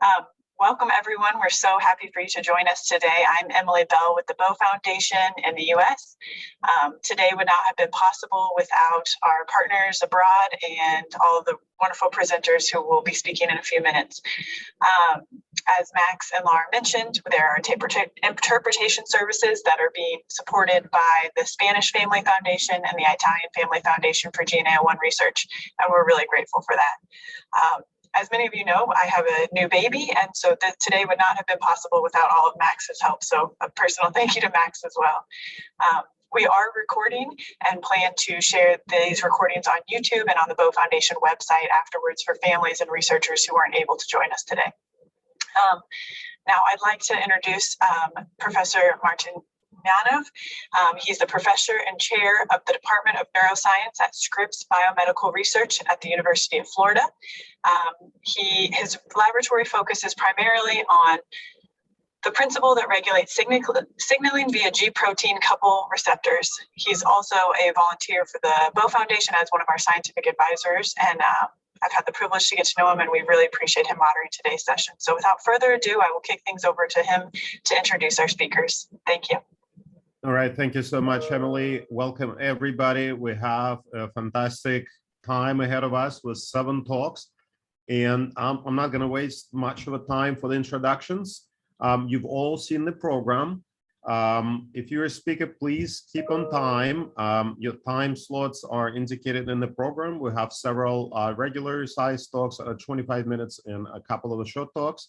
Um, Welcome, everyone. We're so happy for you to join us today. I'm Emily Bell with the Bow Foundation in the U.S. Today would not have been possible without our partners abroad and all of the wonderful presenters who will be speaking in a few minutes. As Max and Laura mentioned, there are interpretation services that are being supported by the Spanish Family Foundation and the Italian Family Foundation for GNAO1 research, and we're really grateful for that. As many of you know, I have a new baby, and so today would not have been possible without all of Max's help. So a personal thank you to Max as well. We are recording and plan to share these recordings on YouTube and on the Bow Foundation website afterwards for families and researchers who aren't able to join us today. Now I'd like to introduce Professor Martemyanov. He's the professor and chair of the Department of Neuroscience at Scripps Biomedical Research at the University of Florida. His laboratory focuses primarily on the principle that regulates signaling via G protein couple receptors. He's also a volunteer for the Bow Foundation as one of our scientific advisors, and I've had the privilege to get to know him, and we really appreciate him moderating today's session. So without further ado, I will kick things over to him to introduce our speakers. Thank you. All right, thank you so much, Emily. Welcome, everybody. We have a fantastic time ahead of us with 7 talks, and I'm not going to waste much of a time for the introductions. You've all seen the program. If you're a speaker, please keep on time. Your time slots are indicated in the program. We have several regular size talks, 25 minutes, and a couple of short talks.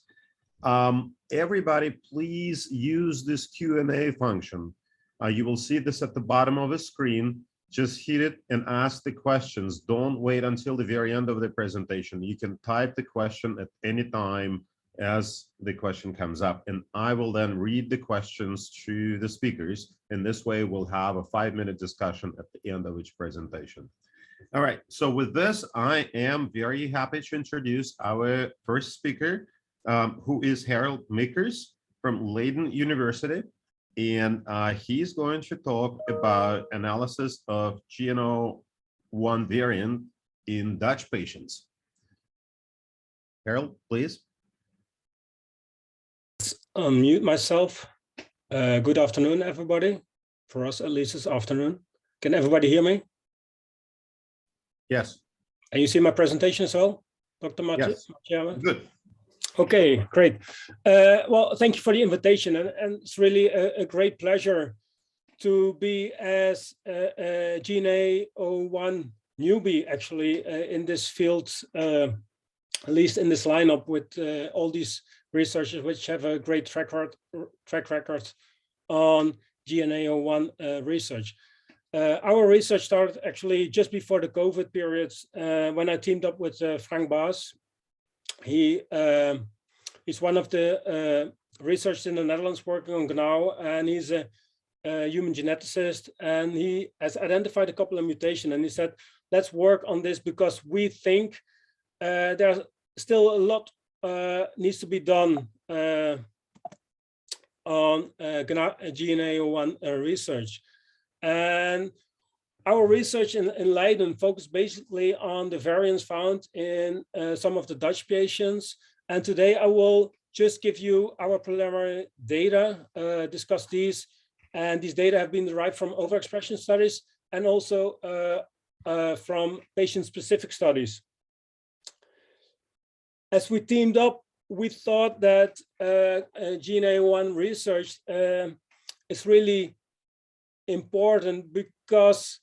Everybody, please use this Q&A function. You will see this at the bottom of the screen. Just hit it and ask the questions. Don't wait until the very end of the presentation. You can type the question at any time as the question comes up, and I will then read the questions to the speakers. In this way, we'll have a 5-minute discussion at the end of each presentation. All right, so with this, I am very happy to introduce our first speaker, who is Harald Mikkers from Leiden University. And he's going to talk about analysis of GNAO1 variant in Dutch patients. Harald, please. Unmute myself. Good afternoon, everybody. For us, at least, it's afternoon. Can everybody hear me? Yes. And you see my presentation as well, Dr. Martin? Yes. Good. Okay, great. Well, thank you for the invitation, and it's really a great pleasure to be as a GNAO1 newbie, actually, in this field, at least in this lineup with all these researchers which have a great track record on GNAO1 research. Our research started actually just before the COVID periods when I teamed up with Frank Baas. He is one of the researchers in the Netherlands working on GNAO, and he's a human geneticist, and he has identified a couple of mutations, and he said, let's work on this because we think there's still a lot needs to be done on GNAO1 research. And our research in Leiden focused basically on the variants found in some of the Dutch patients. And today I will just give you our preliminary data, discuss these. And these data have been derived from overexpression studies and also from patient-specific studies. As we teamed up, we thought that GNAO1 research is really important because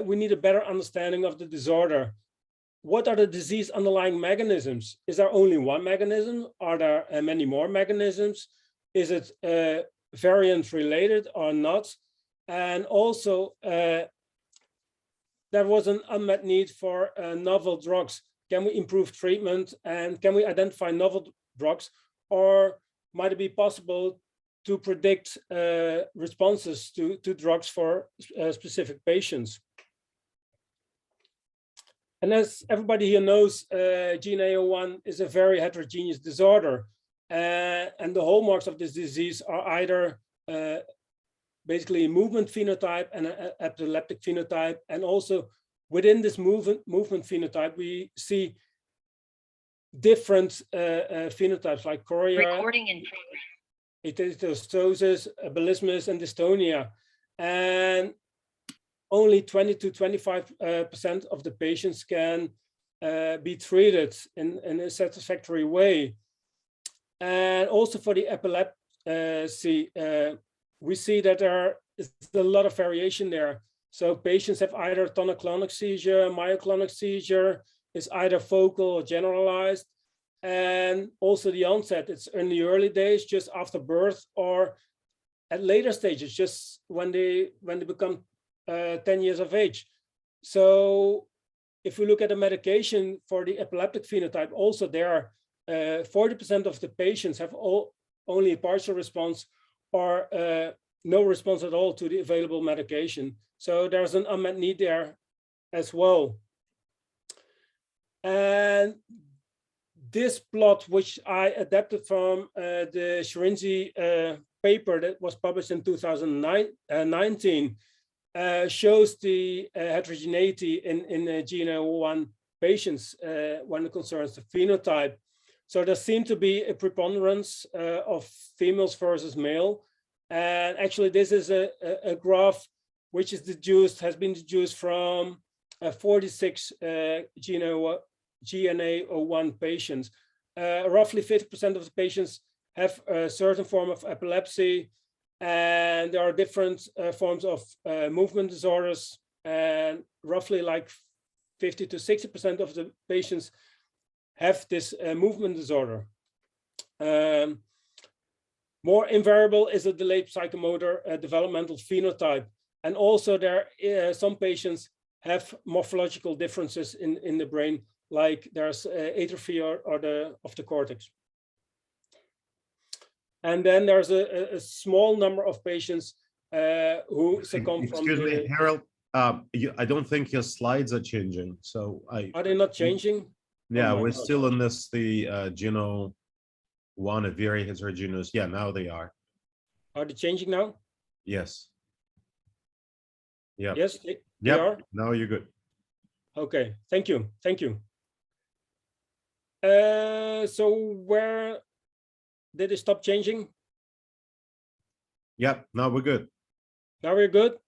we need a better understanding of the disorder. What are the disease underlying mechanisms? Is there only one mechanism? Are there many more mechanisms? Is it variant related or not? And also, there was an unmet need for novel drugs. Can we improve treatment, and can we identify novel drugs, or might it be possible to predict responses to drugs for specific patients? And as everybody here knows, GNAO1 is a very heterogeneous disorder, and the hallmarks of this disease are either basically movement phenotype and epileptic phenotype, and also within this movement phenotype, we see different phenotypes like chorea, Recording in progress. etistosis, ableismus, and dystonia. And only 20 to 25% of the patients can be treated in a satisfactory way. And also for the epilepsy, we see that there is a lot of variation there. So patients have either tonic-clonic seizure, myoclonic seizure, is either focal or generalized. And also the onset, it's in the early days, just after birth, or at later stages, just when they become 10 years of age. So if we look at the medication for the epileptic phenotype, also there, 40% of the patients have only a partial response or no response at all to the available medication. So there's an unmet need there as well. And this plot, which I adapted from the Shrinzi paper that was published in 2019, shows the heterogeneity in GNAO1 patients when it concerns the phenotype. So there seemed to be a preponderance of females versus male. And actually, this is a graph which is has been deduced from 46 GNAO1 patients. Roughly 50% of the patients have a certain form of epilepsy, and there are different forms of movement disorders, and roughly like 50 to 60% of the patients have this movement disorder. More invariable is a delayed psychomotor developmental phenotype. And also there, some patients have morphological differences in the brain, like there's atrophy of the cortex. And then there's a small number of patients who succumb from Excuse me, Harold, I don't think your slides are changing. So Are they not changing? Yeah, Oh we're God. still in this, the GNAO1, a very heterogeneous. Yeah, now they are. Are they changing now? Yes. Yeah. Yes, they Yep. are. Now you're good. Okay, thank you. Thank you. So where did it stop changing? Yep, now we're good. Now we're good.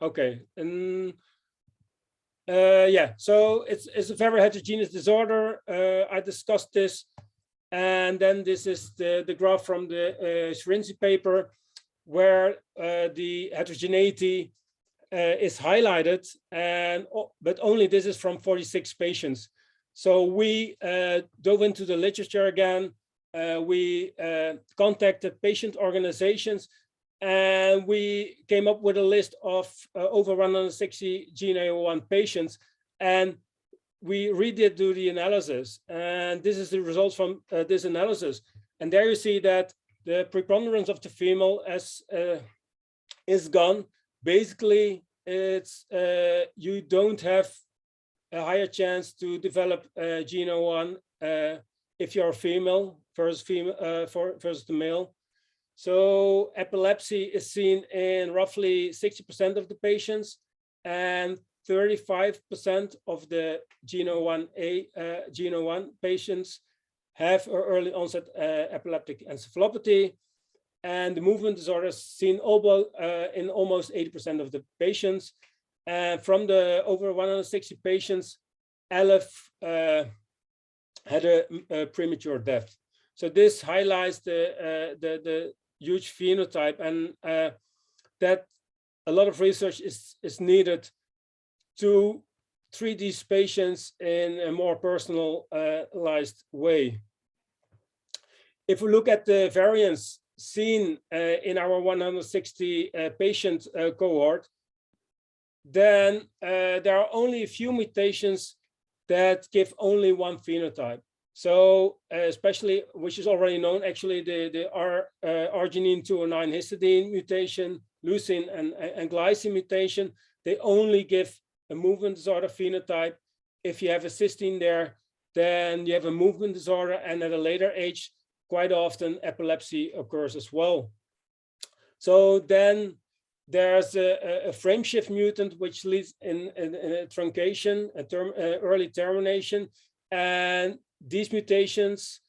Okay, and yeah, so it's a very heterogeneous disorder. I discussed this, and then this is the graph from the Shrinzi paper, where the heterogeneity is highlighted, and but only this is from 46 patients. So we dove into the literature again. We contacted patient organizations, and we came up with a list of over 160 GNAO1 patients, and we redid the analysis. And this is the results from this analysis. And there you see that the preponderance of the female is gone. Basically, it's you don't have a higher chance to develop GNAO1 if you're a female versus the male. So epilepsy is seen in roughly 60% of the patients, and 35% of the GNAO1 patients have early onset epileptic encephalopathy, and the movement disorder is seen in almost 80% of the patients. And from the over 160 patients, 11 had a premature death. So this highlights the huge phenotype, and that a lot of research is needed to treat these patients in a more personalized way. If we look at the variance seen in our 160 patient cohort, then there are only a few mutations that give only one phenotype. So especially, which is already known, actually the arginine 209 histidine mutation, leucine and glycine mutation, they only give a movement disorder phenotype. If you have a cysteine there, then you have a movement disorder, and at a later age, quite often epilepsy occurs as well. So then there's a frame shift mutant which leads in a truncation, early termination, and these mutations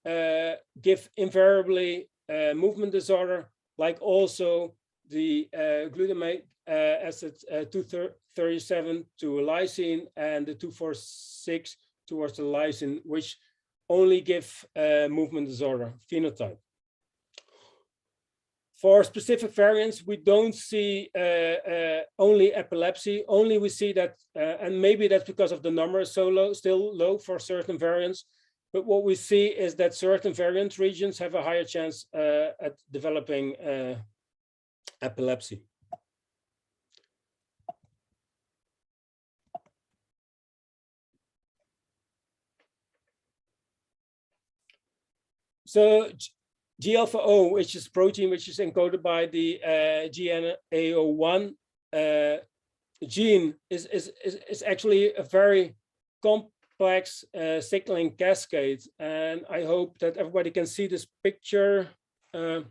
give invariably movement disorder, like also the glutamate acid 237 to lysine and the 246 towards the lysine, which only give movement disorder phenotype. For specific variants, we don't see only epilepsy, only we see that, and maybe that's because of the number so low, still low for certain variants, but what we see is that certain variant regions have a higher chance at developing epilepsy. So G-alpha-O, which is protein which is encoded by the GNAO1 gene, is actually a very complex signaling cascade. And I hope that everybody can see this picture. And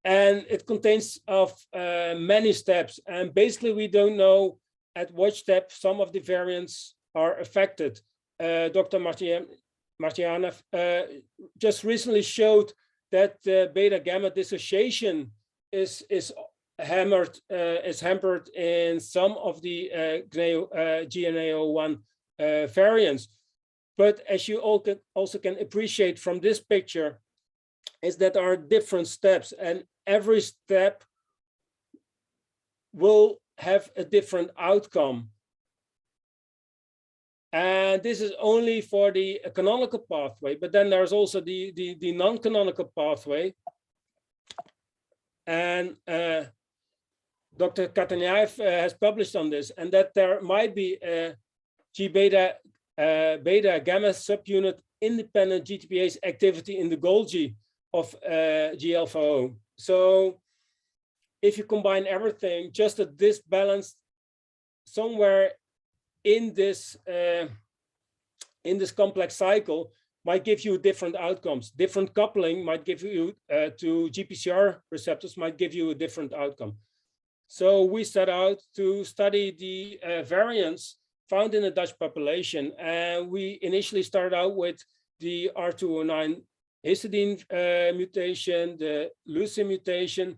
it contains of many steps. And basically, we don't know at what step some of the variants are affected. Dr. Martemyanov just recently showed that beta gamma dissociation is hampered in some of the GNAO1 variants. But as you all also can appreciate from this picture, is that there are different steps, and every step will have a different outcome. And this is only for the canonical pathway, but then there's also the non-canonical pathway. And Dr. Katanaev has published on this, and that there might be a G-beta gamma subunit independent GTPase activity in the Golgi of G-alpha-O. So if you combine everything, just a disbalance somewhere in this complex cycle might give you different outcomes. Different coupling might give you to GPCR receptors might give you a different outcome. So we set out to study the variants found in the Dutch population, and we initially started out with the R209 histidine mutation, the leucine mutation,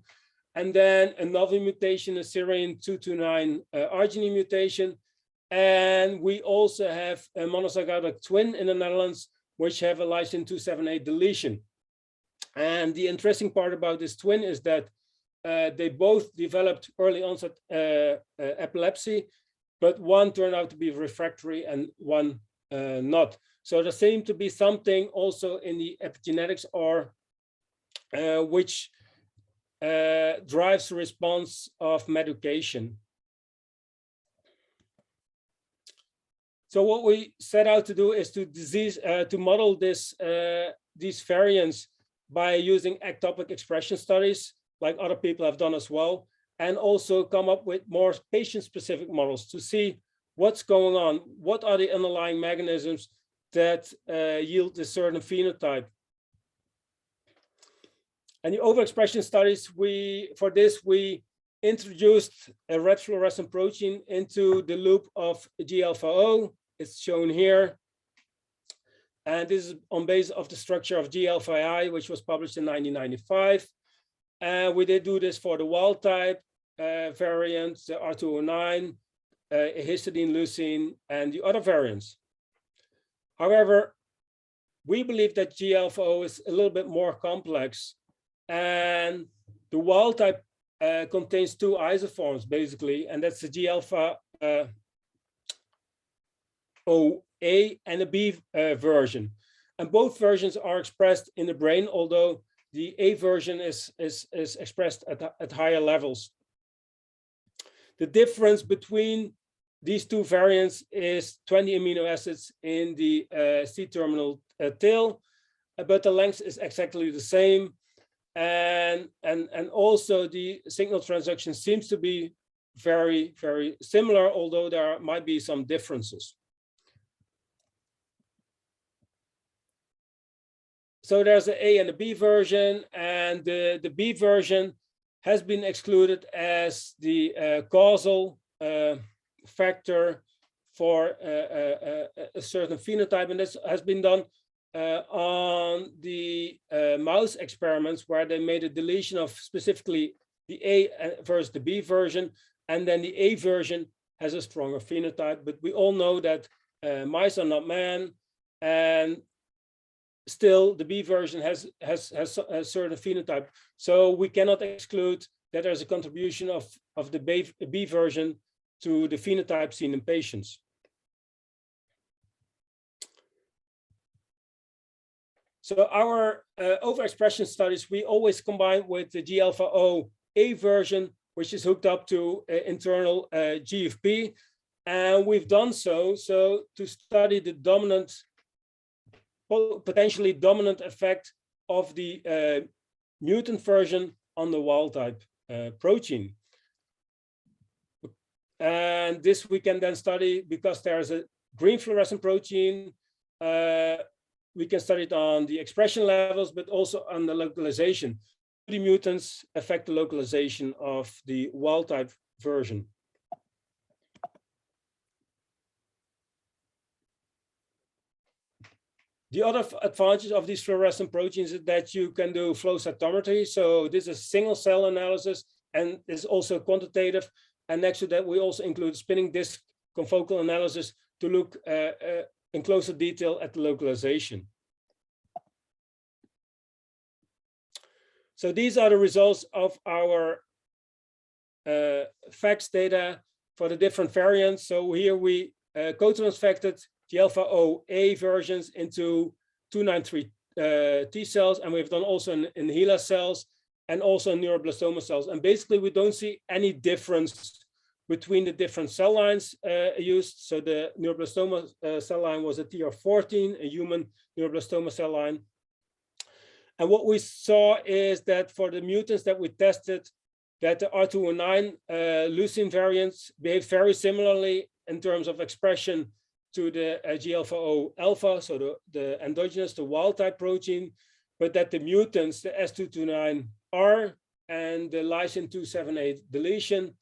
and then a novel mutation, a serine 229 arginine mutation. And we also have a monozygotic twin in the Netherlands, which have a lysine 278 deletion. And the interesting part about this twin is that they both developed early onset epilepsy, but one turned out to be refractory and one not. So there seemed to be something also in the epigenetics or which drives the response of medication. So what we set out to do is to model this these variants by using ectopic expression studies, like other people have done as well, and also come up with more patient-specific models to see what's going on, what are the underlying mechanisms that yield a certain phenotype. And the overexpression studies, for this we introduced a red fluorescent protein into the loop of G-alpha-O. It's shown here. And this is on base of the structure of G-alpha-I, which was published in 1995. And we did do this for the wild type variants, the R209, histidine, leucine, and the other variants. However, we believe that G-alpha-O is a little bit more complex. And the wild type contains two isoforms, basically, and that's the G-alpha-OA and a B version. And both versions are expressed in the brain, although the A version is expressed at higher levels. The difference between these two variants is 20 amino acids in the C-terminal tail, but the length is exactly the same. And also the signal transduction seems to be very, very similar, although there might be some differences. So there's the A and the B version, and the B version has been excluded as the causal factor for a certain phenotype, and this has been done on the mouse experiments where they made a deletion of specifically the A versus the B version, and then the A version has a stronger phenotype. But we all know that mice are not man, and still the B version has a certain phenotype. So we cannot exclude that there's a contribution of the B version to the phenotype seen in patients. So our overexpression studies, we always combine with the G-alpha-O A version, which is hooked up to internal GFP. And we've done so to study the dominant, potentially dominant effect of the mutant version on the wild type protein. And this we can then study because there's a green fluorescent protein. We can study it on the expression levels, but also on the localization. The mutants affect the localization of the wild type version. The other advantage of these fluorescent proteins is that you can do flow cytometry. So this is single cell analysis and is also quantitative. And next to that, we also include spinning disk confocal analysis to look in closer detail at the localization. So these are the results of our FACS data for the different variants. So here we co-transfected the alpha-O A versions into 293 T cells, and we've done also in HeLa cells and also in neuroblastoma cells. And basically, we don't see any difference between the different cell lines used. So the neuroblastoma cell line was a TR14, a human neuroblastoma cell line. And what we saw is that for the mutants that we tested, that the R209 leucine variants behave very similarly in terms of expression to the G-alpha-O alpha, so the endogenous, the wild type protein, but that the mutants, the S229R and the lysine 278 deletion,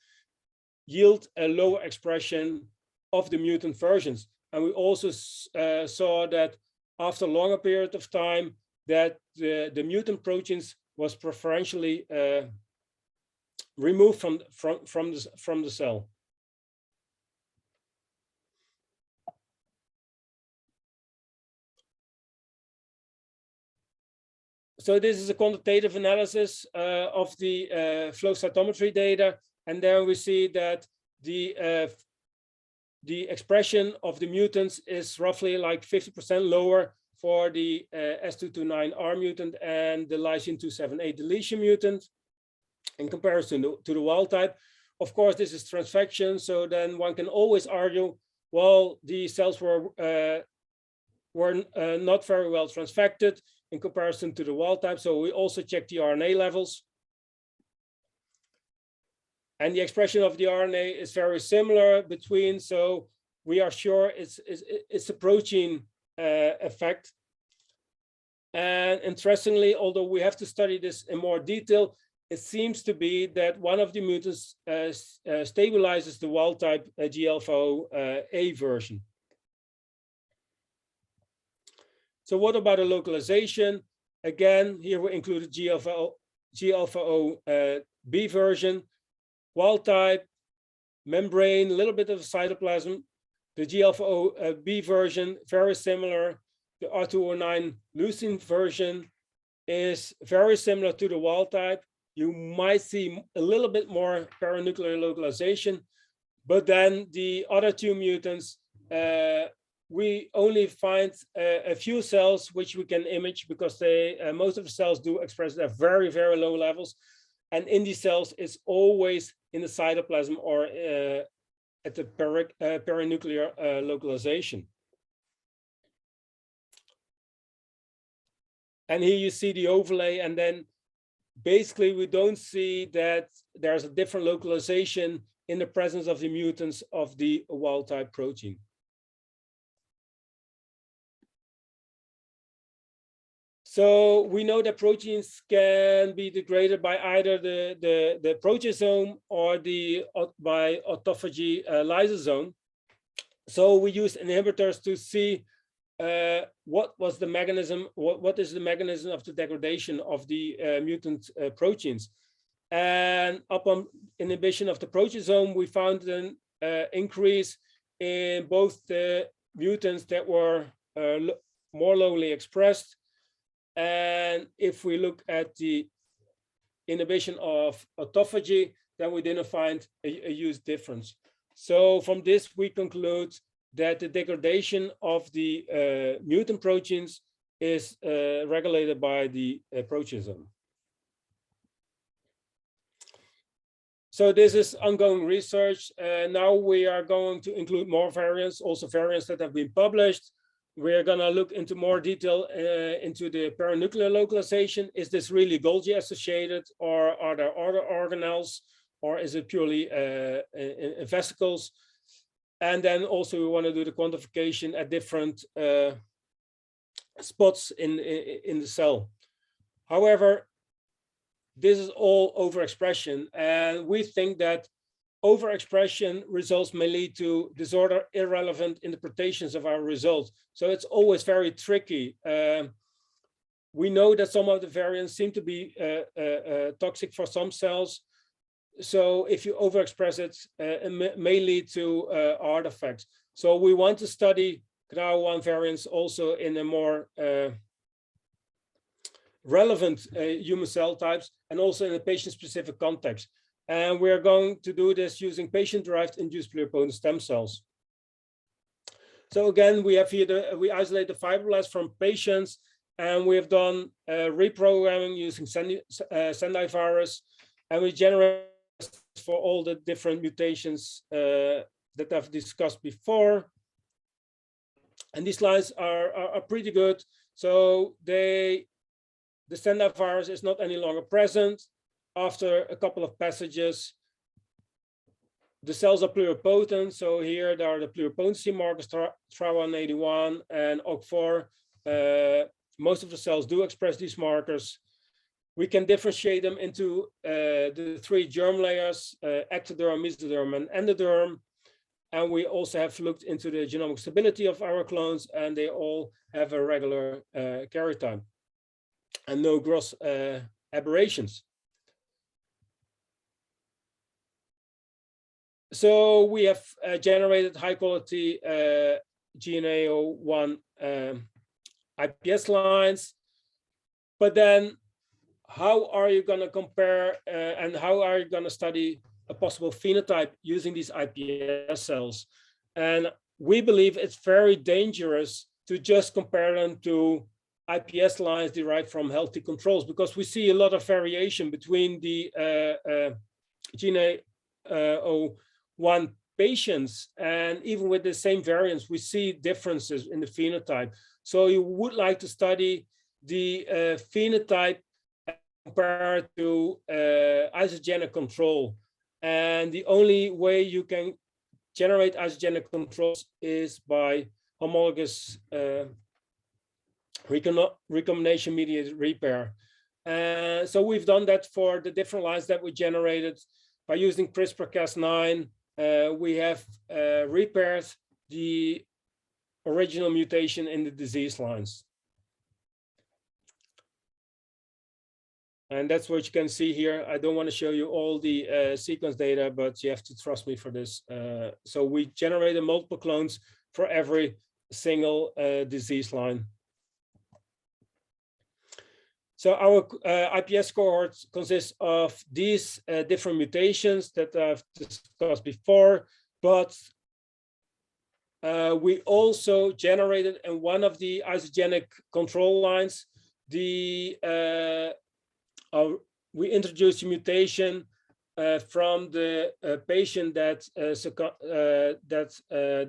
yield a lower expression of the mutant versions. And we also saw that after a longer period of time, that the mutant proteins was preferentially removed from the cell. So this is a quantitative analysis of the flow cytometry data, and there we see that the expression of the mutants is roughly like 50% lower for the S229R mutant and the lysine 278 deletion mutant in comparison to the wild type. Of course, this is transfection, so then one can always argue, well, the cells were not very well transfected in comparison to the wild type. So we also check the RNA levels. And the expression of the RNA is very similar between, so we are sure it's a protein effect. And interestingly, although we have to study this in more detail, it seems to be that one of the mutants stabilizes the wild type G-alpha-O A version. So what about the localization? Again, here we included G-alpha-O B version, wild type, membrane, a little bit of cytoplasm. The G-alpha-O B version, very similar. The R209 leucine version is very similar to the wild type. You might see a little bit more paranuclear localization, but then the other two mutants, we only find a few cells which we can image because they most of the cells do express at very, very low levels. And in these cells, it's always in the cytoplasm or at the paranuclear localization. And here you see the overlay, and then basically we don't see that there's a different localization in the presence of the mutants of the wild type protein. So we know that proteins can be degraded by either the proteasome or by autophagy lysosome. So we used inhibitors to see what was the mechanism, what is the mechanism of the degradation of the mutant proteins. And upon inhibition of the proteasome, we found an increase in both the mutants that were more lowly expressed. And if we look at the inhibition of autophagy, then we didn't find a huge difference. So from this, we conclude that the degradation of the mutant proteins is regulated by the proteasome. So this is ongoing research. Now we are going to include more variants, also variants that have been published. We're going to look into more detail into the paranuclear localization. Is this really Golgi associated, or are there other organelles, or is it purely in vesicles? And then also we want to do the quantification at different spots in the cell. However, this is all overexpression, and we think that overexpression results may lead to disorder irrelevant interpretations of our results. So it's always very tricky. We know that some of the variants seem to be toxic for some cells. So if you overexpress it, it may lead to artifacts. So we want to study GNAO1 variants also in a more relevant human cell types, and also in a patient-specific context. And we're going to do this using patient-derived induced pluripotent stem cells. So again, we have here we isolate the fibroblasts from patients, and we have done reprogramming using Sendai virus, and we generate for all the different mutations that I've discussed before. And these slides are pretty good. So the Sendai virus is not any longer present. After a couple of passages, the cells are pluripotent. So here there are the pluripotency markers, TRA181 and OC4. Most of the cells do express these markers. We can differentiate them into the three germ layers, ectoderm, mesoderm, and endoderm. And we also have looked into the genomic stability of our clones, and they all have a regular karyotype and no gross aberrations. So we have generated high quality GNAO1 IPS lines, but then how are you going to compare and how are you going to study a possible phenotype using these IPS cells? And we believe it's very dangerous to just compare them to IPS lines derived from healthy controls, because we see a lot of variation between the GNAO1 patients, and even with the same variants, we see differences in the phenotype. So you would like to study the phenotype compared to isogenic control. And the only way you can generate isogenic controls is by homologous recombination mediated repair. So we've done that for the different lines that we generated by using CRISPR-Cas9. We have repaired the original mutation in the disease lines. And that's what you can see here. I don't want to show you all the sequence data, but you have to trust me for this. So we generated multiple clones for every single disease line. So our IPS cohort consists of these different mutations that I've discussed before, but we also generated in one of the isogenic control lines, we introduced a mutation from the patient that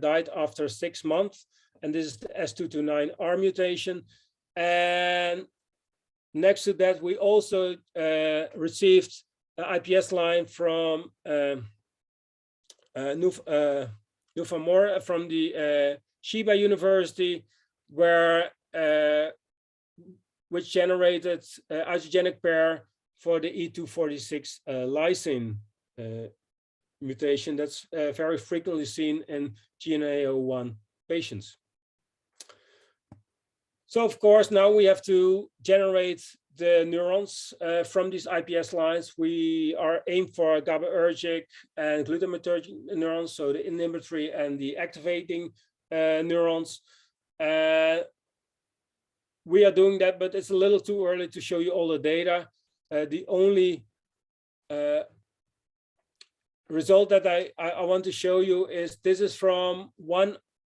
died after 6 months, and this is the S229R mutation. And next to that, we also received an IPS line from from the Sheba University, which generated isogenic pair for the E246 lysine mutation that's very frequently seen in GNAO1 patients. So of course, now we have to generate the neurons from these IPS lines. We are aimed for GABAergic and glutamatergic neurons, so the inhibitory and the activating neurons. We are doing that, but it's a little too early to show you all the data. The only result that I want to show you is this is from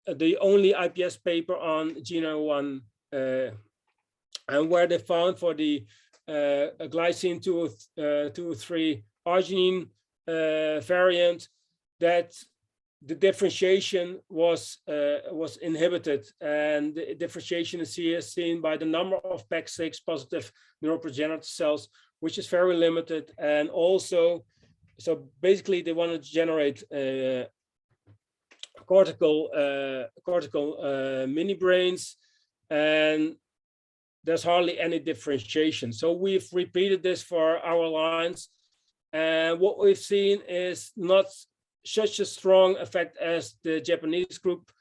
the only IPS paper on GNAO1, and where they found for the glycine 203 arginine variant that the differentiation was inhibited, and the differentiation is here seen by the number of PAX6 positive neuroprogenitor cells, which is very limited. And also, so basically they wanted to generate cortical mini brains, and there's hardly any differentiation. So we've repeated this for our lines, and what we've seen is not such a strong effect as the Japanese group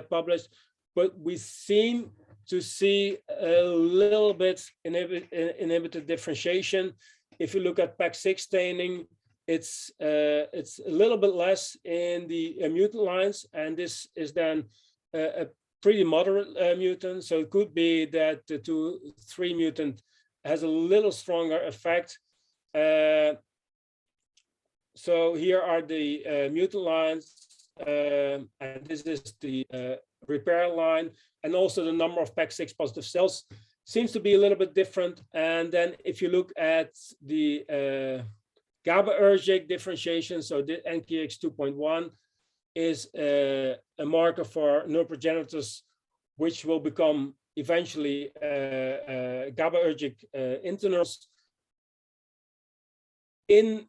published, but we seem to see a little bit inhibited differentiation. If you look at PAX6 staining, it's a little bit less in the mutant lines, and this is then a pretty moderate mutant. So it could be that the 2-3 mutant has a little stronger effect. So here are the mutant lines, and this is the repair line, and also the number of PAX6 positive cells seems to be a little bit different. And then if you look at the GABAergic differentiation, so the NKX 2.1 is a marker for neuroprogenitors, which will become eventually GABAergic interneurons. In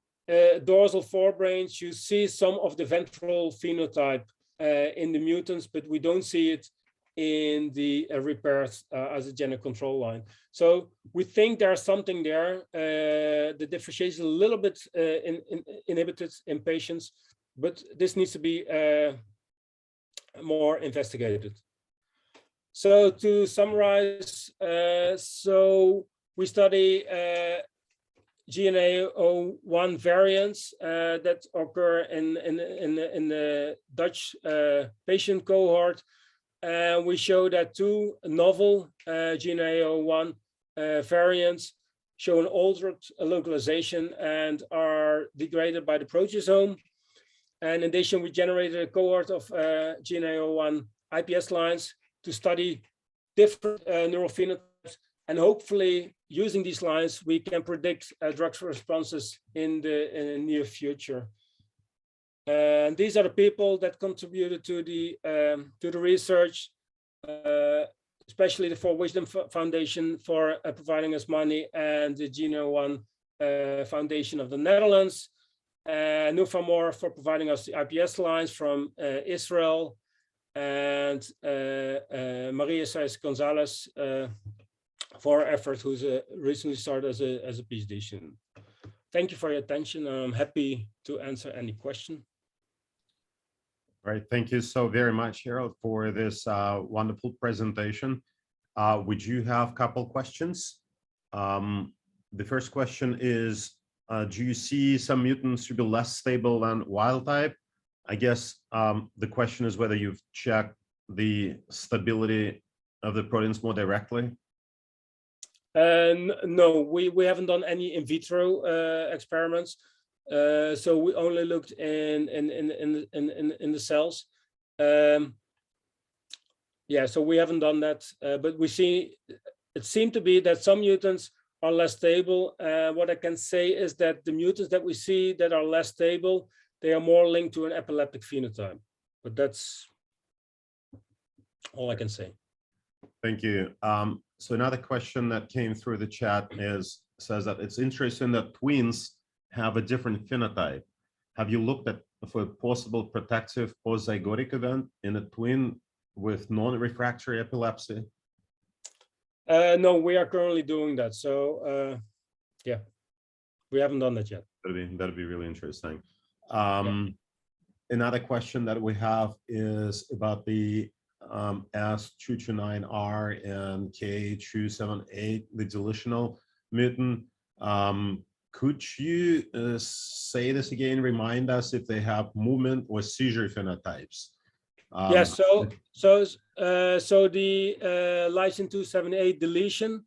dorsal forebrains, you see some of the ventral phenotype in the mutants, but we don't see it in the repairs as a genic control line. So we think there's something there. The differentiation is a little bit inhibited in patients, but this needs to be more investigated. So to summarize, so we study GNAO1 variants that occur in the Dutch patient cohort. And we show that two novel GNAO1 variants show an altered localization and are degraded by the proteasome. And in addition, we generated a cohort of GNAO1 IPS lines to study different neural phenotypes. And hopefully, using these lines, we can predict drug responses in the near future. And these are the people that contributed to the research, especially the For Wisdom Foundation for providing us money, and the GNAO1 Foundation of the Netherlands, Nufamor for providing us the IPS lines from Israel, and Maria Saez Gonzalez for her effort, who's recently started as a PhD student. Thank you for your attention. I'm happy to answer any question. Right. Thank you so very much, Harald, for this wonderful presentation. We do have a couple questions. The first question is, do you see some mutants to be less stable than wild type? I guess the question is whether you've checked the stability of the proteins more directly. No, we haven't done any in vitro experiments. So we only looked in the cells. Yeah, so we haven't done that, but we see it seemed to be that some mutants are less stable. What I can say is that the mutants that we see that are less stable, they are more linked to an epileptic phenotype. But that's all I can say. Thank you. So another question that came through the chat says that it's interesting that twins have a different phenotype. Have you looked at for a possible protective post-zygotic event in a twin with non-refractory epilepsy? No, we are currently doing that. So yeah, we haven't done that yet. That'd be really interesting. Another question that we have is about the S229R and K278, the deletional mutant. Could you say this again, remind us if they have movement or seizure phenotypes? Yes, so the Lysin 278 deletion,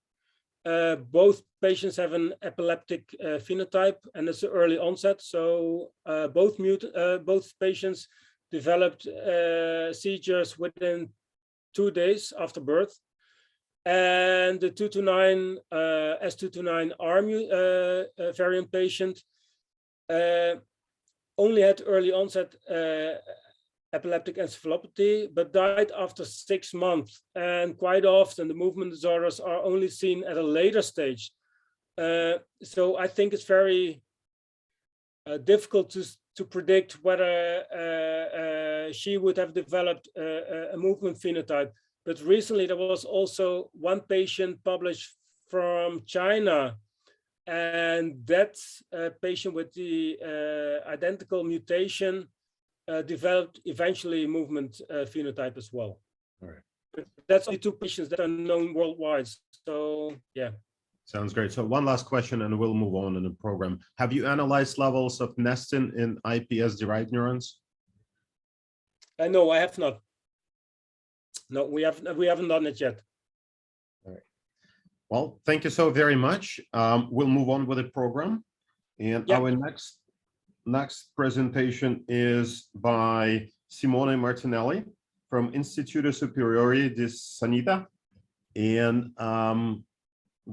both patients have an epileptic phenotype, and it's an early onset. So both patients developed seizures within 2 days after birth. And the S229R variant patient only had early onset epileptic encephalopathy, but died after 6 months. And quite often the movement disorders are only seen at a later stage. So I think it's very difficult to predict whether she would have developed a movement phenotype. But recently there was also one patient published from China, and that patient with the identical mutation developed eventually movement phenotype as well. All right. But that's only 2 patients that are known worldwide. So yeah. Sounds great. So one last question and we'll move on in the program. Have you analyzed levels of nestin in iPS-derived neurons? No, I have not. No, we haven't done it yet. All right. Well, thank you so very much. We'll move on with the program. And our next presentation is by Simone Martinelli from Istituto Superiore di Sanità. And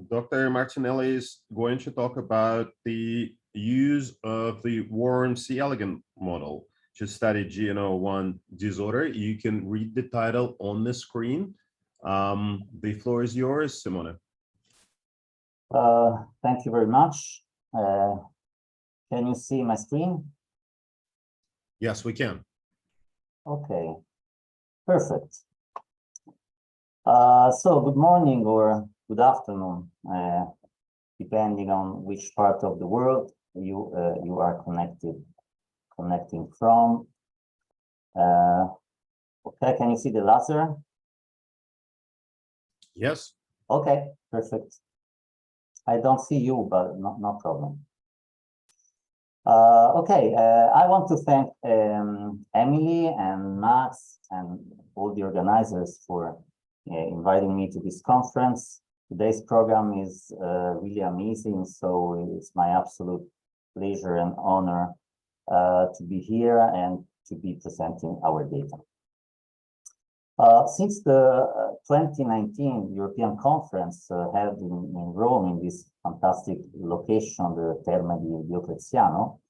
Dr. Martinelli is going to talk about the use of the worm C. elegans model to study GNAO1 disorder. You can read the title on the screen. The floor is yours, Simone. Thank you very much. Can you see my screen? Yes, we can. Okay, perfect. So good morning or good afternoon, depending on which part of the world you are connecting from. Okay, can you see the laser? Yes. Okay, perfect. I don't see you, but no problem. Okay, I want to thank Emily and Max and all the organizers for inviting me to this conference. Today's program is really amazing, so it's my absolute pleasure and honor to be here and to be presenting our data. Since the 2019 European conference held in Rome, in this fantastic location, the Terme di Diocleziano,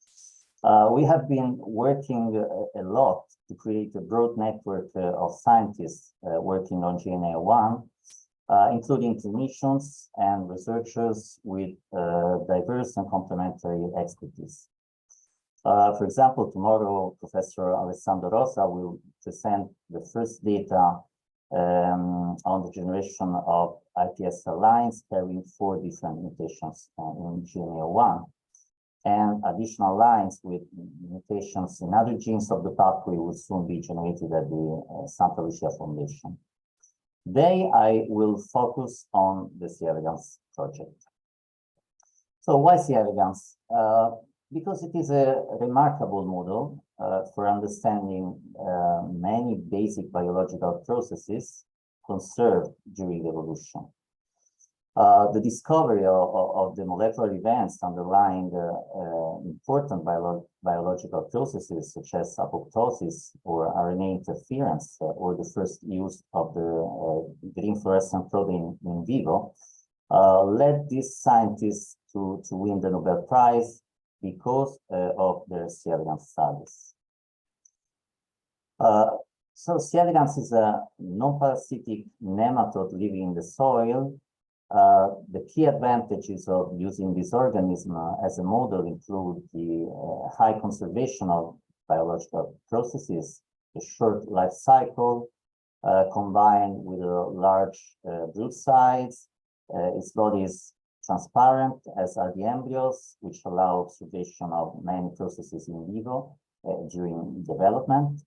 we have been working a lot to create a broad network of scientists working on GNAO1, including clinicians and researchers with diverse and complementary expertise. For example, tomorrow, Professor Alessandro Rosa will present the first data on the generation of iPS lines carrying 4 different mutations in GNAO1, and additional lines with mutations in other genes of the pathway will soon be generated at the Santa Lucia Foundation. Today, I will focus on the C. elegans project. So why C. elegans? Because it is a remarkable model for understanding many basic biological processes conserved during evolution. The discovery of the molecular events underlying important biological processes such as apoptosis or RNA interference, or the first use of the green fluorescent protein in vivo, led these scientists to win the Nobel Prize because of their C. elegans studies. So C. elegans is a non-parasitic nematode living in the soil. The key advantages of using this organism as a model include the high conservation of biological processes, a short life cycle, combined with a large brood size. Its body is transparent, as are the embryos, which allow observation of many processes in vivo during development.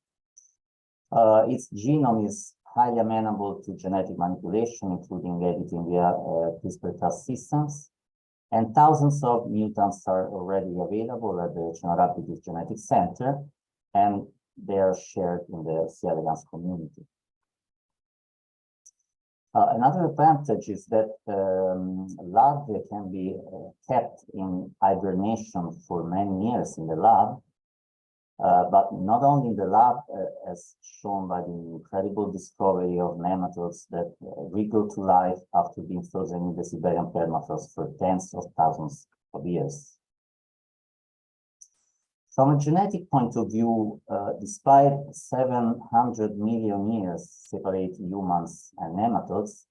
Its genome is highly amenable to genetic manipulation, including editing via CRISPR-Cas systems. And thousands of mutants are already available at the Chen Genetic Center, and they are shared in the C. elegans community. Another advantage is that larvae can be kept in hibernation for many years in the lab, but not only in the lab, as shown by the incredible discovery of nematodes that wriggle to life after being frozen in the Siberian permafrost for tens of thousands of years. From a genetic point of view, despite 700 million years separate humans and nematodes,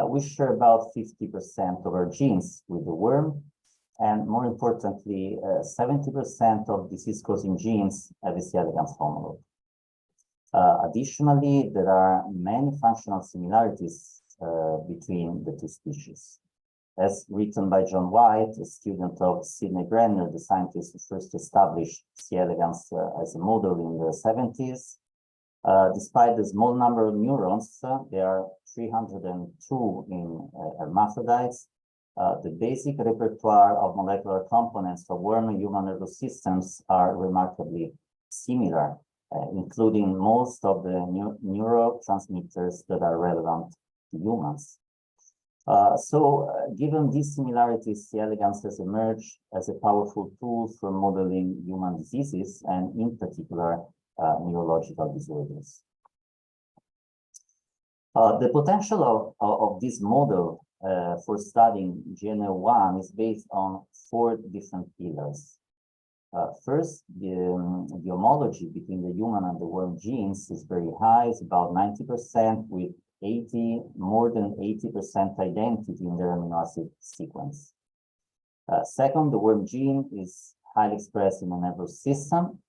we share about 50% of our genes with the worm, and more importantly, 70% of disease-causing genes have a C. elegans homologue. Additionally, there are many functional similarities between the two species. As written by John White, a student of Sidney Brenner, the scientist who first established C. elegans as a model in the 70s, despite the small number of neurons, there are 302 in hermaphrodites. The basic repertoire of molecular components of worm and human nervous systems are remarkably similar, including most of the neurotransmitters that are relevant to humans. Given these similarities, C. elegans has emerged as a powerful tool for modeling human diseases, and in particular, neurological disorders. The potential of this model for studying GNAO1 is based on 4 different pillars. First, the homology between the human and the worm genes is very high. It's about 90%, with more than 80% identity in their amino acid sequence. Second, the worm gene is highly expressed in the nervous system.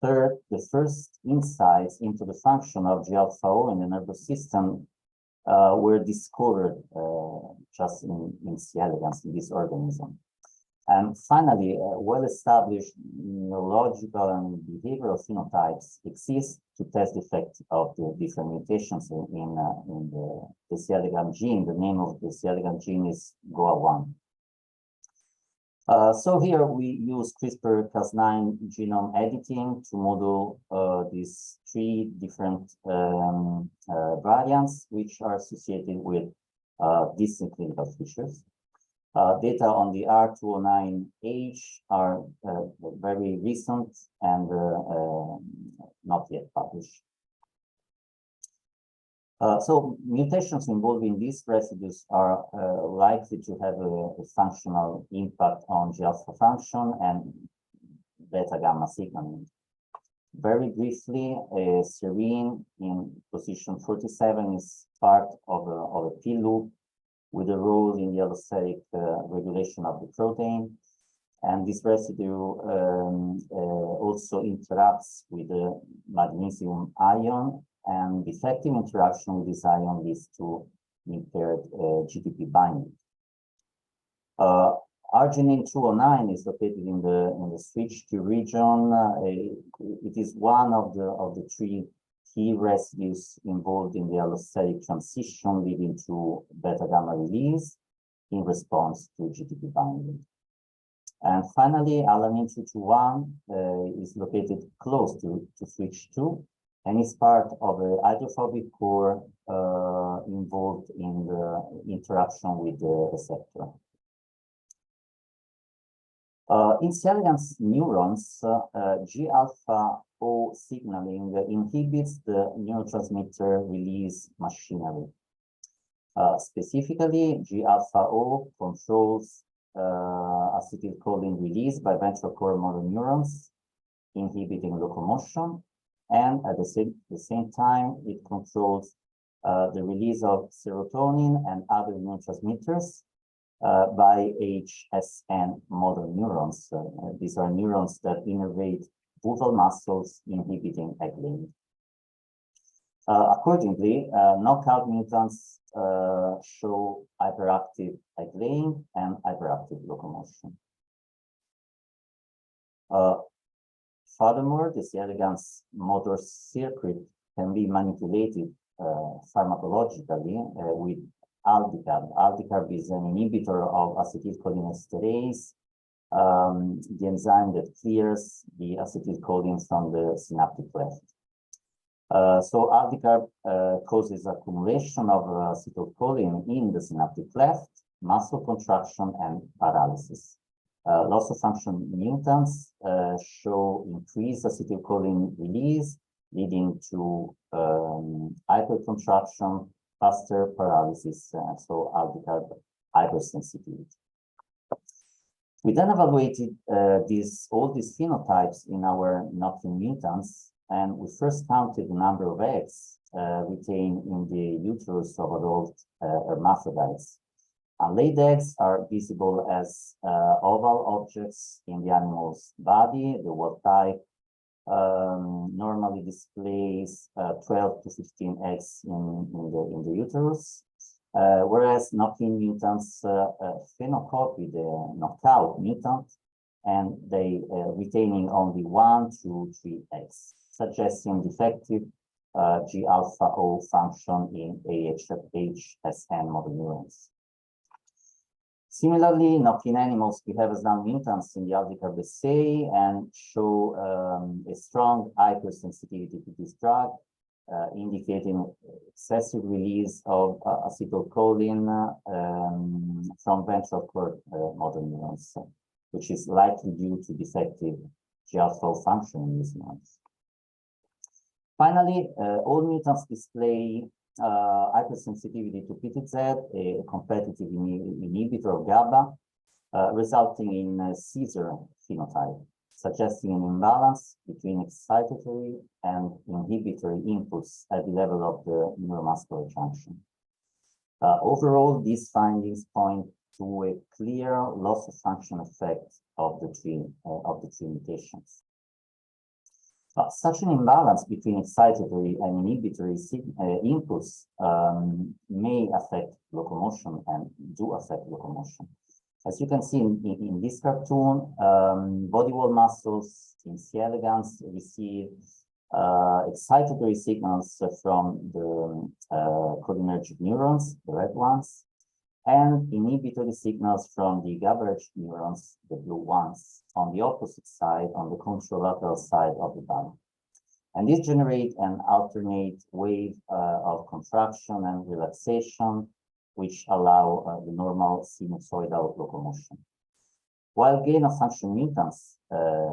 Third, the first insights into the function of G-alpha-O in the nervous system were discovered just in C. elegans, in this organism. And finally, well-established neurological and behavioral phenotypes exist to test the effect of the different mutations in the C. elegans gene. The name of the C. elegans gene is GNAO1. So here we use CRISPR-Cas9 genome editing to model these 3 different variants, which are associated with distinct clinical features. Data on the R209H are very recent and not yet published. So mutations involving these residues are likely to have a functional impact on G-alpha function and beta-gamma signaling. Very briefly, serine in position 47 is part of a P loop with a role in the allosteric regulation of the protein. And this residue also interacts with the magnesium ion, and defective interaction with this ion leads to impaired GTP binding. Arginine 209 is located in the switch to region. It is one of the 3 key residues involved in the allosteric transition, leading to beta-gamma release in response to GTP binding. And finally, alanine 221 is located close to switch 2 and is part of a hydrophobic core involved in the interaction with the receptor. In C. elegans neurons, G-alpha-O signaling inhibits the neurotransmitter release machinery. Specifically, G-alpha-O controls acetylcholine release by ventral core motor neurons, inhibiting locomotion, and at the same time, it controls the release of serotonin and other neurotransmitters by HSN motor neurons. These are neurons that innervate vulval muscles, inhibiting egg laying. Accordingly, knockout mutants show hyperactive egg-laying and hyperactive locomotion. Furthermore, this elegans motor circuit can be manipulated pharmacologically with aldicarb. Aldicarb is an inhibitor of acetylcholinesterase, the enzyme that clears the acetylcholine from the synaptic cleft. So aldicarb causes accumulation of acetylcholine in the synaptic cleft, muscle contraction, and paralysis. Loss of function mutants show increased acetylcholine release, leading to hypercontraction, faster paralysis, so aldicarb hypersensitivity. We then evaluated all these phenotypes in our knock-in mutants, and we first counted the number of eggs retained in the uterus of adult hermaphrodites. Laid eggs are visible as oval objects in the animal's body. The wild type normally displays 12 to 15 eggs in the uterus, whereas knock-in mutants phenocopy the knockout mutant, and they retaining only 1 to 3 eggs, suggesting defective G-alpha-O function in AHSN motor neurons. Similarly, knock-in animals behave as non-mutants in the aldicarb assay and show a strong hypersensitivity to this drug, indicating excessive release of acetylcholine from ventral cord motor neurons, which is likely due to defective G-alpha function in these neurons. Finally, all mutants display hypersensitivity to PTZ, a competitive inhibitor of GABA, resulting in a seizure phenotype, suggesting an imbalance between excitatory and inhibitory impulse at the level of the neuromuscular junction. Overall, these findings point to a clear loss of function effect of the three mutations. Such an imbalance between excitatory and inhibitory impulse may affect locomotion and do affect locomotion. As you can see in this cartoon, body wall muscles in C. elegans receive excitatory signals from the cholinergic neurons, the red ones, and inhibitory signals from the GABAergic neurons, the blue ones, on the opposite side, on the contralateral side of the body. And this generates an alternate wave of contraction and relaxation, which allow the normal sinusoidal locomotion. While gain-of-function mutants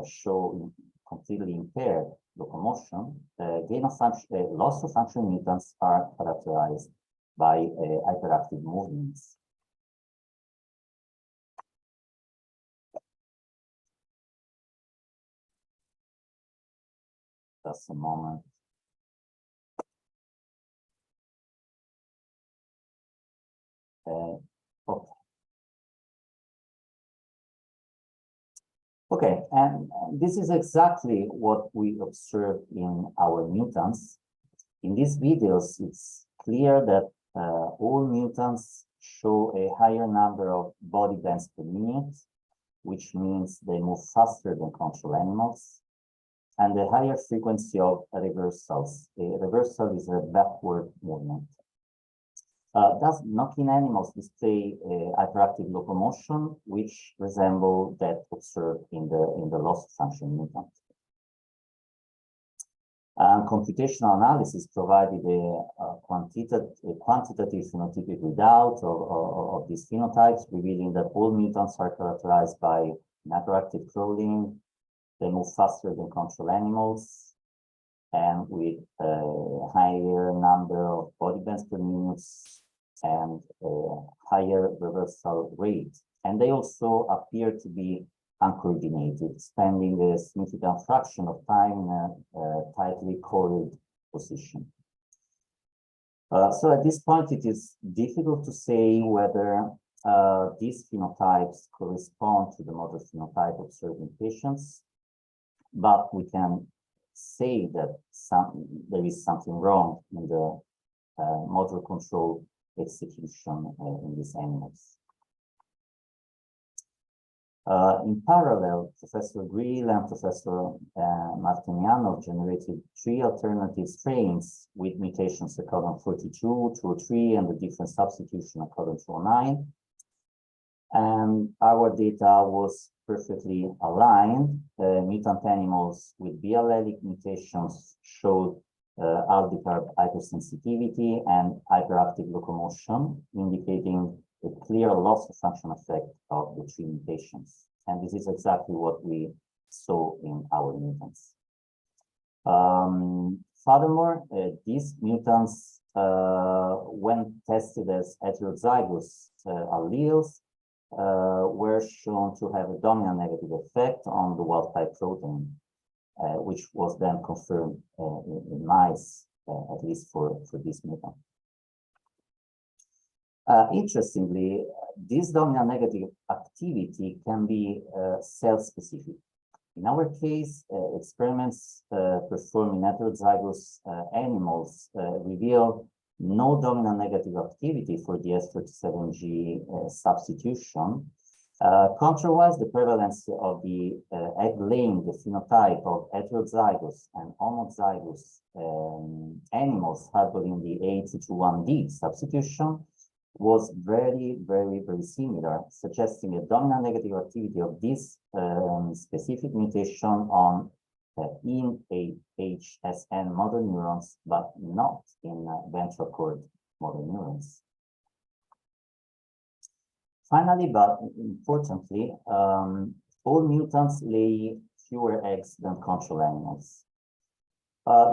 show completely impaired locomotion, loss-of-function mutants are characterized by hyperactive movements. Just a moment. Okay, and this is exactly what we observed in our mutants. In these videos, it's clear that all mutants show a higher number of body bends per minute, which means they move faster than control animals, and a higher frequency of reversals. A reversal is a backward movement. Thus, knock-in animals display hyperactive locomotion, which resemble that observed in the loss-of-function mutant. Computational analysis provided a quantitative phenotypic readout of these phenotypes, revealing that all mutants are characterized by an hyperactive crawling. They move faster than control animals, and with a higher number of body bends per minute and a higher reversal rate. And they also appear to be uncoordinated, spending a significant fraction of time in a tightly coiled position. So at this point, it is difficult to say whether these phenotypes correspond to the motor phenotype observed in patients, but we can say that there is something wrong in the motor control execution in these animals. In parallel, Professor Kirill and Professor Martemyanov generated 3 alternative strains with mutations at codon 42, 203, and the different substitution at codon 209. And our data was perfectly aligned. Mutant animals with B allelic mutations showed aldehyde hypersensitivity and hyperactive locomotion, indicating a clear loss of function effect of the 3 mutations. And this is exactly what we saw in our mutants. Furthermore, these mutants, when tested as heterozygous alleles, were shown to have a dominant negative effect on the wild type protein, which was then confirmed in mice, at least for this mutant. Interestingly, this dominant negative activity can be cell-specific. In our case, experiments performed in heterozygous animals reveal no dominant negative activity for the S37G substitution. Contrariwise, the prevalence of the egg-laying, the phenotype of heterozygous and homozygous animals harboring the A221D substitution was very similar, suggesting a dominant negative activity of this specific mutation on in HSN motor neurons, but not in ventral cord motor neurons. Finally, but importantly, all mutants lay fewer eggs than control animals.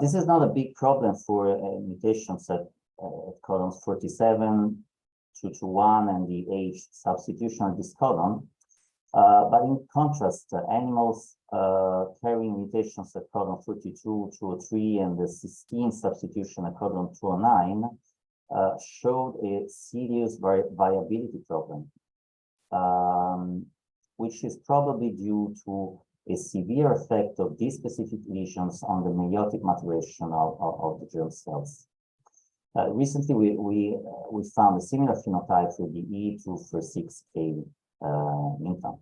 This is not a big problem for mutations at codons 47, 221, and the H substitution of this codon. But in contrast, animals carrying mutations at codon 42, 203, and the cysteine substitution at codon 209 showed a serious viability problem, which is probably due to a severe effect of these specific lesions on the meiotic maturation of the germ cells. Recently, we found a similar phenotype for the E246A mutant.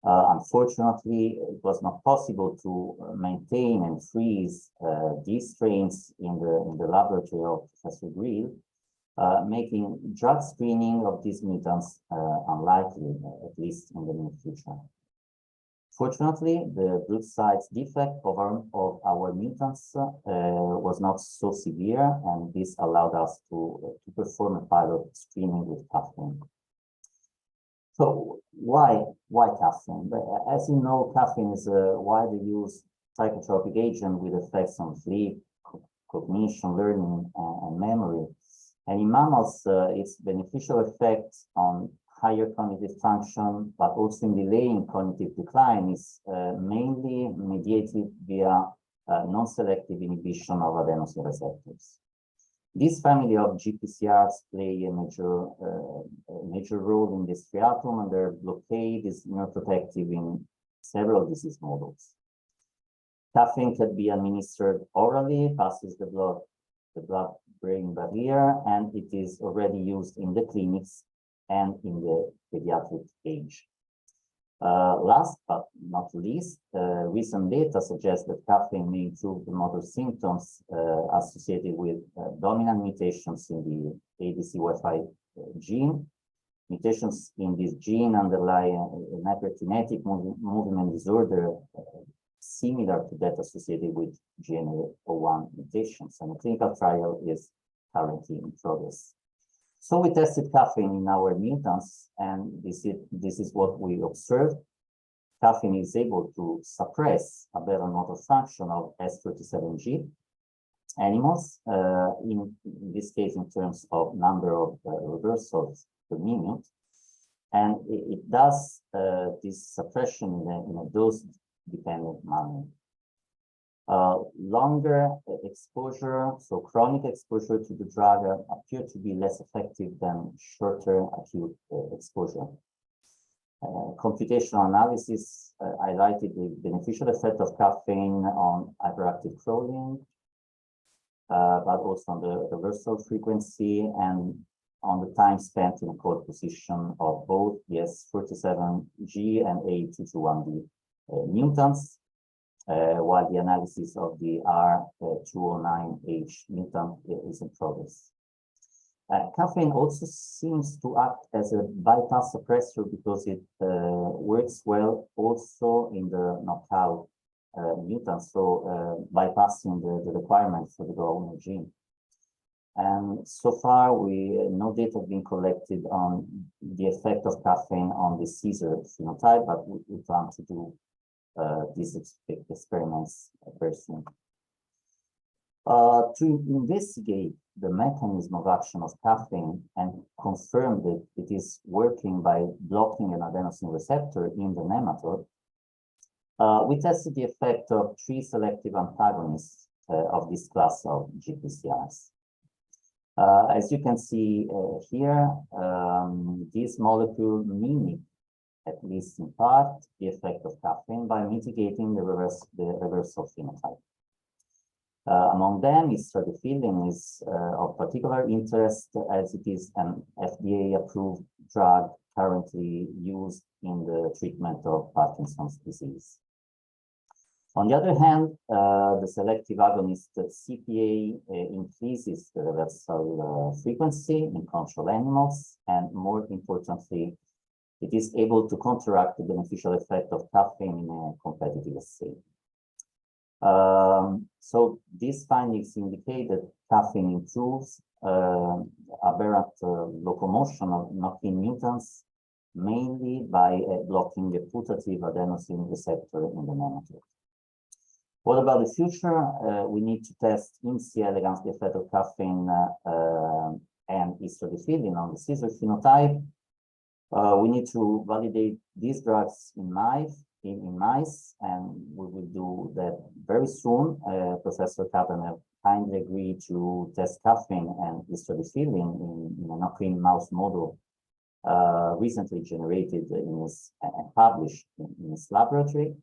Unfortunately, it was not possible to maintain and freeze these strains in the laboratory of Professor Kirill, making drug screening of these mutants unlikely, at least in the near future. Fortunately, the blood size defect of our mutants was not so severe, and this allowed us to perform a pilot screening with caffeine. So why caffeine? As you know, caffeine is a widely used psychotropic agent with effects on sleep, cognition, learning, and memory. And in mammals, its beneficial effect on higher cognitive function, but also in delaying cognitive decline, is mainly mediated via non-selective inhibition of adenosine receptors. This family of GPCRs play a major role in this striatum, and their blockade is neuroprotective in several disease models. Caffeine can be administered orally, passes the blood-brain barrier, and it is already used in the clinics and in the pediatric age. Last but not least, recent data suggests that caffeine may improve the motor symptoms associated with dominant mutations in the ADCY5 gene. Mutations in this gene underlie an hyperkinetic movement disorder similar to that associated with GNAO1 mutations, and a clinical trial is currently in progress. So we tested caffeine in our mutants, and this is what we observed. Caffeine is able to suppress aberrant motor function of S37G animals, in this case in terms of number of reversals per minute, and it does this suppression in a dose-dependent manner. Longer exposure, so chronic exposure to the drug, appear to be less effective than shorter acute exposure. Computational analysis highlighted the beneficial effect of caffeine on hyperactive crawling, but also on the reversal frequency and on the time spent in a cold position of both the S47G and A221B mutants, while the analysis of the R209H mutant is in progress. Caffeine also seems to act as a bypass suppressor because it works well also in the knockout mutants, so bypassing the requirement for the GNAO1 gene. And so far, no data have been collected on the effect of caffeine on the Caesar phenotype, but we plan to do these experiments very soon. To investigate the mechanism of action of caffeine and confirm that it is working by blocking an adenosine receptor in the nematode, we tested the effect of 3 selective antagonists of this class of GPCRs. As you can see here, these molecules mimic, at least in part, the effect of caffeine by mitigating the reversal phenotype. Among them, istradifilin is of particular interest as it is an FDA-approved drug currently used in the treatment of Parkinson's disease. On the other hand, the selective agonist CPA increases the reversal frequency in control animals, and more importantly, it is able to counteract the beneficial effect of caffeine in a competitive assay. So these findings indicate that caffeine improves aberrant locomotion of knock-in mutants, mainly by blocking the putative adenosine receptor in the nematode. What about the future? We need to test in C. elegans the effect of caffeine and istradifilin on the Caesar phenotype. We need to validate these drugs in mice, and we will do that very soon. Professor Katanaev kindly agreed to test caffeine and istradifilin in a knock-in mouse model recently generated and published in his laboratory.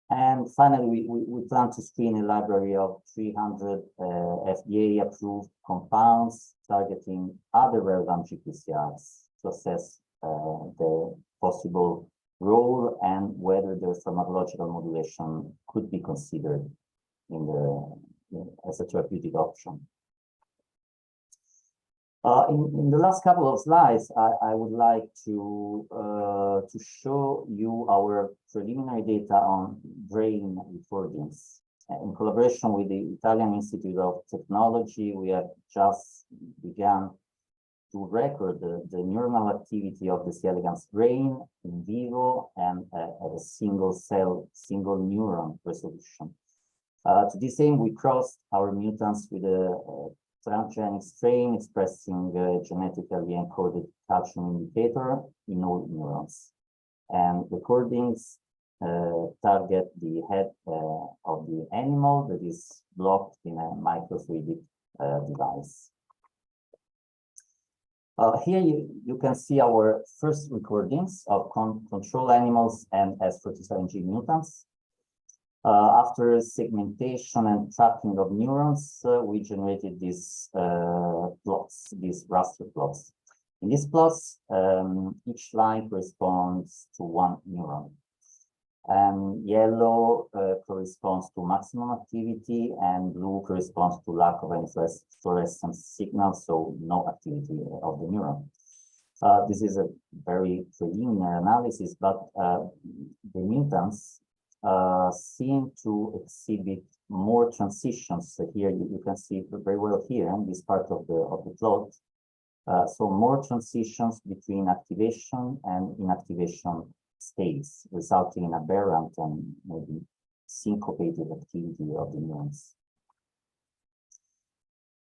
And finally, we plan to screen a library of 300 FDA-approved compounds targeting other relevant GPCRs to assess the possible role and whether the pharmacological modulation could be considered as a therapeutic option. In the last couple of slides, I would like to show you our preliminary data on brain recordings. In collaboration with the Italian Institute of Technology, we have just begun to record the neuronal activity of the C. elegans brain in vivo and at a single cell, single neuron resolution. To this aim, we crossed our mutants with a transgenic strain expressing genetically encoded calcium indicator in all neurons. And recordings target the head of the animal that is blocked in a microfluidic device. Here you can see our first recordings of control animals and S47G mutants. After segmentation and tracking of neurons, we generated these plots, these raster plots. In these plots, each line corresponds to one neuron. And yellow corresponds to maximum activity, and blue corresponds to lack of any fluorescence signal, so no activity of the neuron. This is a very preliminary analysis, but the mutants seem to exhibit more transitions. So here you can see very well here in this part of the plot. So more transitions between activation and inactivation states, resulting in aberrant and maybe syncopated activity of the neurons.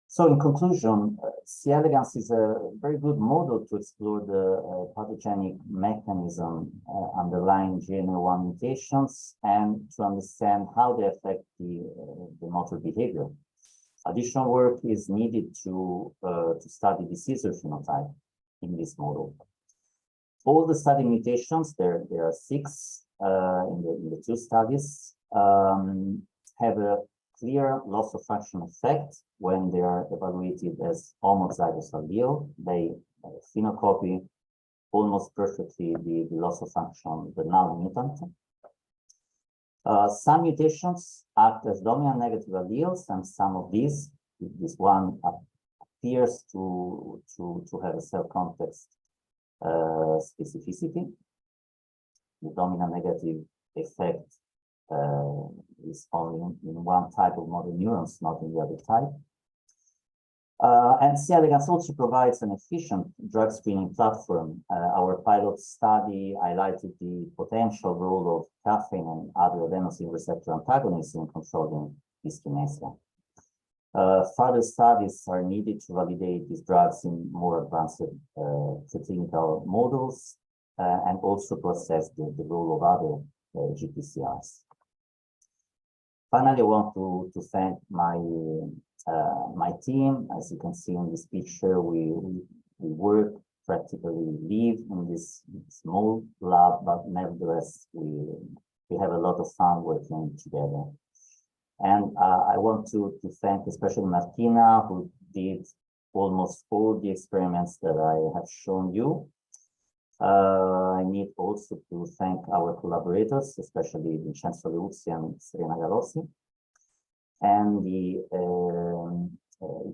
So in conclusion, C. elegans is a very good model to explore the pathogenic mechanism underlying GNAO1 mutations and to understand how they affect the motor behavior. Additional work is needed to study the Caesar phenotype in this model. All the study mutations, there are 6 in the 2 studies, have a clear loss of function effect when they are evaluated as homozygous allele. They phenocopy almost perfectly the loss of function, the null mutant. Some mutations act as dominant negative alleles, and some of these, this one appears to have a cell context specificity. The dominant negative effect is only in one type of motor neurons, not in the other type. And C. elegans also provides an efficient drug screening platform. Our pilot study highlighted the potential role of caffeine and other adenosine receptor antagonists in controlling dyskinesia. Further studies are needed to validate these drugs in more advanced preclinical models and also to assess the role of other GPCRs. Finally, I want to thank my team. As you can see in this picture, we work, practically live in this small lab, but nevertheless, we have a lot of fun working together. And I want to thank especially Martina, who did almost all the experiments that I have shown you. I need also to thank our collaborators, especially Vincenzo Leuzzi and Serena Galossi, and the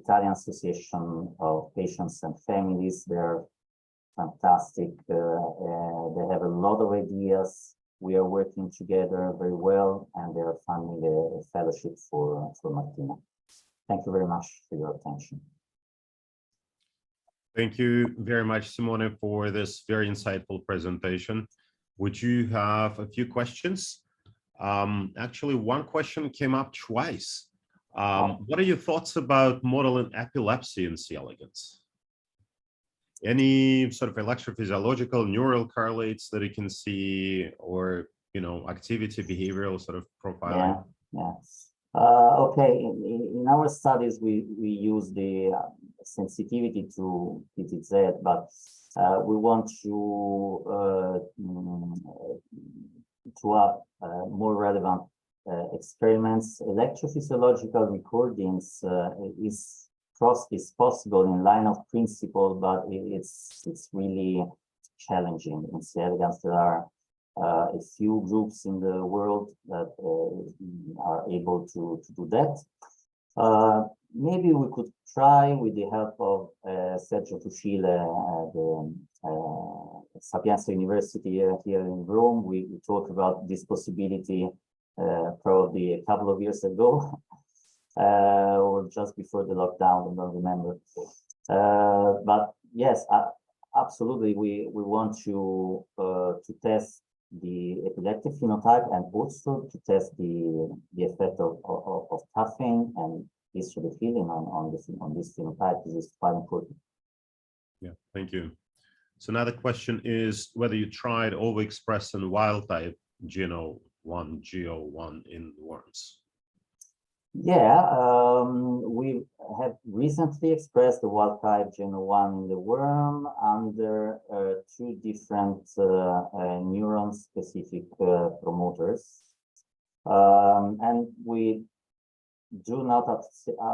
Italian Association of Patients and Families. They're fantastic. They have a lot of ideas. We are working together very well, and they are funding a fellowship for Martina. Thank you very much for your attention. Thank you very much, Simone, for this very insightful presentation. Would you have a few questions? Actually, one question came up twice. What are your thoughts about modeling epilepsy in C. elegans? Any sort of electrophysiological neural correlates that you can see, or activity, behavioral sort of profiling? Yeah. Okay. In our studies, we use the sensitivity to PTZ, but we want to have more relevant experiments. Electrophysiological recordings is possible in line of principle, but it's really challenging. In C. elegans, there are a few groups in the world that are able to do that. Maybe we could try with the help of Sergio Fucile at the Sapienza University here in Rome. We talked about this possibility probably a couple of years ago, or just before the lockdown, I don't remember. But yes, absolutely, we want to test the epileptic phenotype and also to test the effect of caffeine and history feeling on this phenotype. This is quite important. Yeah, thank you. So now the question is whether you tried overexpressing wild type GNAO1 R209H in worms. Yeah, we have recently expressed the wild type GNAO1 in the worm under 2 different neuron-specific promoters, and we do not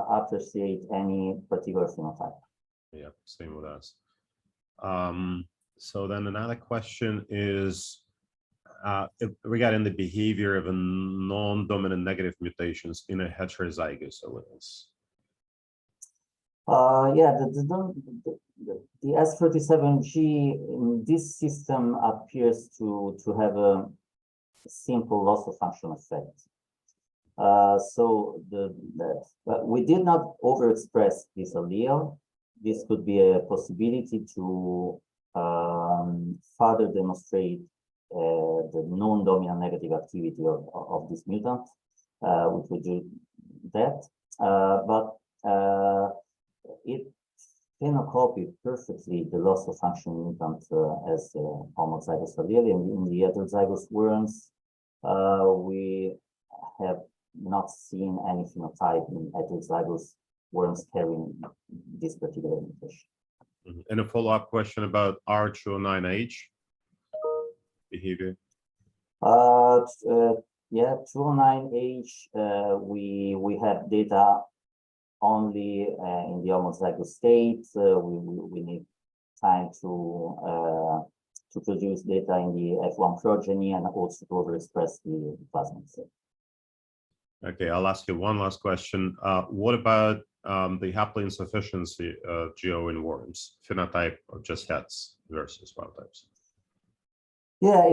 appreciate any particular phenotype. Yeah, same with us. So then another question is regarding the behavior of a non-dominant negative mutations in a heterozygous alleles. Yeah, the S37G in this system appears to have a simple loss of function effect. So we did not overexpress this allele. This could be a possibility to further demonstrate the non-dominant negative activity of this mutant, which we do that. But it phenocopied perfectly the loss of function mutant as homozygous allele. In the heterozygous worms, we have not seen any phenotype in heterozygous worms carrying this particular mutation. And a follow-up question about R209H. behavior? Yeah, 209H, we have data only in the homozygous state. We need time to produce data in the F1 progeny and also to overexpress the plasmid cell. Okay, I'll ask you one last question. What about the haploinsufficiency of GO in worms, phenotype of just hets versus wild types? Yeah,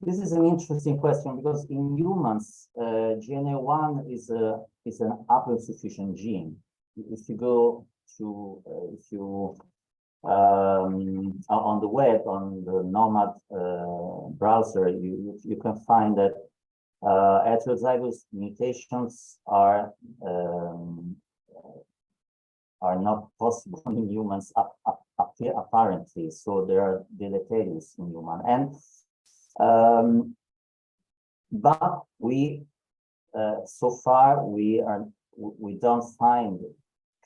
this is an interesting question because in humans, GNAO1 is an haploinsufficient gene. If you go to on the web, on the Nomad browser, you can find that heterozygous mutations are not possible in humans apparently, so they are deleterious in human. And but we so far we don't find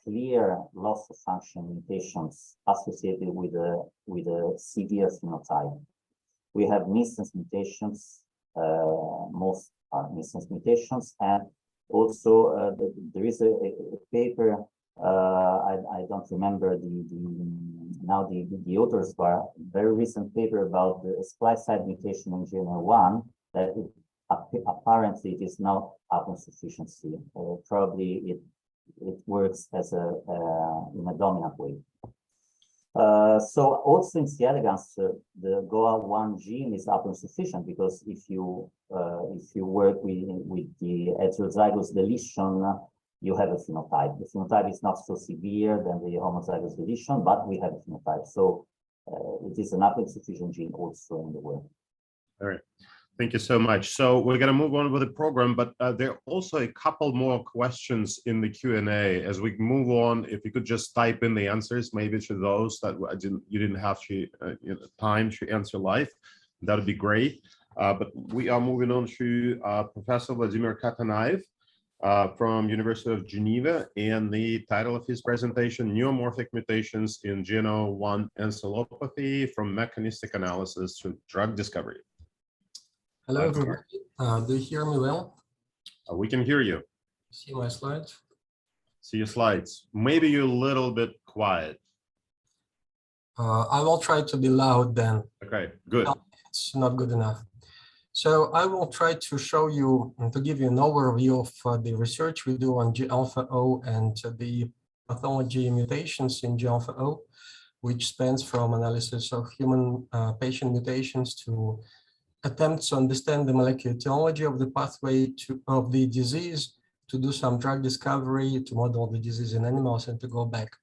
clear loss of function mutations associated with a severe phenotype. We have missense mutations, most are missense mutations, and also there is a paper. I don't remember the authors, but a very recent paper about the splice site mutation in GNAO1 that apparently it is not haploinsufficiency. Probably it works as in a dominant way. So also in C. elegans, the GNAO1 gene is haploinsufficient because if you work with the heterozygous deletion, you have a phenotype. The phenotype is not so severe than the homozygous deletion, but we have a phenotype. So it is an haploinsufficient gene also in the world. All right. Thank you so much. So we're going to move on with the program, but there are also a couple more questions in the Q&A. As we move on, if you could just type in the answers, maybe to those that you didn't have time to answer live, that would be great. But we are moving on to Professor Vladimir Katanaev from University of Geneva, and the title of his presentation, Neomorphic Mutations in GNAO1 Encephalopathy from Mechanistic Analysis to Drug Discovery. Hello, everybody. Do you hear me well? We can hear you. See my slides? See your slides. Maybe you're a little bit quiet. I will try to be loud then. Okay, good. It's not good enough. So I will try to show you, to give you an overview of the research we do on G-alpha-O and the pathology mutations in G-alpha-O, which spans from analysis of human patient mutations to attempts to understand the molecular etiology of the pathway of the disease, to do some drug discovery, to model the disease in animals, and to go back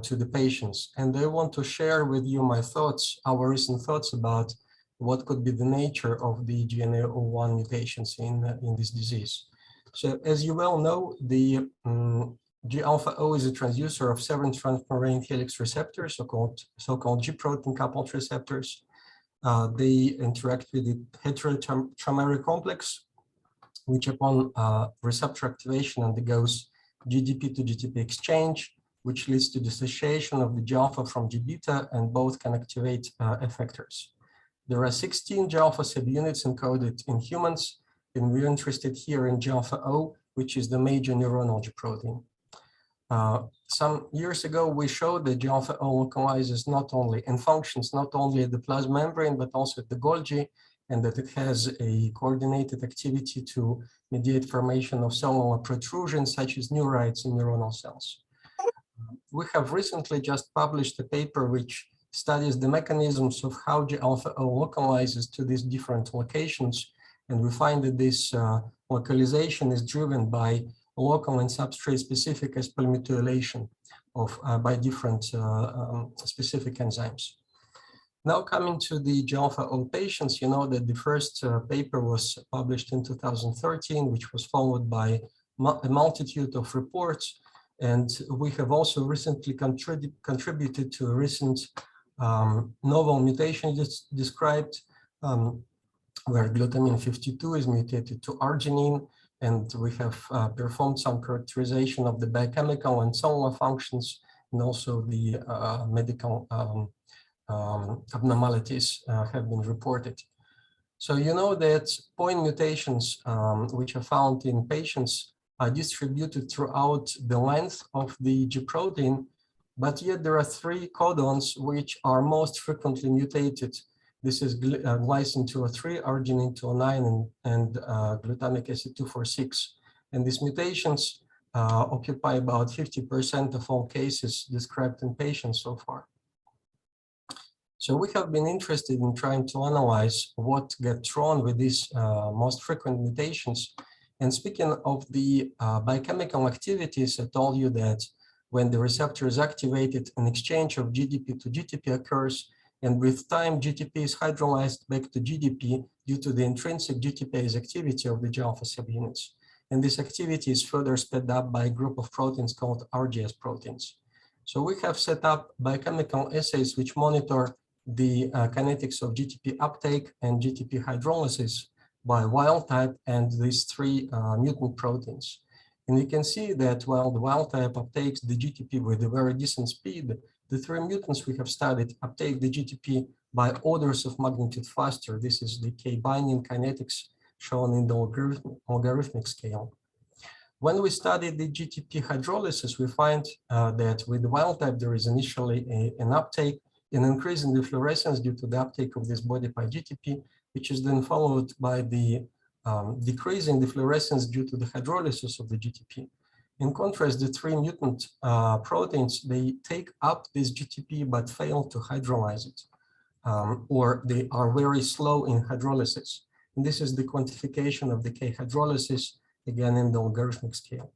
to the patients. And I want to share with you my thoughts, our recent thoughts about what could be the nature of the GNAO1 mutations in this disease. So as you well know, the G-alpha-O is a transducer of several transmembrane helix receptors, so-called G-protein coupled receptors. They interact with the heterotrimeric complex, which upon receptor activation undergoes GDP to GTP exchange, which leads to dissociation of the G-alpha from G-beta, and both can activate effectors. There are 16 G-alpha subunits encoded in humans, and we're interested here in G-alpha-O, which is the major neuronal G protein. Some years ago, we showed that G-alpha-O localizes not only and functions not only at the plasma membrane, but also at the Golgi, and that it has a coordinated activity to mediate formation of cellular protrusions such as neurites in neuronal cells. We have recently just published a paper which studies the mechanisms of how G-alpha-O localizes to these different locations, and we find that this localization is driven by local and substrate-specific polymethyylation of by different specific enzymes. Now coming to the G-alpha-O patients, you know that the first paper was published in 2013, which was followed by a multitude of reports, and we have also recently contributed to a recent novel mutation described where glutamine 52 is mutated to arginine, and we have performed some characterization of the biochemical and cellular functions, and also the medical abnormalities have been reported. So you know that point mutations, which are found in patients, are distributed throughout the length of the G protein, but yet there are 3 codons which are most frequently mutated. This is glycine 203, arginine 209, and glutamic acid 246. And these mutations occupy about 50% of all cases described in patients so far. So we have been interested in trying to analyze what gets wrong with these most frequent mutations. And speaking of the biochemical activities, I told you that when the receptor is activated, an exchange of GDP to GTP occurs, and with time, GTP is hydrolyzed back to GDP due to the intrinsic GTPase activity of the G-alpha subunits. And this activity is further sped up by a group of proteins called RGS proteins. So we have set up biochemical assays which monitor the kinetics of GTP uptake and GTP hydrolysis by wild type and these 3 mutant proteins. And you can see that while the wild type uptakes the GTP with a very decent speed, the 3 mutants we have studied uptake the GTP by orders of magnitude faster. This is the K-binding kinetics shown in the logarithmic scale. When we study the GTP hydrolysis, we find that with the wild type, there is initially an uptake, an increase in the fluorescence due to the uptake of this body by GTP, which is then followed by the decrease in the fluorescence due to the hydrolysis of the GTP. In contrast, the 3 mutant proteins, they take up this GTP but fail to hydrolyze it, or they are very slow in hydrolysis. And this is the quantification of the K hydrolysis, again in the logarithmic scale.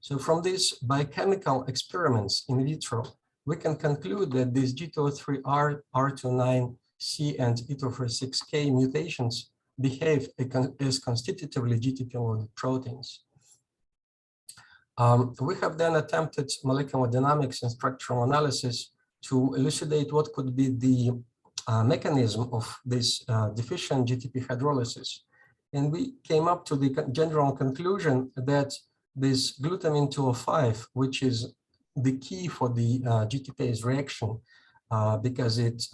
So from these biochemical experiments in vitro, we can conclude that these G203R, R29C, and E246K mutations behave as constitutively GTP-loaded proteins. We have then attempted molecular dynamics and structural analysis to elucidate what could be the mechanism of this deficient GTP hydrolysis. And we came up to the general conclusion that this glutamine 205, which is the key for the GTPase reaction, because it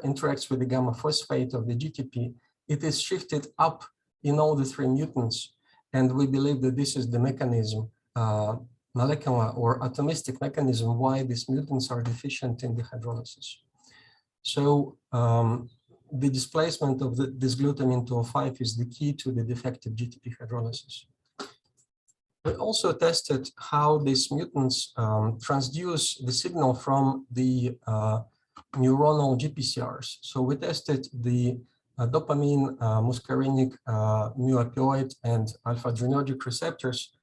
interacts with the gamma phosphate of the GTP, it is shifted up in all the 3 mutants. And we believe that this is the mechanism, molecular or atomistic mechanism, why these mutants are deficient in the hydrolysis. So the displacement of this glutamine 205 is the key to the defective GTP hydrolysis. We also tested how these mutants transduce the signal from the neuronal GPCRs. So we tested the dopamine, muscarinic, mu-opioid, and alpha-adrenergic receptors,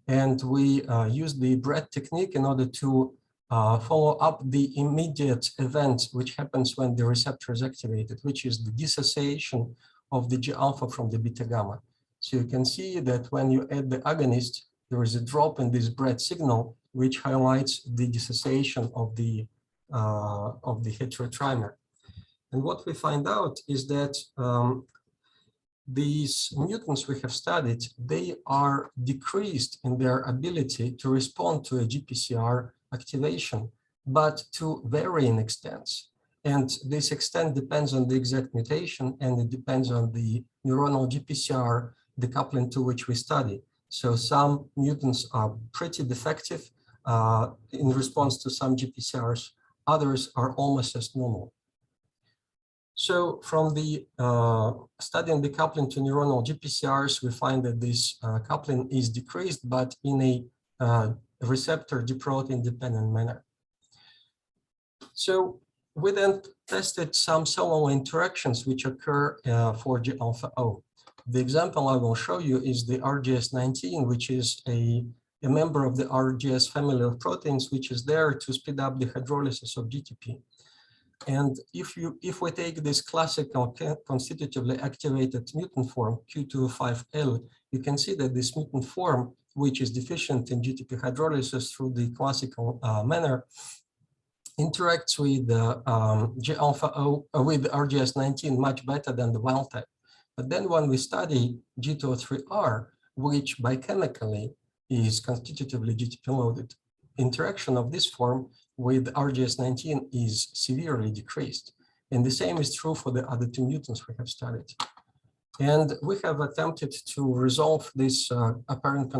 and we used the BRED technique in order to follow up the immediate event which happens when the receptor is activated, which is the dissociation of the G-alpha from the beta-gamma. So you can see that when you add the agonist, there is a drop in this BRED signal, which highlights the dissociation of the heterotrimer. And what we find out is that these mutants we have studied, they are decreased in their ability to respond to a GPCR activation, but to varying extents. And this extent depends on the exact mutation, and it depends on the neuronal GPCR decoupling to which we study. So some mutants are pretty defective in response to some GPCRs, others are almost as normal. So from the studying the coupling to neuronal GPCRs, we find that this coupling is decreased, but in a receptor G-protein dependent manner. So we then tested some cellular interactions which occur for G-alpha-O. The example I will show you is the RGS-19, which is a member of the RGS family of proteins, which is there to speed up the hydrolysis of GTP. And if we take this classical constitutively activated mutant form, Q25L, you can see that this mutant form, which is deficient in GTP hydrolysis through the classical manner, interacts with G-alpha-O with RGS-19 much better than the wild type. But then when we study G203R, which biochemically is constitutively GTP-loaded, interaction of this form with RGS19 is severely decreased. And the same is true for the other two mutants we have studied. And we have attempted to resolve this apparent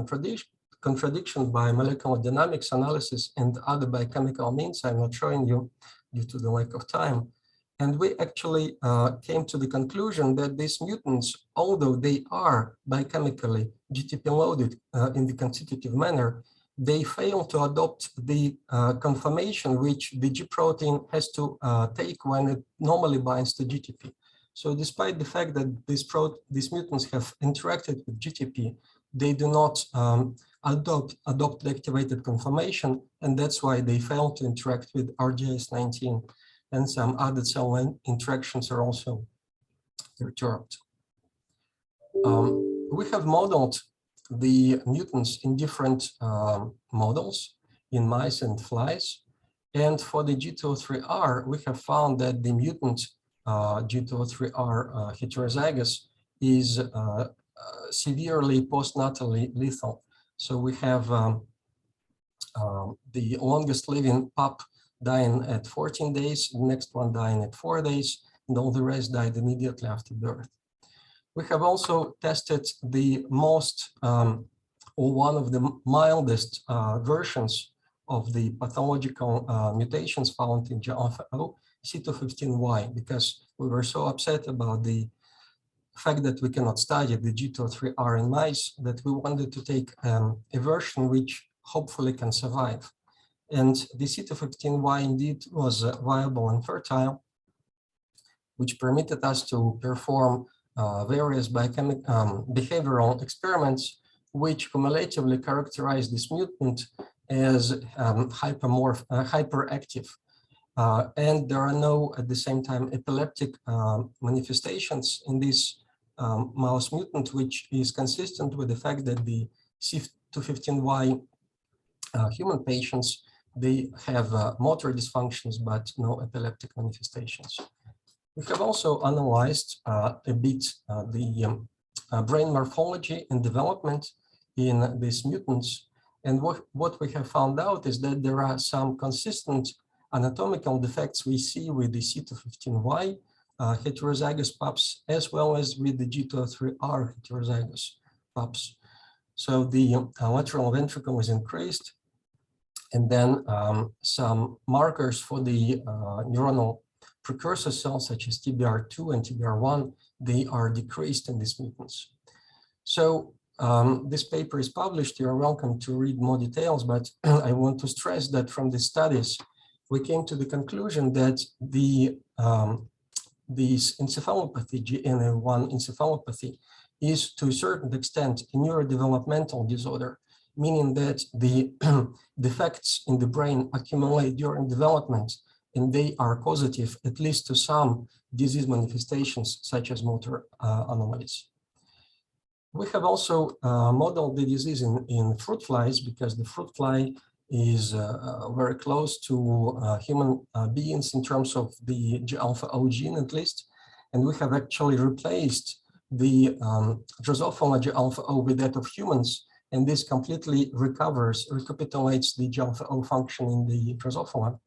contradiction by molecular dynamics analysis and other biochemical means I'm not showing you due to the lack of time. And we actually came to the conclusion that these mutants, although they are biochemically GTP loaded in the constitutive manner, they fail to adopt the conformation which the G protein has to take when it normally binds to GTP. So despite the fact that these mutants have interacted with GTP, they do not adopt the activated conformation, and that's why they fail to interact with RGS19, and some other cell interactions are also perturbed. We have modeled the mutants in different models in mice and flies. And for the G203R, we have found that the mutant G203R heterozygous is severely postnatally lethal. So we have the longest living pup dying at 14 days, the next one dying at 4 days, and all the rest died immediately after birth. We have also tested the most, or one of the mildest versions of the pathological mutations found in G-alpha-O, C215Y, because we were so upset about the fact that we cannot study the G203R in mice that we wanted to take a version which hopefully can survive. And the C215Y indeed was viable and fertile, which permitted us to perform various behavioral experiments, which cumulatively characterize this mutant as hyperactive. And there are no, at the same time, epileptic manifestations in this mouse mutant, which is consistent with the fact that the C215Y human patients, they have motor dysfunctions, but no epileptic manifestations. We have also analyzed a bit the brain morphology and development in these mutants. And what we have found out is that there are some consistent anatomical defects we see with the C215Y heterozygous pups, as well as with the G203R heterozygous pups. So the lateral ventricle is increased, and then some markers for the neuronal precursor cells, such as TBR2 and TBR1, they are decreased in these mutants. So this paper is published. You're welcome to read more details, but I want to stress that from the studies, we came to the conclusion that this encephalopathy, GNAO1 encephalopathy, is to a certain extent a neurodevelopmental disorder, meaning that the defects in the brain accumulate during development, and they are causative at least to some disease manifestations, such as motor anomalies. We have also modeled the disease in fruit flies, because the fruit fly is very close to human beings in terms of the G-alpha-O gene, at least. And we have actually replaced the Drosophila G-alpha-O with that of humans, and this completely recapitulates the G-alpha-O function in the Drosophila.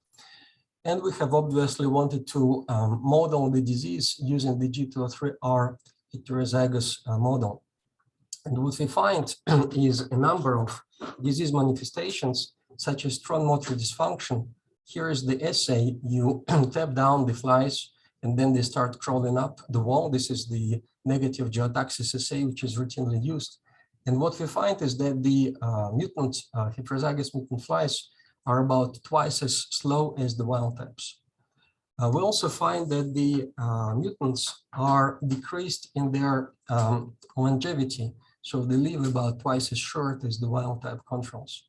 And we have obviously wanted to model the disease using the G203R heterozygous model. And what we find is a number of disease manifestations, such as strong motor dysfunction. Here is the assay. You tap down the flies, and then they start crawling up the wall. This is the negative geotaxis assay, which is routinely used. And what we find is that the heterozygous mutant flies are about twice as slow as the wild types. We also find that the mutants are decreased in their longevity, so they live about twice as short as the wild type controls.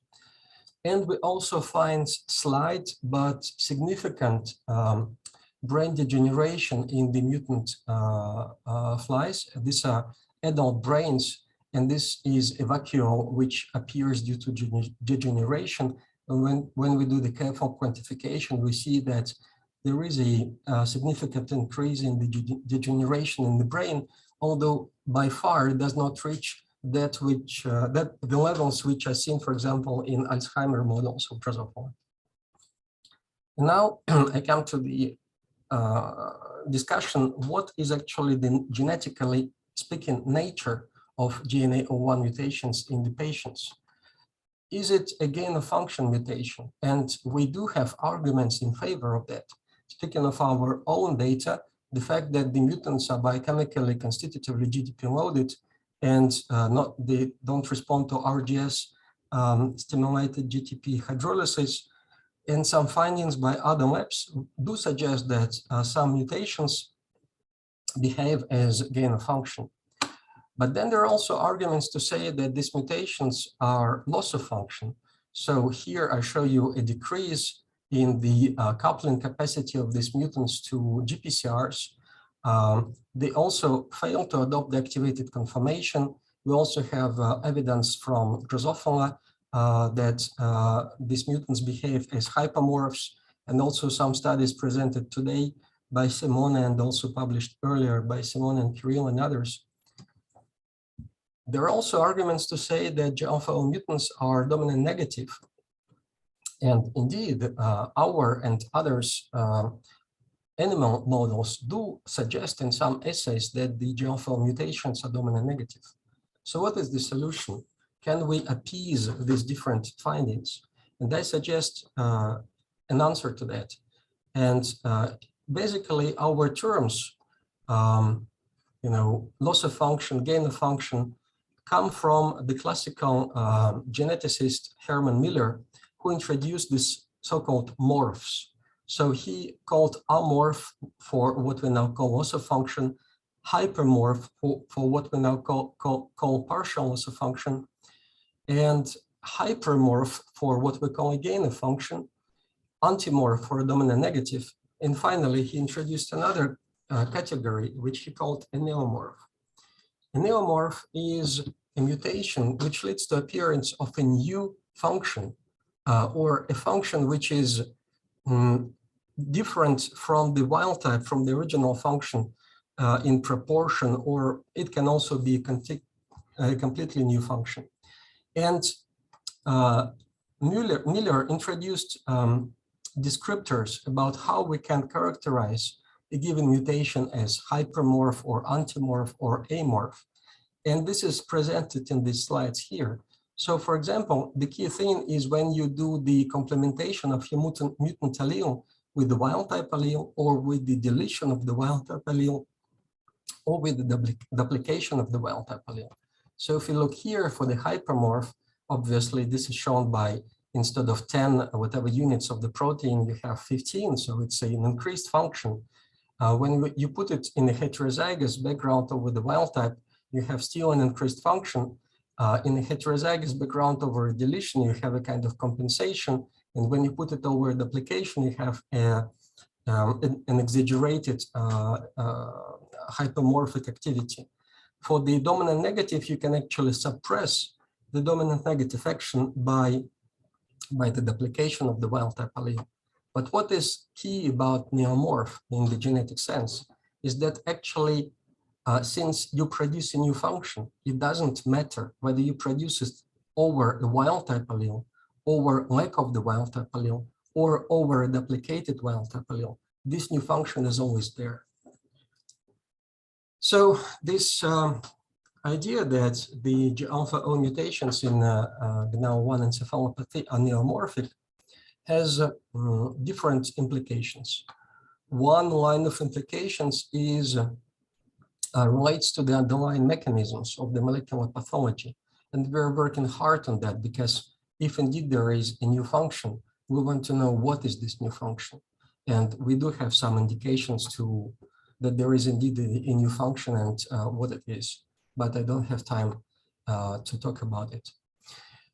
And we also find slight but significant brain degeneration in the mutant flies. These are adult brains, and this is a vacuole which appears due to degeneration. And when we do the careful quantification, we see that there is a significant increase in the degeneration in the brain, although by far it does not reach that which the levels which are seen, for example, in Alzheimer models of Drosophila. And now I come to the discussion, what is actually the genetically speaking nature of GNAO1 mutations in the patients? Is it a gain-of-function mutation? And we do have arguments in favor of that. Speaking of our own data, the fact that the mutants are biochemically constitutively GDP loaded and they don't respond to RGS stimulated GTP hydrolysis, and some findings by other labs do suggest that some mutations behave as gain of function. But then there are also arguments to say that these mutations are loss of function. So here I show you a decrease in the coupling capacity of these mutants to GPCRs. They also fail to adopt the activated conformation. We also have evidence from Drosophila that these mutants behave as hypermorphs, and also some studies presented today by Simone and also published earlier by Simone and Kirill and others. There are also arguments to say that G-alpha-O mutants are dominant negative. And indeed, our and others' animal models do suggest in some assays that the G-alpha-O mutations are dominant negative. So what is the solution? Can we appease these different findings? And I suggest an answer to that. And basically, our terms, loss of function, gain of function, come from the classical geneticist Hermann Miller, who introduced this so-called morphs. So he called amorph for what we now call loss of function, hypermorph for what we now call partial loss of function, and hypermorph for what we call a gain of function, antimorph for a dominant negative, and finally he introduced another category which he called a neomorph. A neomorph is a mutation which leads to appearance of a new function or a function which is different from the wild type, from the original function in proportion, or it can also be a completely new function. And Miller introduced descriptors about how we can characterize a given mutation as hypermorph or antimorph or amorph. And this is presented in these slides here. So for example, the key thing is when you do the complementation of your mutant allele with the wild type allele, or with the deletion of the wild type allele, or with the duplication of the wild type allele. So if you look here for the hypermorph, obviously this is shown by, instead of 10 whatever units of the protein, you have 15. So it's an increased function. When you put it in a heterozygous background over the wild type, you have still an increased function. In a heterozygous background over a deletion, you have a kind of compensation. And when you put it over a duplication, you have an exaggerated hypermorphic activity. For the dominant negative, you can actually suppress the dominant negative action by the duplication of the wild type allele. But what is key about neomorph in the genetic sense is that actually, since you produce a new function, it doesn't matter whether you produce it over a wild type allele, over lack of the wild type allele, or over a duplicated wild type allele. This new function is always there. So this idea that the G-alpha-O mutations in GNAO1 encephalopathy are neomorphic has different implications. One line of implications is relates to the underlying mechanisms of the molecular pathology. And we're working hard on that, because if indeed there is a new function, we want to know what is this new function. And we do have some indications that there is indeed a new function and what it is, but I don't have time to talk about it.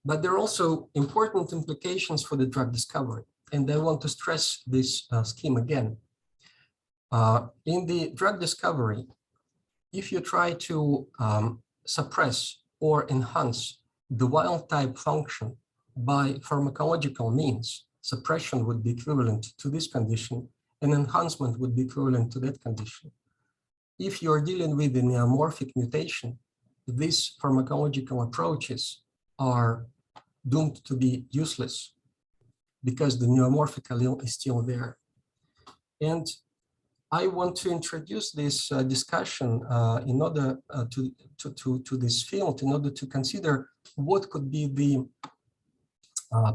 But there are also important implications for the drug discovery. And I want to stress this scheme again. In the drug discovery, if you try to suppress or enhance the wild type function by pharmacological means, suppression would be equivalent to this condition, and enhancement would be equivalent to that condition. If you're dealing with a neomorphic mutation, these pharmacological approaches are doomed to be useless, because the neomorphic allele is still there. And I want to introduce this discussion in order to this field, in order to consider what could be the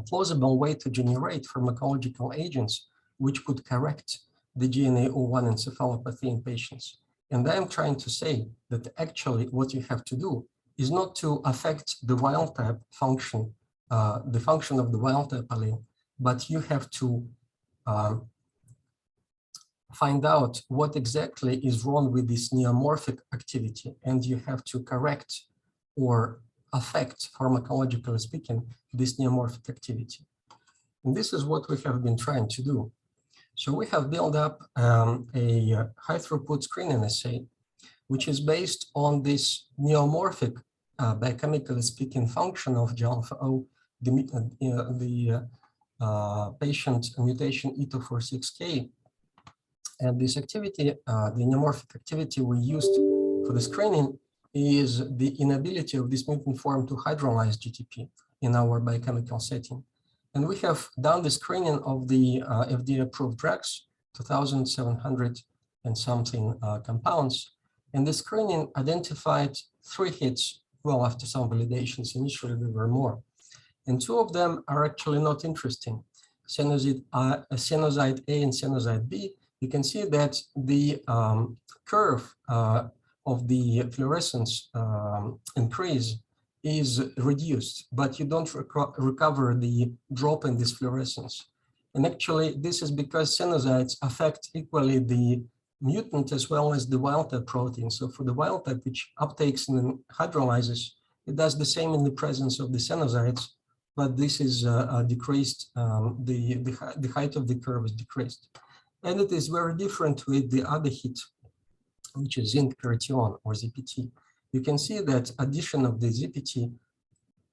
plausible way to generate pharmacological agents which could correct the GNAO1 encephalopathy in patients. And I am trying to say that actually what you have to do is not to affect the wild type function, the function of the wild type allele, but you have to find out what exactly is wrong with this neomorphic activity, and you have to correct or affect, pharmacologically speaking, this neomorphic activity. And this is what we have been trying to do. So we have built up a high throughput screening assay, which is based on this neomorphic, biochemically speaking, function of G-alpha-O, the patient mutation E246K. And this activity, the neomorphic activity we used for the screening is the inability of this mutant form to hydrolyze GTP in our biochemical setting. And we have done the screening of the FDA-approved drugs, 2,700 and something compounds. And the screening identified 3 hits, well, after some validations. Initially, there were more. And 2 of them are actually not interesting. Cenoside A and cenoside B. You can see that the curve of the fluorescence increase is reduced, but you don't recover the drop in this fluorescence. And actually, this is because cenosides affect equally the mutant as well as the wild type protein. So for the wild type, which uptakes and hydrolyzes, it does the same in the presence of the cenosides, but this is decreased, the height of the curve is decreased. And it is very different with the other hit, which is zinc pyridine or ZPT. You can see that addition of the ZPT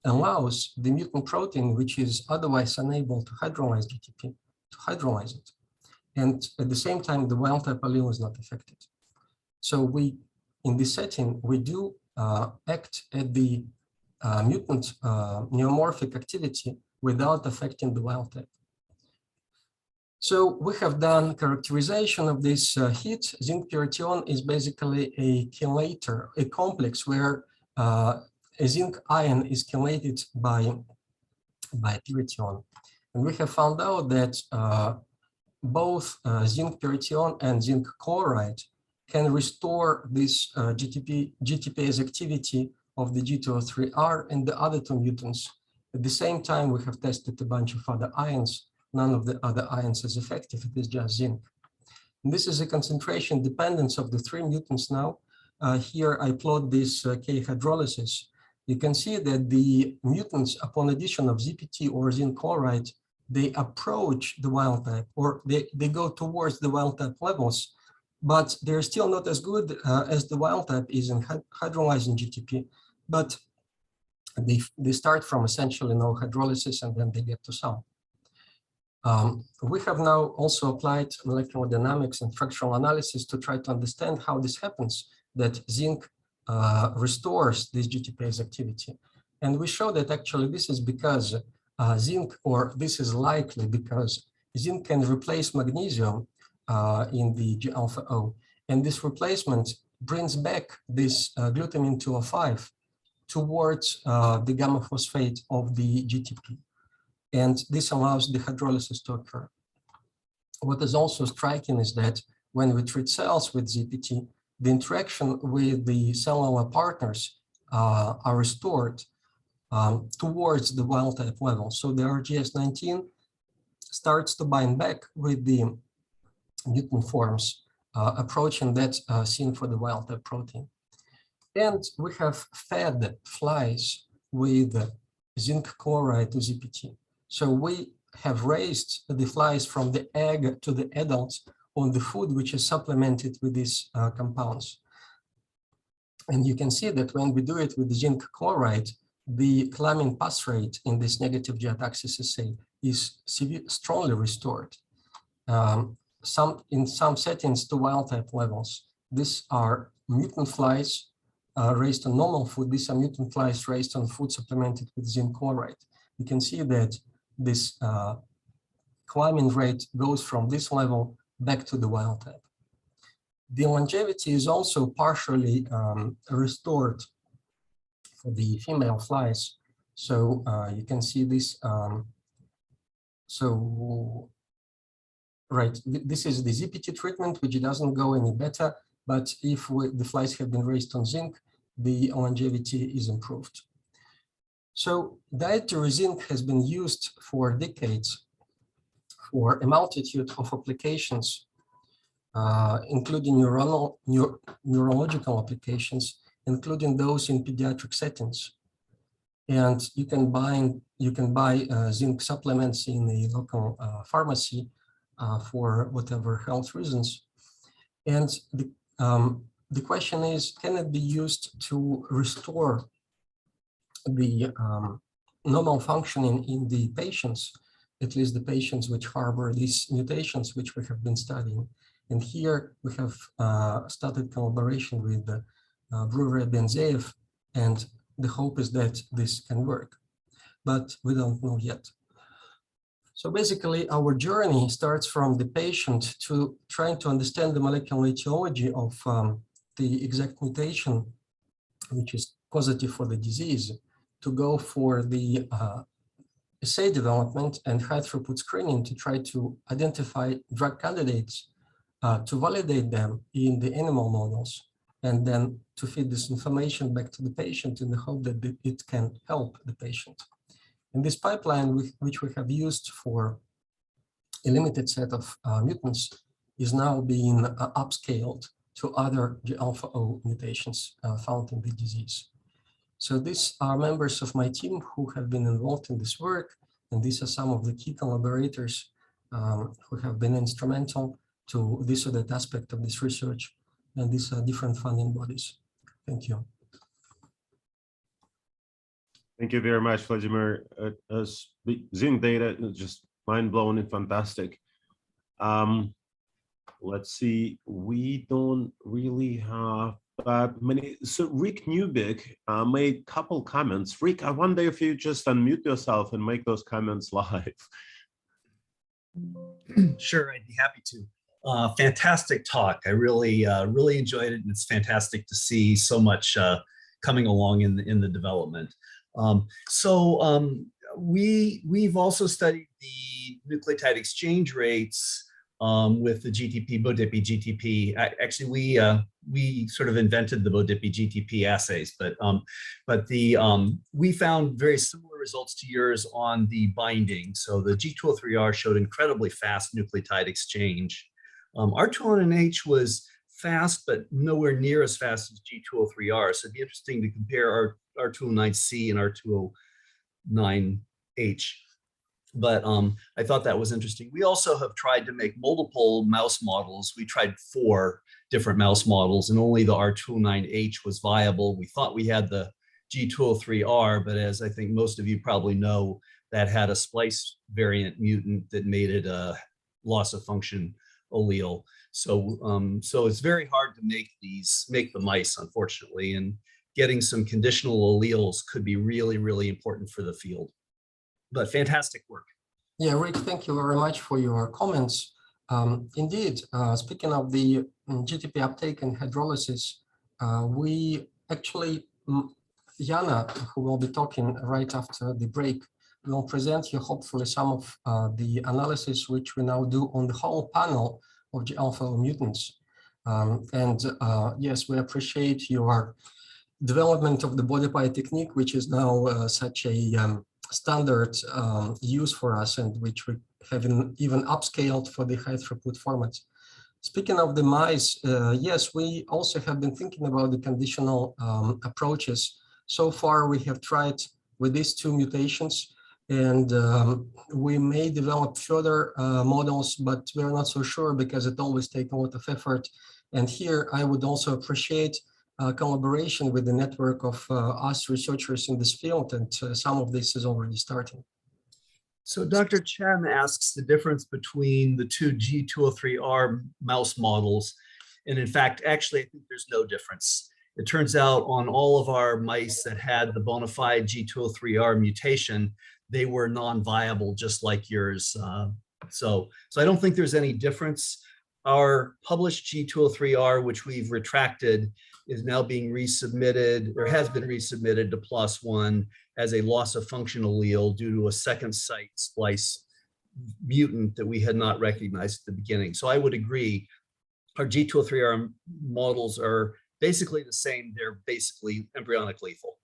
allows the mutant protein, which is otherwise unable to hydrolyze GTP, to hydrolyze it. And at the same time, the wild type allele is not affected. So we, in this setting, we do act at the mutant neomorphic activity without affecting the wild type. So we have done characterization of this hit. Zinc pyridine is basically a chelator, a complex where a zinc ion is chelated by pyridine. And we have found out that both zinc pyridine and zinc chloride can restore this GTPase activity of the G203R and the other 2 mutants. At the same time, we have tested a bunch of other ions. None of the other ions is effective, it is just zinc. And this is a concentration dependence of the 3 mutants now. Here I plot this K hydrolysis. You can see that the mutants, upon addition of ZPT or zinc chloride, they approach the wild type, or they go towards the wild type levels, but they're still not as good as the wild type is in hydrolyzing GTP, but they start from essentially no hydrolysis and then they get to some. We have now also applied molecular dynamics and structural analysis to try to understand how this happens, that zinc restores this GTPase activity. And we show that actually this is because zinc, or this is likely because zinc can replace magnesium in the G-alpha-O. And this replacement brings back this glutamine 205 towards the gamma phosphate of the GTP. And this allows the hydrolysis to occur. What is also striking is that when we treat cells with ZPT, the interaction with the cellular partners are restored towards the wild type level. So the RGS19 starts to bind back with the mutant forms approaching that seen for the wild type protein. And we have fed flies with zinc chloride to ZPT. So we have raised the flies from the egg to the adult on the food which is supplemented with these compounds. And you can see that when we do it with the zinc chloride, the chlamine pass rate in this negative G-ataxis assay is strongly restored. In some settings to wild type levels. These are mutant flies raised on normal food. These are mutant flies raised on food supplemented with zinc chloride. You can see that this climbing rate goes from this level back to the wild type. The longevity is also partially restored for the female flies. So you can see this. Right, this is the ZPT treatment, which doesn't go any better, but if the flies have been raised on zinc, the longevity is improved. So dietary zinc has been used for decades for a multitude of applications, including neurological applications, including those in pediatric settings. And you can buy zinc supplements in a local pharmacy for whatever health reasons. And the question is, can it be used to restore the normal functioning in the patients, at least the patients which harbor these mutations, which we have been studying? And here we have started collaboration with Brewer Benzeev, and the hope is that this can work, but we don't know yet. So basically, our journey starts from the patient to trying to understand the molecular etiology of the exact mutation, which is causative for the disease, to go for the assay development and high-throughput screening to try to identify drug candidates, to validate them in the animal models, and then to feed this information back to the patient in the hope that it can help the patient. And this pipeline, which we have used for a limited set of mutants, is now being upscaled to other G-alpha-O mutations found in the disease. So these are members of my team who have been involved in this work, and these are some of the key collaborators who have been instrumental to this or that aspect of this research, and these are different funding bodies. Thank you. Thank you very much, Vladimir. Zinc data is just mind-blowing and fantastic. Let's see, we don't really have that many. So Rick Newbeck made a couple comments. Rick, I wonder if you just unmute yourself and make those comments live. Sure, I'd be happy to. Fantastic talk. I really enjoyed it, and it's fantastic to see so much coming along in the development. We've also studied the nucleotide exchange rates with the GTP, BODIPI GTP. Actually, we sort of invented the BODIPI GTP assays, but we found very similar results to yours on the binding. So the G203R showed incredibly fast nucleotide exchange. R209H was fast, but nowhere near as fast as G203R. So it'd be interesting to compare R209C and R209H. But I thought that was interesting. We also have tried to make multiple mouse models. We tried 4 different mouse models, and only the R209H was viable. We thought we had the G203R, but as I think most of you probably know, that had a splice variant mutant that made it a loss of function allele. So it's very hard to make the mice, unfortunately, and getting some conditional alleles could be really, really important for the field. But fantastic work. Yeah, Rick, thank you very much for your comments. Indeed, speaking of the GTP uptake and hydrolysis, we actually, Jana, who will be talking right after the break, will present you hopefully some of the analysis which we now do on the whole panel of G-alpha mutants. Yes, we appreciate your development of the BODIPI technique, which is now such a standard use for us, and which we have even upscaled for the high throughput formats. Speaking of the mice, yes, we also have been thinking about the conditional approaches. So far, we have tried with these 2 mutations, and we may develop further models, but we're not so sure because it always takes a lot of effort. And here, I would also appreciate collaboration with the network of us researchers in this field, and some of this is already starting. So Dr. Chen asks the difference between the 2 G203R mouse models. And in fact, actually, I think there's no difference. It turns out on all of our mice that had the bona fide G203R mutation, they were non-viable, just like yours, So I don't think there's any difference. Our published G203R, which we've retracted, is now being resubmitted, or has been resubmitted to PLOS ONE as a loss of function allele due to a second site splice mutant that we had not recognized at the beginning. So I would agree, our G203R models are basically the same. They're basically embryonic lethal.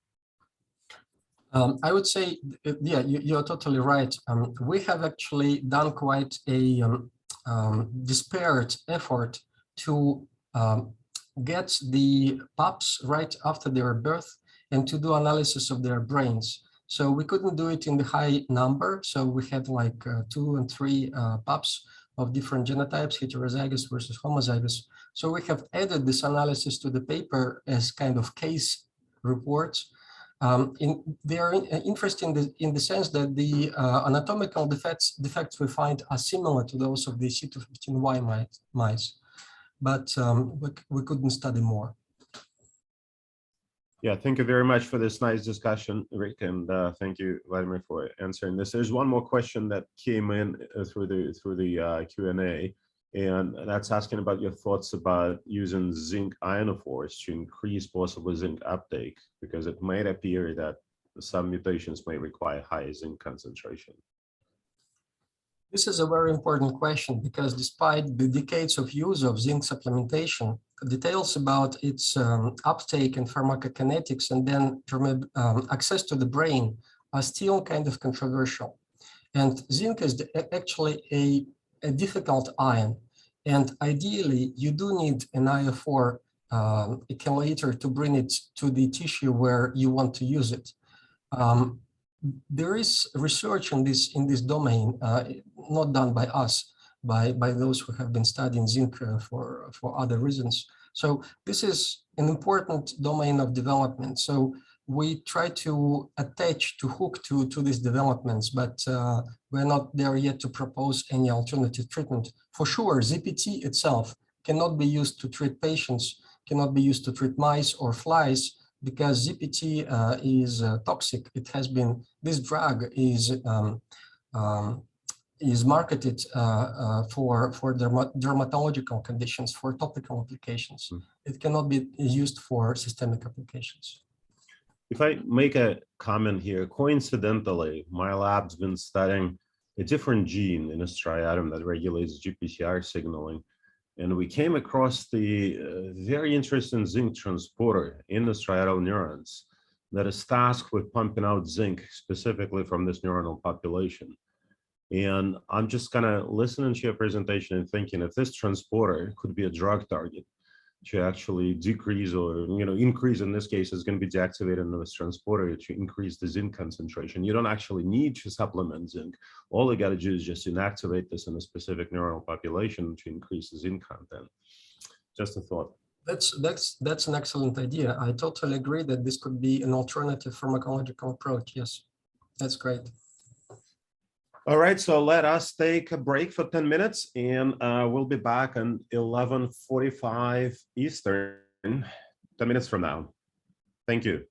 I would say, yeah, you're totally right. We have actually done quite a disparate effort to get the pups right after their birth and to do analysis of their brains. So we couldn't do it in the high number. So we had like 2 and 3 pups of different genotypes, heterozygous versus homozygous. So we have added this analysis to the paper as kind of case reports. They are interesting in the sense that the anatomical defects we find are similar to those of the C215Y mice, but we couldn't study more. Yeah, thank you very much for this nice discussion, Rick, and thank you, Vladimir, for answering this. There's one more question that came in through the Q&A, and that's asking about your thoughts about using zinc ionophores to increase possible zinc uptake, because it might appear that some mutations may require high zinc concentration. This is a very important question because despite the decades of use of zinc supplementation, details about its uptake and pharmacokinetics and then access to the brain are still kind of controversial. And zinc is actually a difficult ion. And ideally, you do need an iophore chelator to bring it to the tissue where you want to use it. There is research in this domain, not done by us, by those who have been studying zinc for other reasons. So this is an important domain of development. So we try to attach, to hook to these developments, but we're not there yet to propose any alternative treatment. For sure, ZPT itself cannot be used to treat patients, cannot be used to treat mice or flies, because ZPT is toxic. It has been, this drug is marketed for dermatological conditions, for topical applications. It cannot be used for systemic applications. If I make a comment here, coincidentally, my lab's been studying a different gene in a striatum that regulates GPCR signaling. And we came across the very interesting zinc transporter in the striatal neurons that is tasked with pumping out zinc specifically from this neuronal population. And I'm just kind of listening to your presentation and thinking if this transporter could be a drug target to actually decrease or increase, in this case, is going to be deactivated in this transporter to increase the zinc concentration. You don't actually need to supplement zinc. All you got to do is just inactivate this in a specific neuronal population to increase the zinc content. Just a thought. That's an excellent idea. I totally agree that this could be an alternative pharmacological approach. Yes, that's great. All right, so let us take a break for 10 minutes and we'll be back on 11:45 Eastern, 10 minutes from now. Thank you.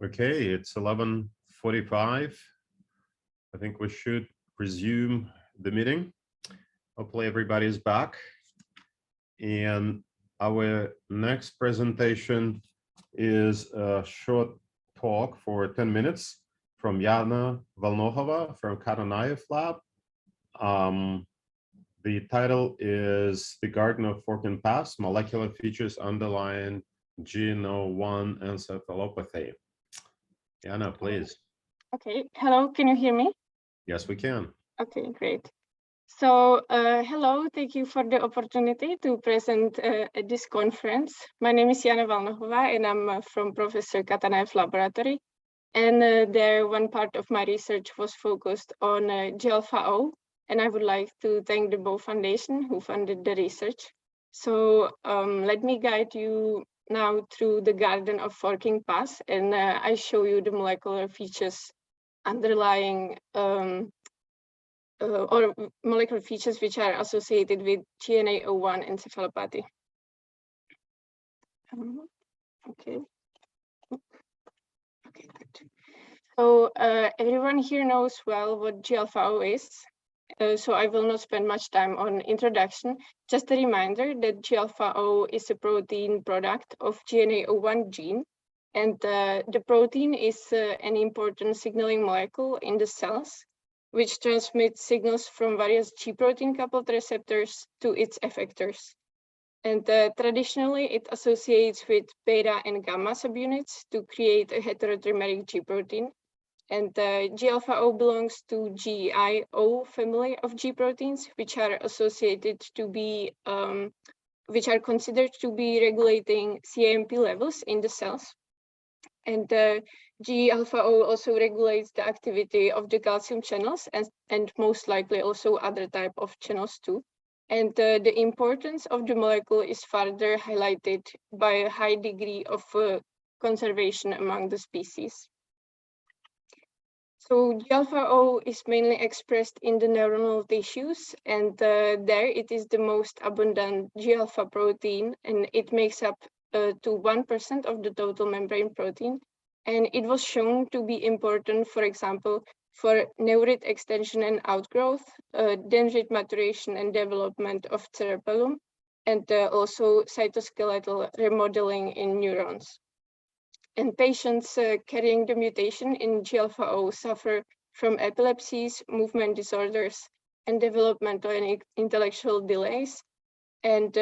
Okay, it's 11:45. I think we should resume the meeting. Hopefully everybody's back. And our next presentation is a short talk for 10 minutes from Jana Valnohova from Katanaev lab. The title is The Garden of Forking Paths, Molecular Features Underlying GNAO1 Encephalopathy. Jana, please. Okay, hello, can you hear me? Yes, we can. Okay, great. So, hello, thank you for the opportunity to present at this conference. My name is Jana Valnohova and I'm from Professor Katanaev laboratory. And there, one part of my research was focused on G-alpha-O, and I would like to thank the Bow Foundation who funded the research. So let me guide you now through the garden of forking paths, and I show you the molecular features underlying or molecular features which are associated with GNAO1 encephalopathy. Okay. Okay, good. So everyone here knows well what G-alpha-O is. So I will not spend much time on introduction. Just a reminder that G-alpha-O is a protein product of GNAO1 gene. And the protein is an important signaling molecule in the cells, which transmits signals from various G protein coupled receptors to its effectors. And traditionally, it associates with beta and gamma subunits to create a heterotrimeric G protein. And G-alpha-O belongs to GI-O family of G proteins, which are associated to be, which are considered to be regulating CAMP levels in the cells. And G-alpha-O also regulates the activity of the calcium channels and most likely also other type of channels too. And the importance of the molecule is further highlighted by a high degree of conservation among the species. So G-alpha-O is mainly expressed in the neuronal tissues, and there it is the most abundant G-alpha protein, and it makes up to 1% of the total membrane protein. And it was shown to be important, for example, for neurite extension and outgrowth, dendrite maturation and development of cerebellum, and also cytoskeletal remodeling in neurons. And patients carrying the mutation in G-alpha-O suffer from epilepsies, movement disorders, and developmental and intellectual delays. And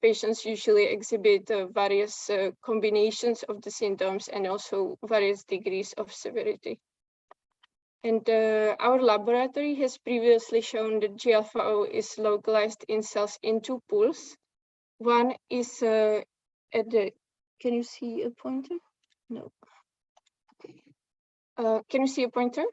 patients usually exhibit various combinations of the symptoms and also various degrees of severity. And our laboratory has previously shown that G-alpha-O is localized in cells in two pools. One is at the, can you see a pointer? No. Okay. Can you see a pointer?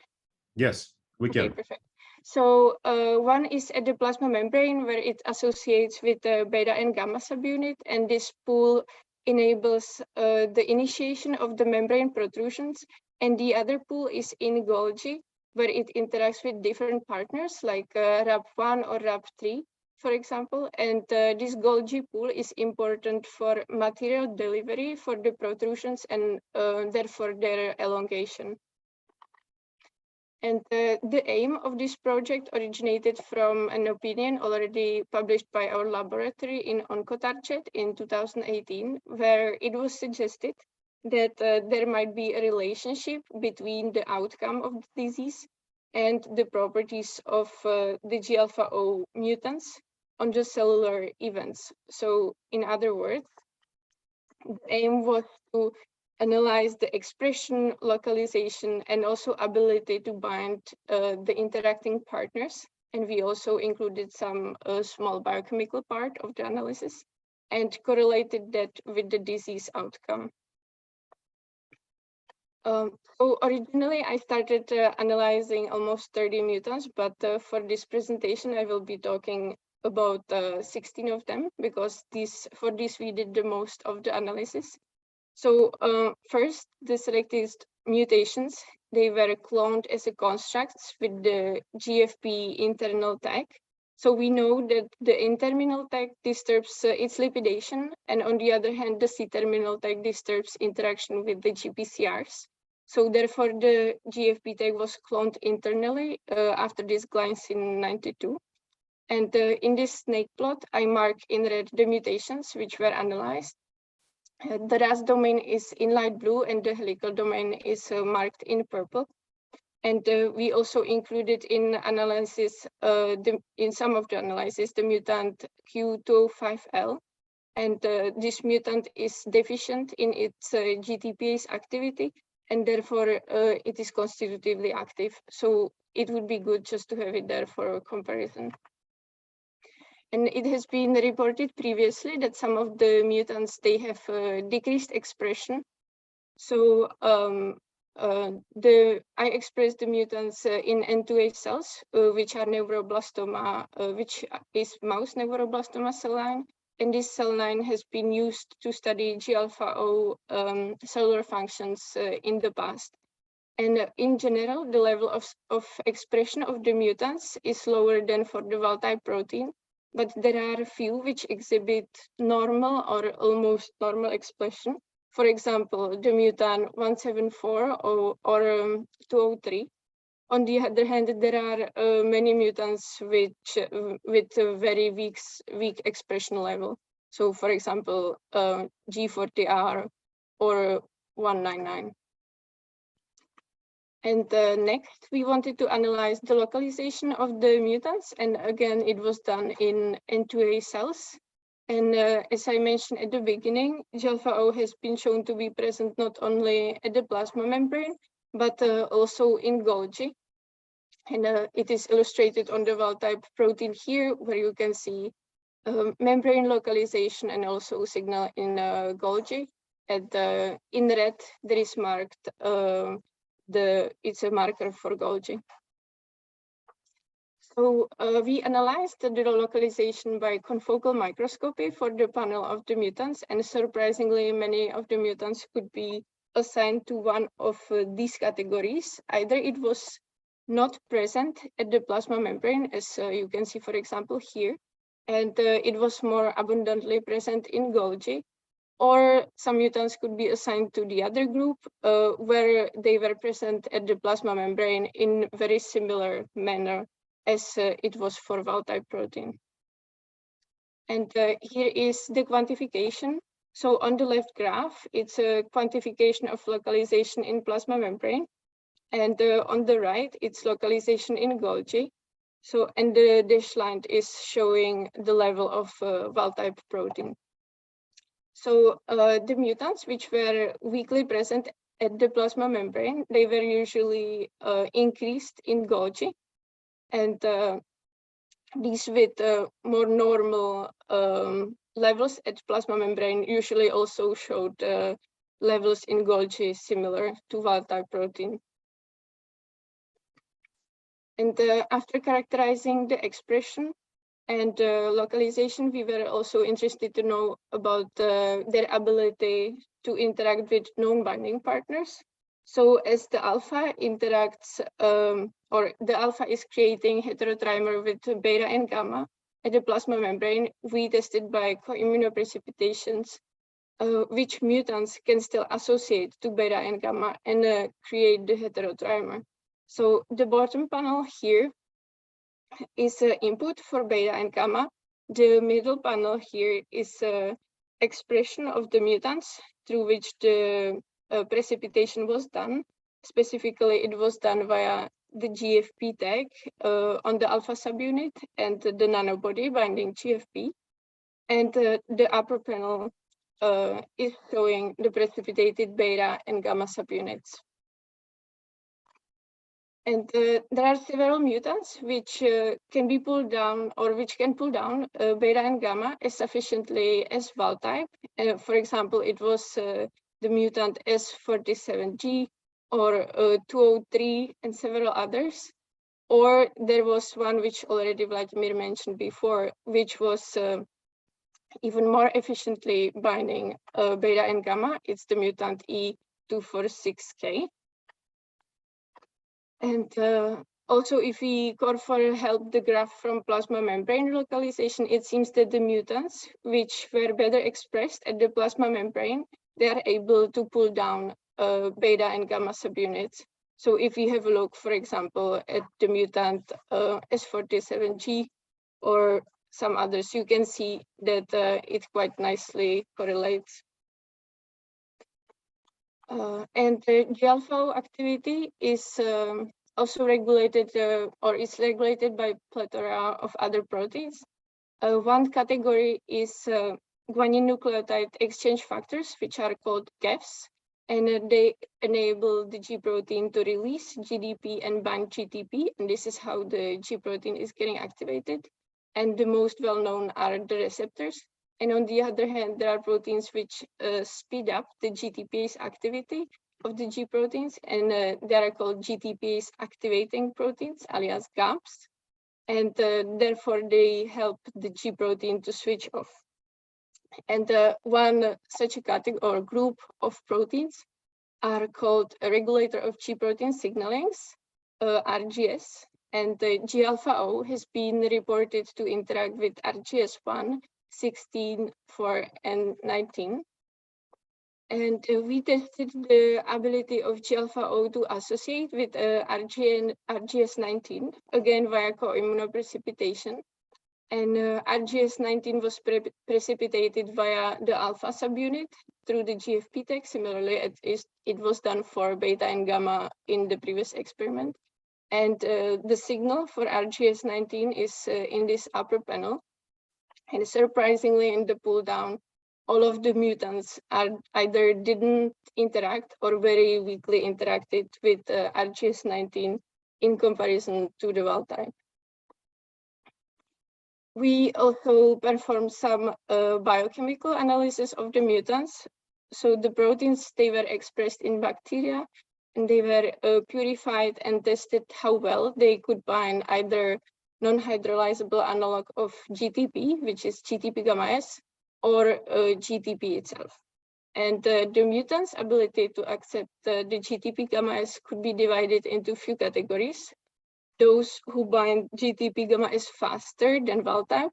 Yes, we can. Okay, perfect. So one is at the plasma membrane where it associates with the beta and gamma subunit, and this pool enables the initiation of the membrane protrusions. And the other pool is in Golgi, where it interacts with different partners like RAP1 or RAP3, for example. And this Golgi pool is important for material delivery for the protrusions and therefore their elongation. And the aim of this project originated from an opinion already published by our laboratory in Oncotarchet in 2018, where it was suggested that there might be a relationship between the outcome of the disease and the properties of the G-alpha-O mutants on the cellular events. So in other words, the aim was to analyze the expression, localization, and also ability to bind the interacting partners. And we also included some small biochemical part of the analysis and correlated that with the disease outcome. So originally I started analyzing almost 30 mutants, but for this presentation I will be talking about 16 of them because for this we did the most of the analysis. So first, the selected mutations, they were cloned as a constructs with the GFP internal tag. So we know that the N-terminal tag disturbs its lipidation, and on the other hand, the C-terminal tag disturbs interaction with the GPCRs. So therefore, the GFP tag was cloned internally after this glycine 92. And in this snake plot, I mark in red the mutations which were analyzed. The RAS domain is in light blue and the helical domain is marked in purple. And we also included in analysis, in some of the analysis, the mutant Q205L. And this mutant is deficient in its GTPase activity, and therefore it is constitutively active. So it would be good just to have it there for comparison. And it has been reported previously that some of the mutants, they have decreased expression. So I expressed the mutants in N2A cells, which are neuroblastoma, which is mouse neuroblastoma cell line. And this cell line has been used to study G-alpha-O cellular functions in the past. And in general, the level of expression of the mutants is lower than for the wild-type protein, but there are a few which exhibit normal or almost normal expression. For example, the mutant 174 or 203. On the other hand, there are many mutants which with a very weak expression level. So, for example, G40R or 199. And next, we wanted to analyze the localization of the mutants. And again, it was done in N2A cells. And as I mentioned at the beginning, G-alpha-O has been shown to be present not only at the plasma membrane, but also in Golgi. And it is illustrated on the wild-type protein here, where you can see membrane localization and also signal in Golgi. And in red, there is marked, it's a marker for Golgi. So we analyzed the localization by confocal microscopy for the panel of the mutants, and surprisingly, many of the mutants could be assigned to one of these categories. Either it was not present at the plasma membrane, as you can see, for example, here, and it was more abundantly present in Golgi, or some mutants could be assigned to the other group where they were present at the plasma membrane in very similar manner as it was for wild-type protein. And here is the quantification. So on the left graph, it's a quantification of localization in plasma membrane. And on the right, it's localization in Golgi. So, and the dashed line is showing the level of wild-type protein. So the mutants which were weakly present at the plasma membrane, they were usually increased in Golgi. And these with more normal levels at plasma membrane usually also showed levels in Golgi similar to wild-type protein. And after characterizing the expression and localization, we were also interested to know about their ability to interact with known binding partners. So as the alpha interacts, or the alpha is creating heterotrimer with beta and gamma at the plasma membrane, we tested by co-immunoprecipitations which mutants can still associate to beta and gamma and create the heterotrimer. So the bottom panel here is input for beta and gamma. The middle panel here is expression of the mutants through which the precipitation was done. Specifically, it was done via the GFP tag on the alpha subunit and the nanobody binding GFP. And the upper panel is showing the precipitated beta and gamma subunits. And there are several mutants which can be pulled down, or which can pull down beta and gamma as sufficiently as wild type. For example, it was the mutant S47G or 203 and several others. Or there was one which already Vladimir mentioned before, which was even more efficiently binding beta and gamma. It's the mutant E246K. And also, if we help the graph from plasma membrane localization, it seems that the mutants which were better expressed at the plasma membrane, they are able to pull down beta and gamma subunits. So if you have a look, for example, at the mutant S47G or some others, you can see that it quite nicely correlates. And the G-alpha activity is also regulated or is regulated by plethora of other proteins. One category is guanine nucleotide exchange factors, which are called GAFs, and they enable the G protein to release GDP and bind GTP, and this is how the G protein is getting activated. And the most well-known are the receptors. And on the other hand, there are proteins which speed up the GTPase activity of the G proteins, and they are called GTPase activating proteins, alias GAPs. And therefore, they help the G protein to switch off. And one such a category or group of proteins are called a regulator of G protein signalings, RGS. And the G-alpha-O has been reported to interact with RGS1, 16, 4, and 19. And we tested the ability of G-alpha-O to associate with RGS19, again via co-immunoprecipitation. And RGS19 was precipitated via the alpha subunit through the GFP tag. Similarly, it was done for beta and gamma in the previous experiment. And the signal for RGS19 is in this upper panel. And surprisingly, in the pull down, all of the mutants either didn't interact or very weakly interacted with RGS19 in comparison to the wild type. We also performed some biochemical analysis of the mutants. So the proteins, they were expressed in bacteria, and they were purified and tested how well they could bind either non-hydrolyzable analog of GTP, which is GTP gamma S, or GTP itself. And the mutants' ability to accept the GTP gamma S could be divided into a few categories. Those who bind GTP gamma S faster than wild type,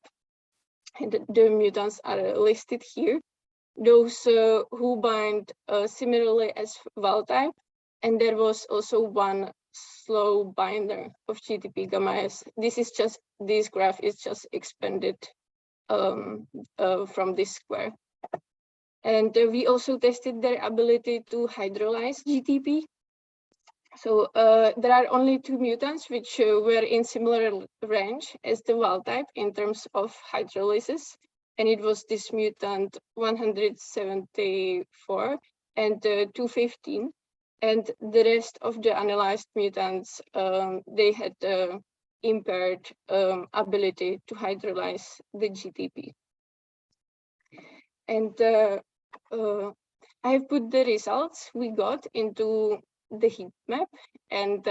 and the mutants are listed here. Those who bind similarly as wild type, and there was also one slow binder of GTP gamma S. This graph is just expanded from this square. And we also tested their ability to hydrolyze GTP. So there are only 2 mutants which were in similar range as the wild type in terms of hydrolysis. And it was this mutant 174 and 215. And the rest of the analyzed mutants, they had impaired ability to hydrolyze the GTP. And I have put the results we got into the heat map, and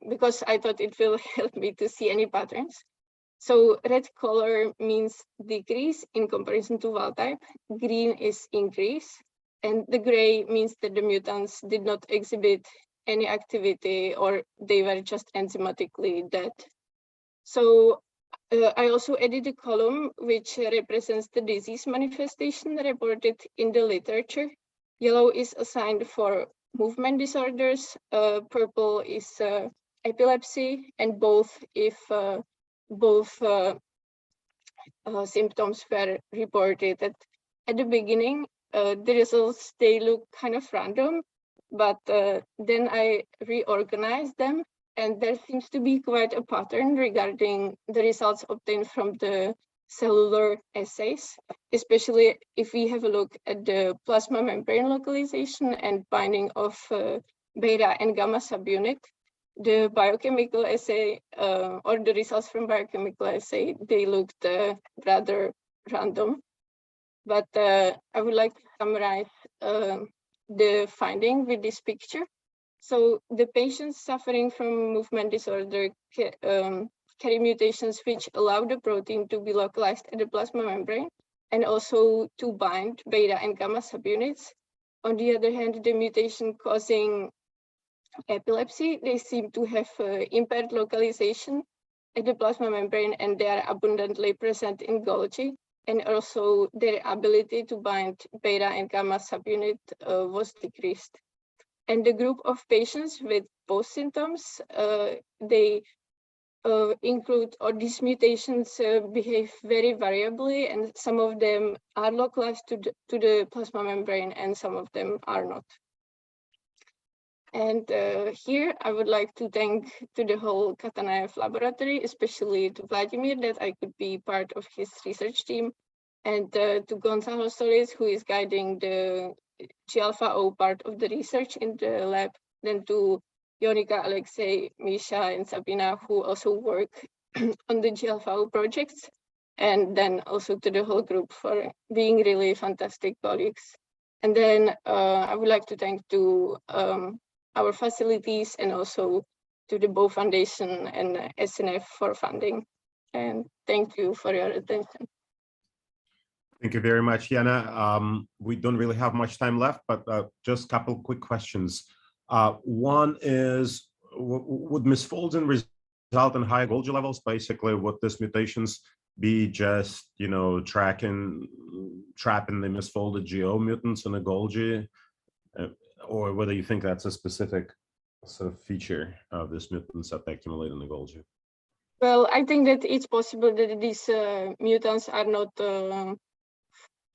because I thought it will help me to see any patterns. So red color means decrease in comparison to wild type, green is increase, and the gray means that the mutants did not exhibit any activity or they were just enzymatically dead. So I also added a column which represents the disease manifestation reported in the literature. Yellow is assigned for movement disorders, purple is epilepsy, and both if both symptoms were reported. At the beginning, the results, they look kind of random, but then I reorganized them, and there seems to be quite a pattern regarding the results obtained from the cellular assays, especially if we have a look at the plasma membrane localization and binding of beta and gamma subunit. The biochemical assay or the results from biochemical assay, they looked rather random. But I would like to summarize the finding with this picture. So the patients suffering from movement disorder carry mutations which allow the protein to be localized at the plasma membrane and also to bind beta and gamma subunits. On the other hand, the mutation causing epilepsy, they seem to have impaired localization at the plasma membrane, and they are abundantly present in Golgi. And also their ability to bind beta and gamma subunit was decreased. and the group of patients with both symptoms, they include, or these mutations behave very variably, and some of them are localized to the plasma membrane and some of them are not. And here I would like to thank to the whole Katanaev laboratory, especially to Vladimir, that I could be part of his research team, and to Gonzalo Solis, who is guiding the G-alpha-O part of the research in the lab, then to Yonika, Alexei, Misha, and Sabina, who also work on the G-alpha-O projects, and then also to the whole group for being really fantastic colleagues. And then I would like to thank to our facilities and also to the Bow Foundation and SNF for funding. And thank you for your attention. Thank you very much, Jana. We don't really have much time left, but just a couple quick questions. One is, would misfolding result in higher Golgi levels? Basically, would these mutations be just, you know, trapping the misfolded GO mutants in the Golgi, or whether you think that's a specific sort of feature of this mutants that they accumulate in the Golgi? Well, I think that it's possible that these mutants are not,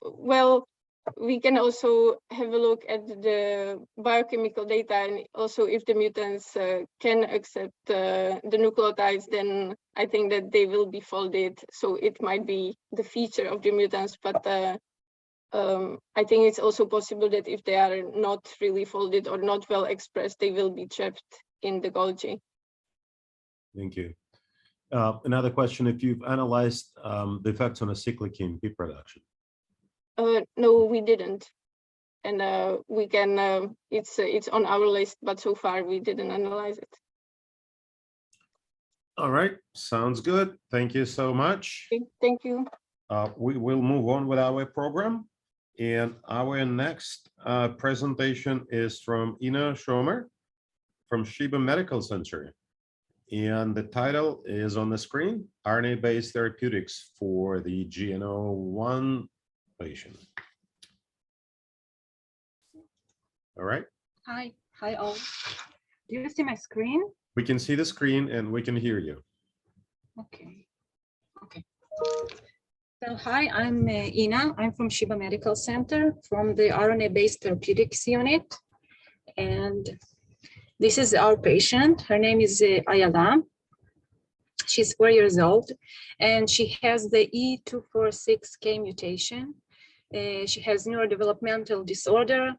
well, we can also have a look at the biochemical data, and also if the mutants can accept the nucleotides, then I think that they will be folded. So it might be the feature of the mutants, but I think it's also possible that if they are not really folded or not well expressed, they will be trapped in the Golgi. Thank you. Another question, if you've analyzed the effects on a cyclic AMP production? No, we didn't. And we can, it's on our list, but so far we didn't analyze it. All right, sounds good. Thank you so much. Okay, thank you. We will move on with our program. And our next presentation is from Ina Shomer from Sheba Medical Center. And the title is on the screen, RNA-based therapeutics for the GNAO1 patient. All right. Hi all. Do you see my screen? We can see the screen and we can hear you. Okay. So hi, I'm Ina. I'm from Sheba Medical Center from the RNA-based therapeutics unit. And this is our patient. Her name is Ayala. She's 4 years old and she has the E246K mutation. She has neurodevelopmental disorder,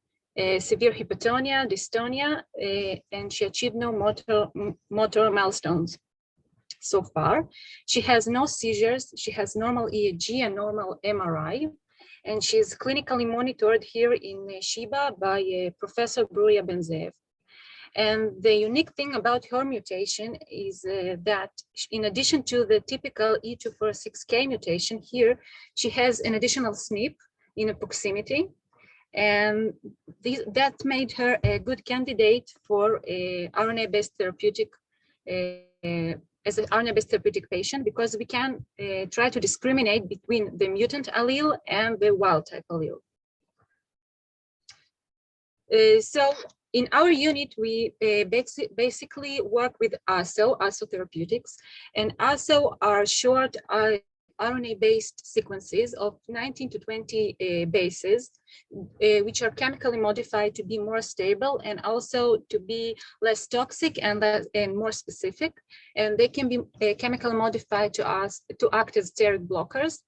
severe hypotonia, dystonia, and she achieved no motor milestones so far. She has no seizures. She has normal EEG and normal MRI. And she's clinically monitored here in Sheba by Professor Bruria Benzeev. And the unique thing about her mutation is that in addition to the typical E246K mutation here, she has an additional SNP in a proximity. And that made her a good candidate for a RNA-based therapeutic, as an RNA-based therapeutic patient, because we can try to discriminate between the mutant allele and the wild type allele. So in our unit, we basically work with ASO therapeutics, and ASO are short RNA-based sequences of 19 to 20 bases, which are chemically modified to be more stable and also to be less toxic and more specific. And they can be chemically modified to act as steric blockers,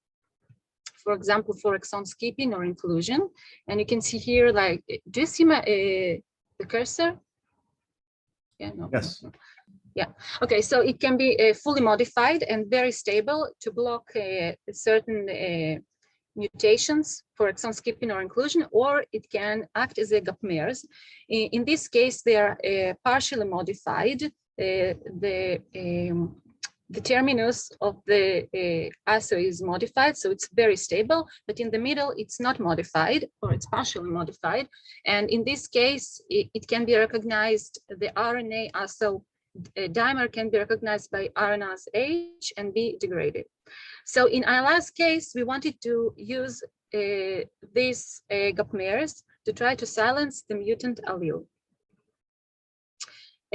for example, for exon skipping or inclusion. And you can see here, like, do you see the cursor? Yeah, no. Yes. Yeah, okay, so it can be fully modified and very stable to block certain mutations for exon skipping or inclusion, or it can act as a gapmers. In this case, they are partially modified. The terminus of the ASO is modified, so it's very stable, but in the middle, it's not modified, or it's partially modified. And in this case, it can be recognized, the RNA ASO dimer can be recognized by RNase H and be degraded. So in Ayala's case, we wanted to use these gapmers to try to silence the mutant allele.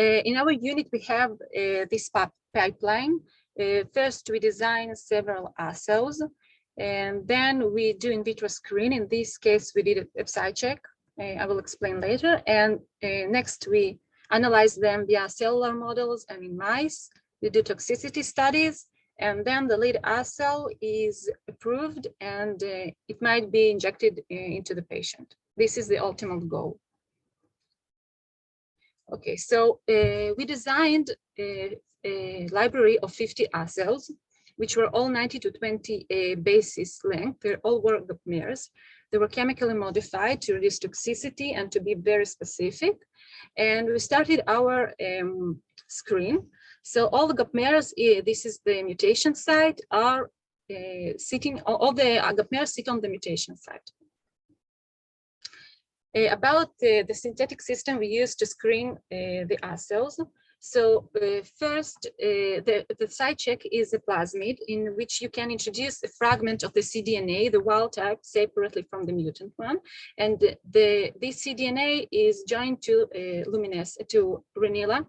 In our unit, we have this pipeline. First, we design several assays, and then we do in vitro screen. In this case, we did a side check. I will explain later. And next, we analyze them via cellular models and in mice. We do toxicity studies, and then the lead assay is approved, and it might be injected into the patient. This is the ultimate goal. Okay, so we designed a library of 50 assays, which were all 90 to 20 basis length. They all were gapmers. They were chemically modified to reduce toxicity and to be very specific. And we started our screen. So all the gapmers, this is the mutation site, are sitting, all the gapmers sit on the mutation site. About the synthetic system we use to screen the assays. So first, the side check is a plasmid in which you can introduce a fragment of the cDNA, the wild type, separately from the mutant one. And this cDNA is joined to RNA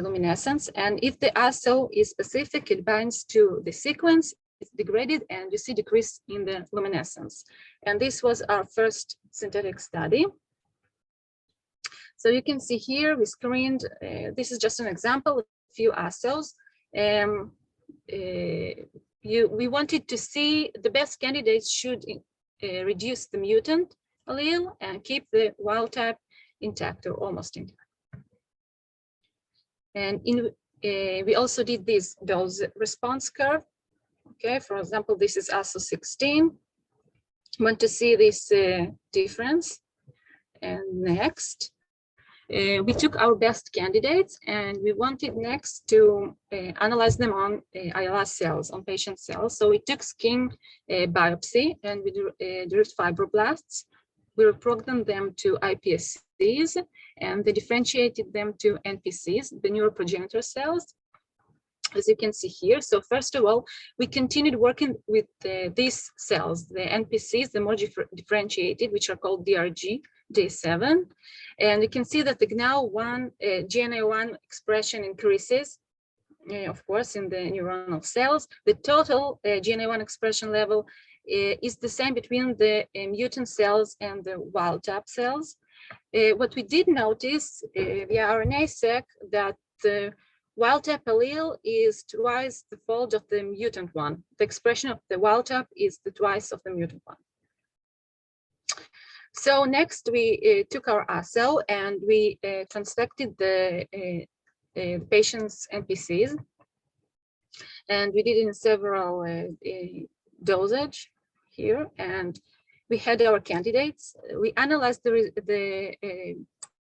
luminescence. And if the assay is specific, it binds to the sequence, it's degraded, and you see decrease in the luminescence. And this was our first synthetic study. So you can see here we screened, this is just an example, a few assays. We wanted to see the best candidates should reduce the mutant allele and keep the wild type intact or almost intact. And we also did this dose response curve. Okay, for example, this is assay 16. Want to see this difference. And next. We took our best candidates and we wanted next to analyze them on ILS cells, on patient cells. So we took skin biopsy and we derived fibroblasts. We reprogrammed them to iPSCs and they differentiated them to NPCs, the neuroprogenitor cells, as you can see here. So first of all, we continued working with these cells, the NPCs, the more differentiated, which are called DRG, J7. And you can see that the GNAO1 expression increases, of course, in the neuronal cells. The total GNAO1 expression level is the same between the mutant cells and the wild type cells. What we did notice via RNA-seq that the wild type allele is twice the fold of the mutant one. The expression of the wild type is the twice of the mutant one. So next we took our assay and we transfected the patient's NPCs, and we did in several dosage here, and we had our candidates. We analyzed the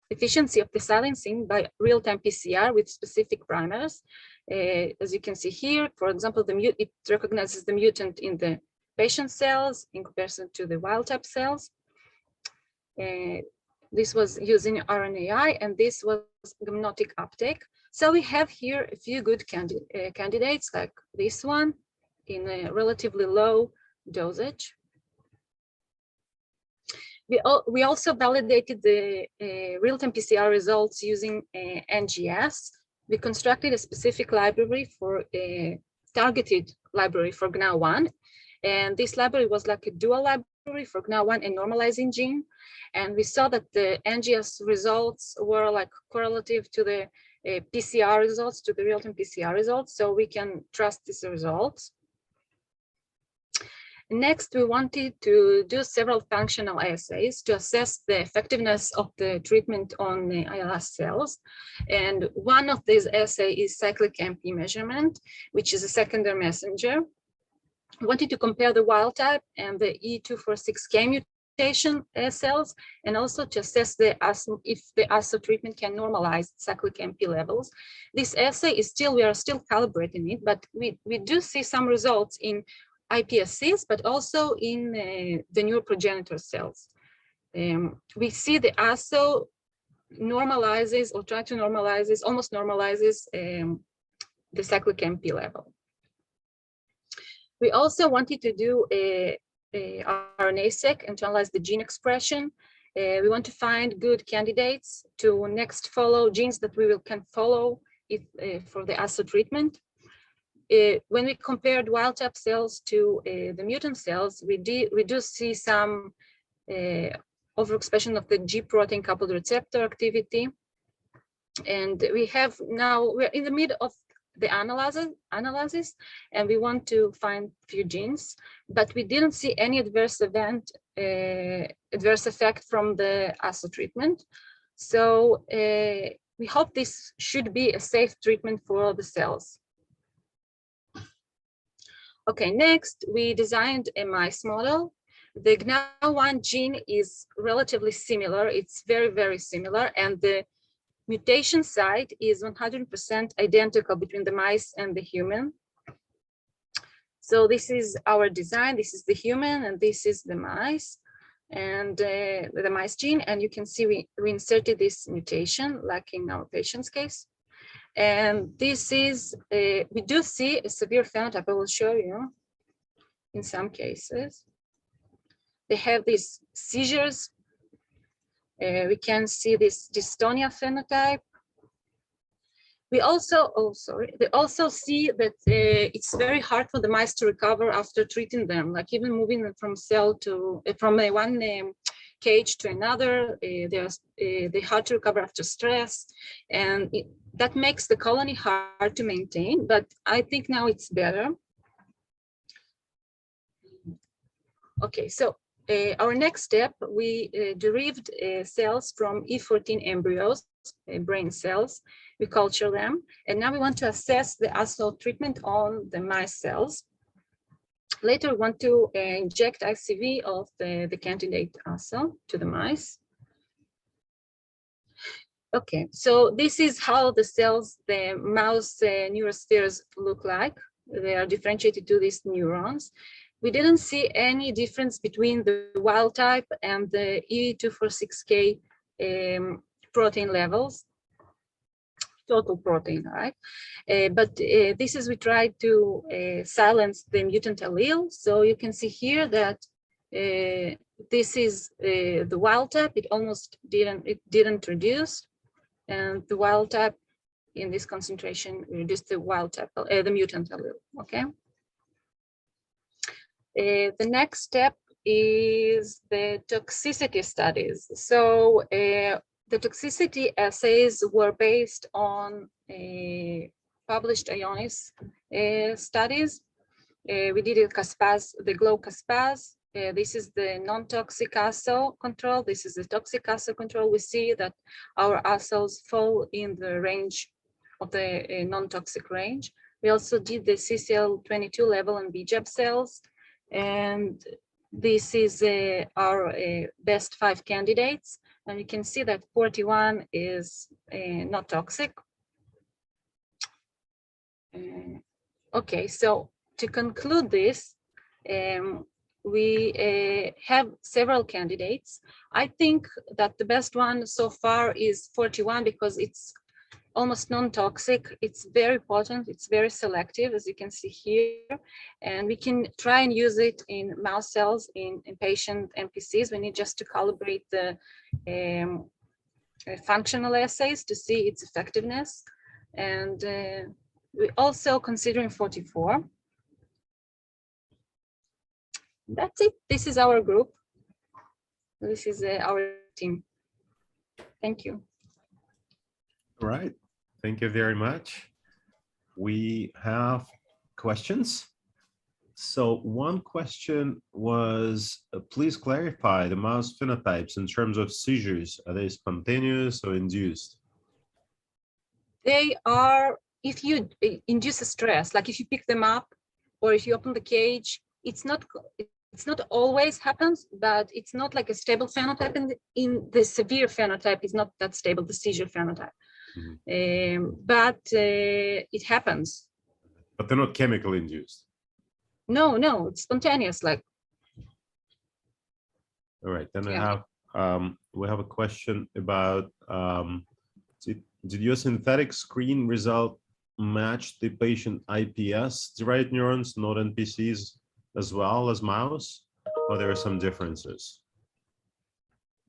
efficiency of the silencing by real-time PCR with specific primers. As you can see here, for example, it recognizes the mutant in the patient cells in comparison to the wild type cells. This was using RNAi, and this was gamnotic uptake. So we have here a few good candidates like this one in a relatively low dosage. We also validated the real-time PCR results using NGS. We constructed a specific library for a targeted library for GNAO1. And this library was like a dual library for GNAO1 and normalizing gene. And we saw that the NGS results were like correlative to the PCR results, to the real-time PCR results. So we can trust these results. Next, we wanted to do several functional assays to assess the effectiveness of the treatment on the ILS cells. And one of these assays is cyclic MP measurement, which is a secondary messenger. We wanted to compare the wild type and the E246K mutation cells, and also to assess if the assay treatment can normalize cyclic MP levels. This assay is we are still calibrating it, but we do see some results in iPSCs, but also in the neuroprogenitor cells. We see the assay normalizes or try to normalizes, almost normalizes the cyclic MP level. We also wanted to do a RNA-seq and to analyze the gene expression. We want to find good candidates to next follow genes that we can follow if, for the ASO treatment. When we compared wild type cells to the mutant cells, we do see some overexpression of the G protein coupled receptor activity. And we're in the middle of the analysis, and we want to find few genes, but we didn't see any adverse effect from the ASO treatment. So we hope this should be a safe treatment for the cells. Okay, next we designed a mice model. The GNAO1 gene is relatively similar. It's very, very similar, and the mutation site is 100% identical between the mice and the human. So this is our design. This is the human, and this is the mice, and the mice gene. And you can see we inserted this mutation, like in our patient's case. And this is, we do see a severe phenotype. I will show you in some cases. They have these seizures. We can see this dystonia phenotype. We also, they also see that it's very hard for the mice to recover after treating them, like even moving them from cell to, from one cage to another. They're hard to recover after stress, and that makes the colony hard to maintain, but I think now it's better. Okay, so our next step, we derived cells from E14 embryos, brain cells. We culture them, and now we want to assess the ASO treatment on the mice cells. Later, we want to inject ICV of the candidate ASO to the mice. Okay, so this is how the cells, the mouse neurospheres look like. They are differentiated to these neurons. We didn't see any difference between the wild type and the E246K protein levels, total protein, right? But this is, we tried to silence the mutant allele. So you can see here that this is the wild type. It didn't reduce, and the wild type in this concentration reduced the wild type, the mutant allele. Okay. The next step is the toxicity studies. So the toxicity assays were based on published Ionis studies. We did a CASPAS, the GLOW CASPAS. This is the non-toxic ASO control. This is the toxic ASO control. We see that our ASOs fall in the range of the non-toxic range. We also did the CCL22 level and BJAP cells. And this is our best 5 candidates. And you can see that 41 is not toxic. Okay, so to conclude this, we have several candidates. I think that the best one so far is 41 because it's almost non-toxic. It's very potent. It's very selective, as you can see here. And we can try and use it in mouse cells, in patient NPCs. We need just to calibrate the functional assays to see its effectiveness. And we're also considering 44. That's it. This is our group. This is our team. Thank you. All right. Thank you very much. We have questions. So one question was, please clarify the mouse phenotypes in terms of seizures. Are they spontaneous or induced? They are, if you induce a stress, like if you pick them up or if you open the cage, it's not always happens, but it's not like a stable phenotype. In the severe phenotype is not that stable, the seizure phenotype. Mm-hmm. But it happens. But they're not chemically induced. No, it's spontaneous. Like. All right, then yeah. We have a question about did your synthetic screen result match the patient IPS derived neurons, not NPCs, as well as mouse, or there are some differences?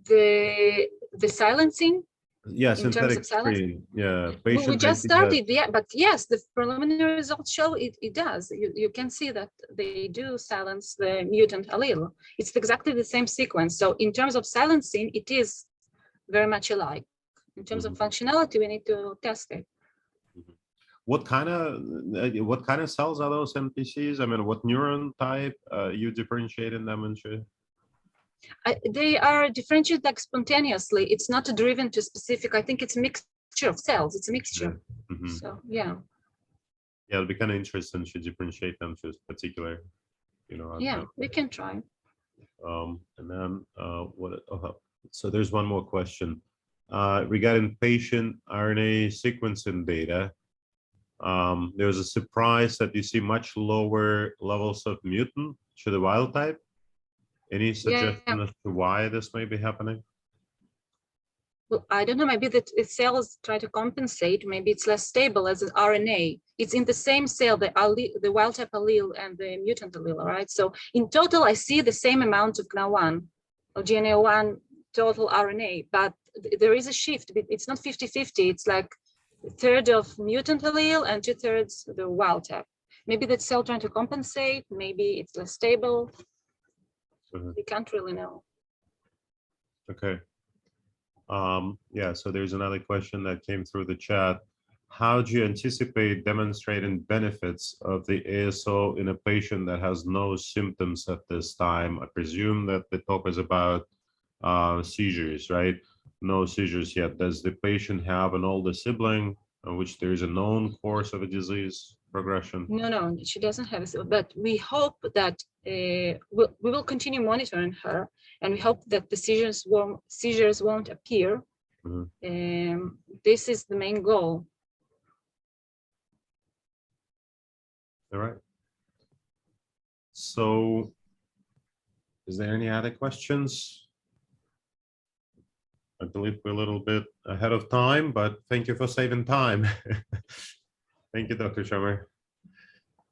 The silencing. Yeah, in terms synthetic of silence? screen. Yeah, We patient just did that. started, yeah, but yes, the preliminary results show it does. You can see that they do silence the mutant allele. It's exactly the same sequence. So in terms of silencing, it is very much alike. In terms of functionality, we need to test it. What kind of cells are those NPCs? I mean, what neuron type you differentiating them into? They are differentiated like spontaneously. It's not driven to specific. I think it's a mixture of cells. It's a mixture. So yeah. Yeah, it'll be kind of interesting to differentiate them to a particular, Yeah, we can try. And then so there's one more question regarding patient RNA sequencing data. There was a surprise that you see much lower levels of mutant to the wild type. Any suggestion as to why this may be happening? Well, I don't know, maybe the cells try to compensate. Maybe it's less stable as an RNA. It's in the same cell, the wild type allele and the mutant allele, right? So in total, I see the same amount of GNAO1 or GNAO1 total RNA, but there is a shift. It's not 50-50. It's like a third of mutant allele and 2/3 the wild type. Maybe that cell trying to compensate. Maybe it's less stable. We can't really know. Okay. Yeah, so there's another question that came through the chat. How do you anticipate demonstrating benefits of the ASO in a patient that has no symptoms at this time? I presume that the talk is about seizures, right? No seizures yet. Does the patient have an older sibling on which there is a known course of a disease progression? No, she doesn't have it, but we hope that we will continue monitoring her, and we hope that the seizures won't appear. This is the main goal. All right. So is there any other questions? I believe we're a little bit ahead of time, but thank you for saving time. Thank you, Dr. Shomer.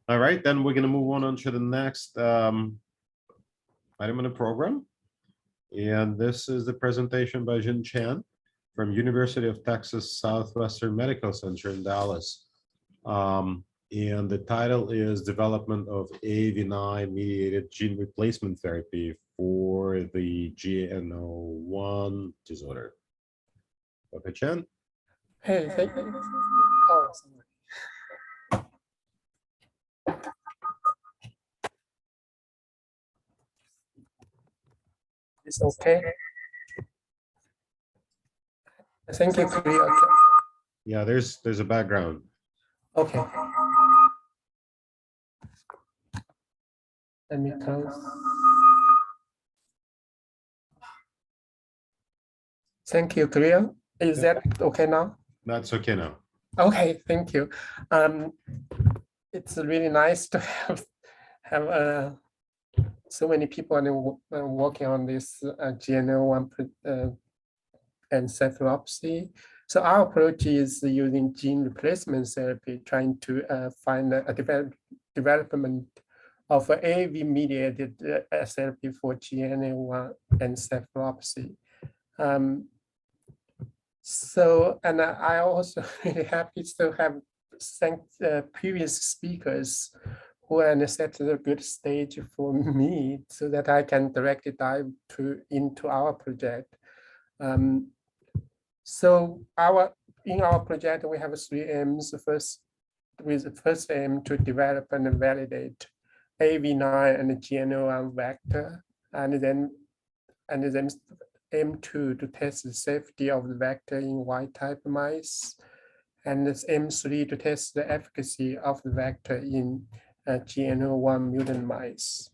All right, then we're going to move on to the next item in the program. And this is the presentation by Chen from University of Texas Southwestern Medical Center in Dallas. And the title is Development of AAV-mediated Gene Replacement Therapy for the GNAO1 disorder. Dr. Chen? Hey, thank you. Oh, sorry. It's okay. Thank you, Kirill. Yeah, there's a background. Okay. Let me close. Thank you, Kirill. Is that okay now? That's okay now. Okay, thank you. It's really nice to have so many people working on this GNAO1 encephalopathy. So our approach is using gene replacement therapy, trying to find a development of an AAV-mediated therapy for GNAO1 encephalopathy. And I also really happy to have thanked previous speakers who set a good stage for me so that I can directly dive into our project. So in our project, we have 3 aims. The first aim to develop and validate AAV9 and GNAO1 vector, and then aim 2 to test the safety of the vector in wild-type mice, and this aim 3 to test the efficacy of the vector in GNAO1 mutant mice.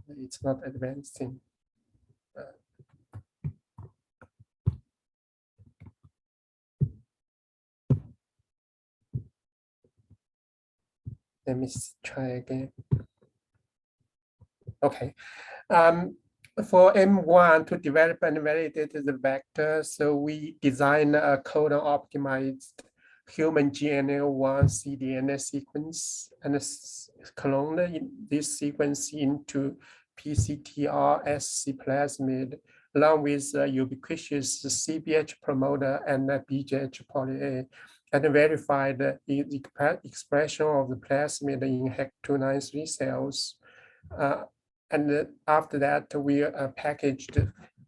It's not advancing. Let me try again. Okay. For M1 to develop and validate the vector, so we design a codon optimized human GNAO1 cDNA sequence and clone this sequence into PCTR-SC plasmid, along with ubiquitous CBH promoter and BJH poly-A, and verified the expression of the plasmid in HEC293 cells. And after that, we packaged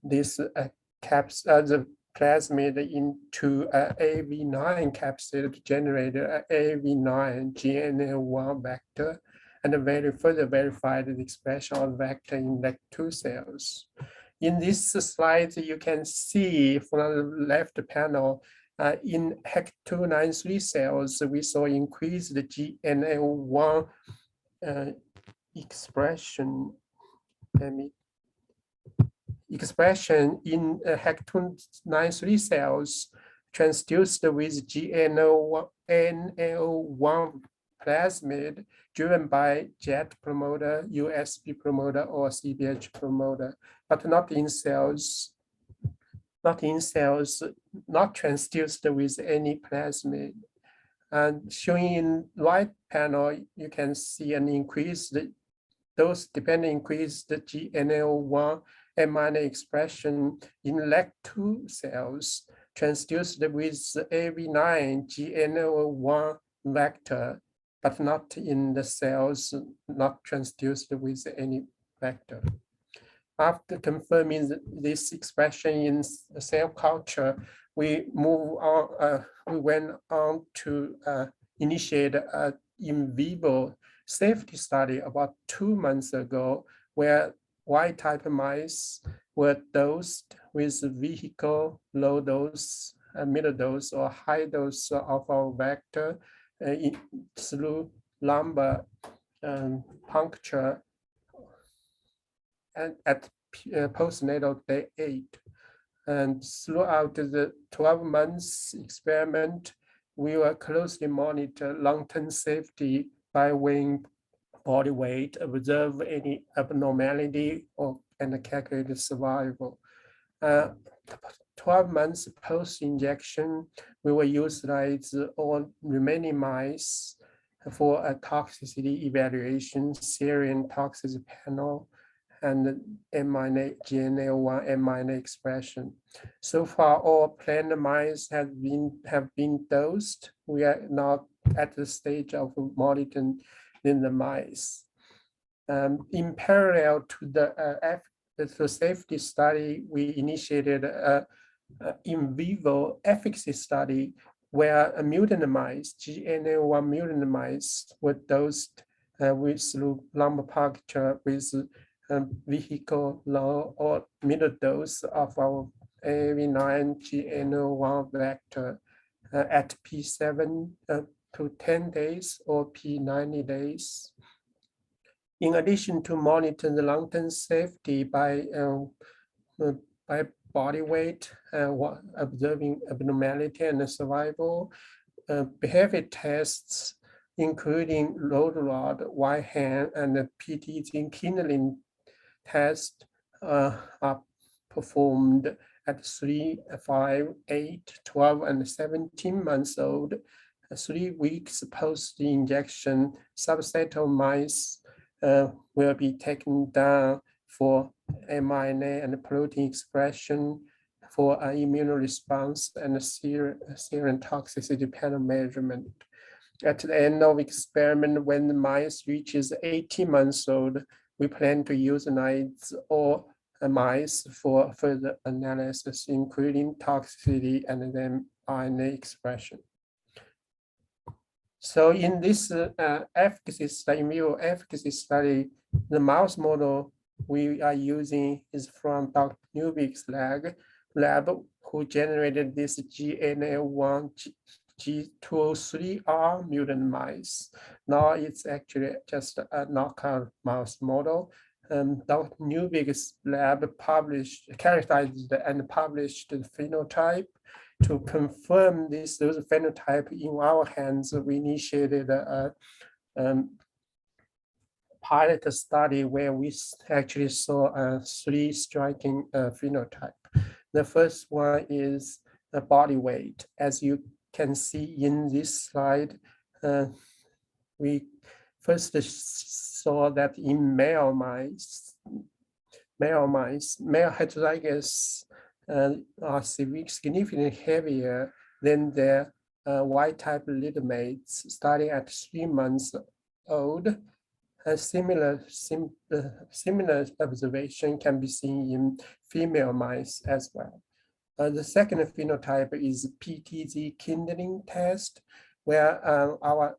this the plasmid into AAV9 capsid to generate AAV9 GNAO1 vector, and further verified the expression of vector in LEC2 cells. In this slide, you can see from the left panel, in HEC293 cells, we saw increased GNAO1 expression. Expression in HEC293 cells transduced with GNAO1 plasmid driven by JET promoter, USB promoter, or CBH promoter, but not in cells not transduced with any plasmid. And showing in right panel, you can see an increased dose-dependent increased GNAO1 mRNA expression in LEC2 cells transduced with AAV9 GNAO1 vector, but not in the cells not transduced with any vector. After confirming this expression in cell culture, we went on to initiate an in vivo safety study about 2 months ago, where wild-type mice were dosed with vehicle, low dose, middle dose, or high dose of our vector through lumbar puncture and at postnatal day 8. And throughout the 12 months experiment, we will closely monitor long-term safety by weighing body weight, observe any abnormality, and calculate survival. 12 months post-injection, we will utilize all remaining mice for a toxicity evaluation, serine toxicity panel, and mRNA, GNAO1 mRNA expression. So far, all planned mice have been dosed. We are now at the stage of monitoring the mice. In parallel to the safety study, we initiated a in vivo efficacy study where a mutant mice, GNAO1 mutant mice, were dosed through lumbar puncture with vehicle low or middle dose of our AAV9 GNAO1 vector at P7 to 10 days or P90 days. In addition to monitoring the long-term safety by body weight, observing abnormality and survival, behavior tests, including load rod, wide hand, and the PT zinc kindling test are performed at 3, 5, 8, 12, and 17 months old. 3 weeks post-injection, subset of mice will be taken down for mRNA and protein expression for an immune response and a serum toxicity panel measurement. At the end of experiment, when the mice reaches 18 months old, we plan to euthanize all mice for further analysis, including toxicity and then RNA expression. So in this efficacy study, in vivo efficacy study, the mouse model we are using is from Dr. Newbeck's lab, who generated this GNAO1 G203R mutant mice. Now it's actually just a knockout mouse model. Dr. Newbeck's lab characterized and published the phenotype. To confirm those phenotype in our hands, we initiated a pilot study where we actually saw 3 striking phenotype. The first one is the body weight. As you can see in this slide, we first saw that in male heterozygous are significantly heavier than their Y-type littermates starting at 3 months old. A similar observation can be seen in female mice as well. The second phenotype is PTZ kindling test, where our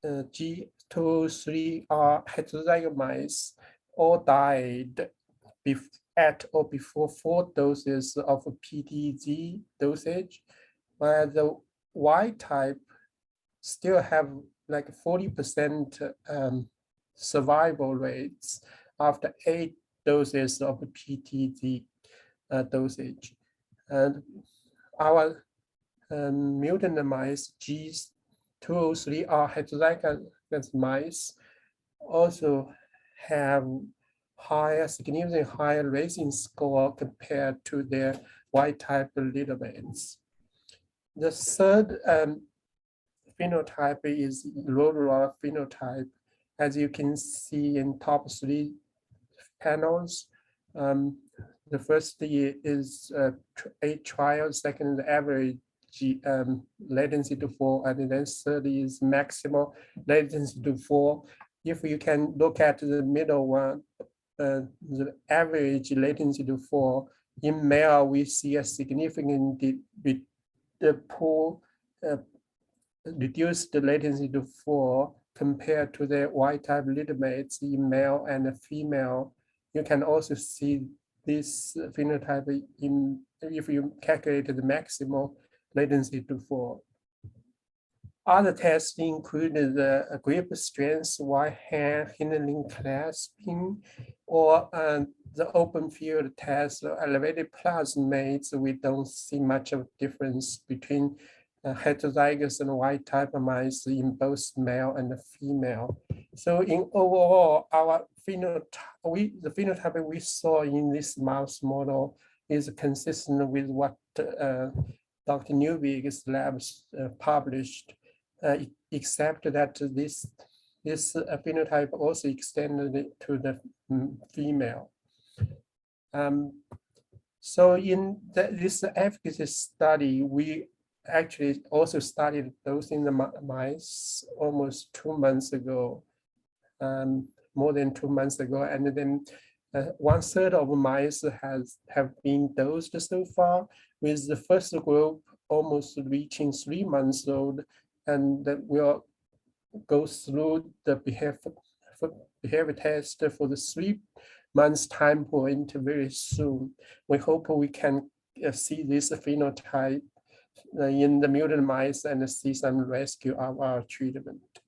G203R heterozygous mice all died at or before 4 doses of PTZ dosage, while the Y-type still have like 40% survival rates after 8 doses of PTZ dosage. And our mutant mice, G203R heterozygous mice, also have significantly higher racing score compared to their Y-type littermates. The third phenotype is rural phenotype. As you can see in top 3 panels, the first is 8 trials, second is average latency to 4, and then third is maximal latency to 4. If you can look at the middle one, the average latency to 4, in male, we see a significant reduced latency to 4 compared to the Y-type littermates in male and female. You can also see this phenotype if you calculate the maximal latency to 4. Other tests included the grip strength, wide hand handling clasping, or the open field test, elevated plasmids. We don't see much of a difference between heterozygous and Y-type mice in both male and female. So in overall, our phenotype, the phenotype we saw in this mouse model is consistent with what Dr. Newbig's labs published, except that this phenotype also extended to the female. So in this efficacy study, we actually also started dosing the mice almost 2 months ago, more than 2 months ago, and then 1/3 of mice have been dosed so far, with the first group almost reaching 3 months old, and we'll go through the behavior test for the 3 months time point very soon. We hope we can see this phenotype in the mutant mice and see some rescue of our treatment.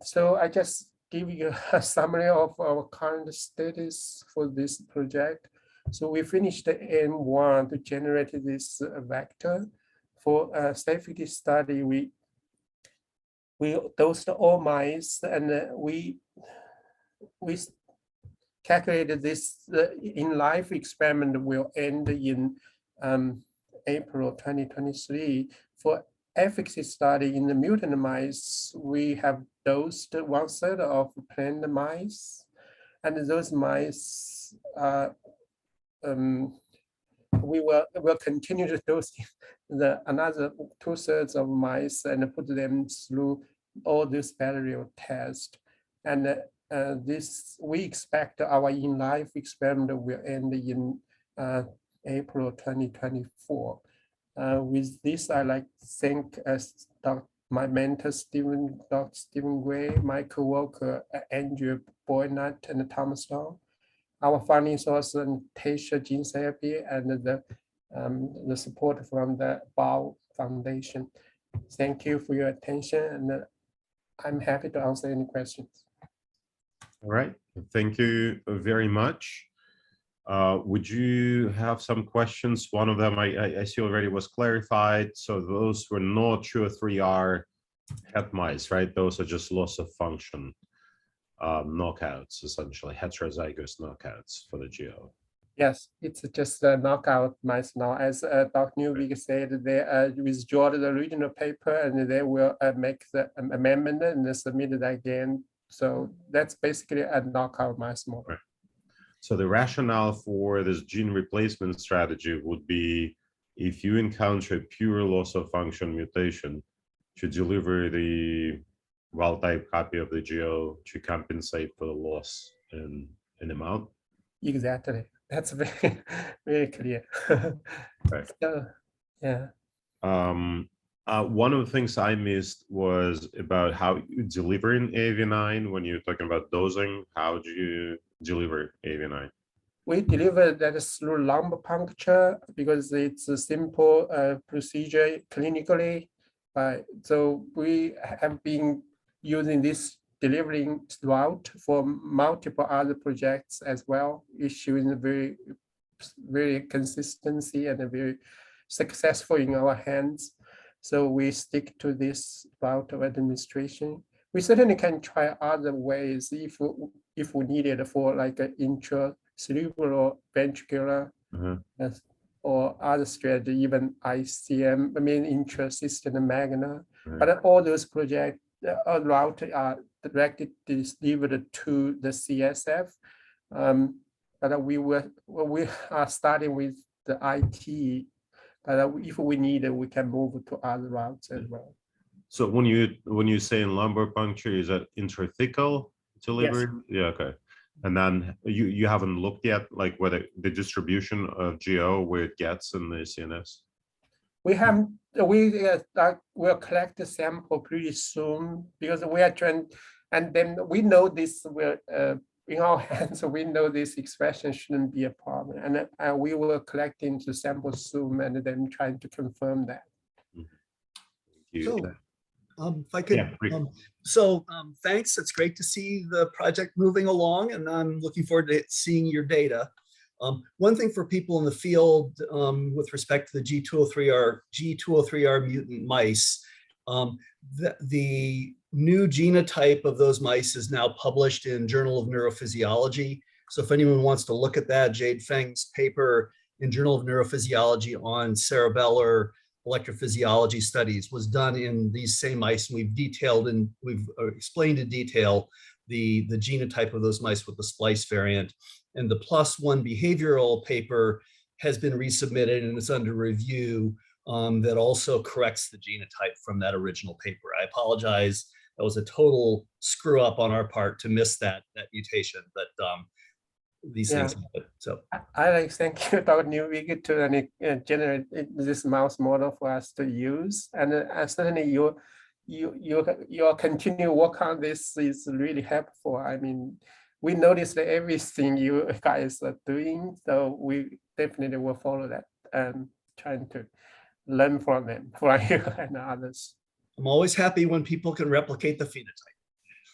So I just give you a summary of our current status for this project. So we finished the N1 to generate this vector. For a safety study, we dosed all mice, and we calculated this in life experiment will end in April 2023. For efficacy study in the mutant mice, we have dosed 1/3 of planned mice, and those mice we will continue to dose another 2/3 of mice and put them through all this burial test. And we expect our in-life experiment will end in April 2024. With this, I like to thank my mentor, Dr. Stephen Gray, my co-worker, Andrew Boynett, and Thomas Stone, our funding source, Tasha Gene Therapy, and the support from the Bao Foundation. Thank you for your attention, and I'm happy to answer any questions. All right, thank you very much. Would you have some questions? One of them I see already was clarified. So those were not 203R het mice, right? Those are just loss of function knockouts, essentially heterozygous knockouts for the GO. Yes, it's just a knockout mice now. As Dr. Newbeek said, they withdraw the original paper and they will make the amendment and submit it again. So that's basically a knockout mouse model. Right. So the rationale for this gene replacement strategy would be if you encounter pure loss of function mutation to deliver the wild type copy of the GO to compensate for the loss in amount. Exactly. That's very, very clear. Right. So, yeah. One of the things I missed was about how you deliver in AAV9 when you're talking about dosing. How do you deliver AAV9? We deliver that through lumbar puncture because it's a simple procedure clinically. So we have been using this delivering route for multiple other projects as well, issuing a very consistency and a very successful in our hands. So we stick to this route of administration. We certainly can try other ways if we need it for like an intracerebral ventricular or other strategy, even ICM, I mean intrasystem magna. But all those projects route are directly delivered to the CSF. But we are starting with the IT. But if we need it, we can move to other routes as well. So when you say in lumbar puncture, is that intrathecal delivery? Yes. Yeah, okay. And then you haven't looked yet, like whether the distribution of GO where it gets in the CNS? We'll collect the sample pretty soon because we are trying, and then we know this will in our hands, so we know this expression shouldn't be a problem, and we will collect into samples soon and then trying to confirm that. So, if I could, thanks. It's great to see the project moving along, and I'm looking forward to seeing your data. One thing for people in the field with respect to the G203R mutant mice, the new genotype of those mice is now published in Journal of Neurophysiology. So if anyone wants to look at that, Jade Feng's paper in Journal of Neurophysiology on cerebellar electrophysiology studies was done in these same mice. And we've explained in detail the genotype of those mice with the splice variant. And the +1 behavioral paper has been resubmitted and it's under review that also corrects the genotype from that original paper. I apologize. That was a total screw up on our part to miss that mutation, but these things happen. So thank you, Dr. Newbeek, to generate this mouse model for us to use. And certainly your continued work on this is really helpful. I mean, we noticed everything you guys are doing, so we definitely will follow that and trying to learn from them, from you and others. I'm always happy when people can replicate the phenotype.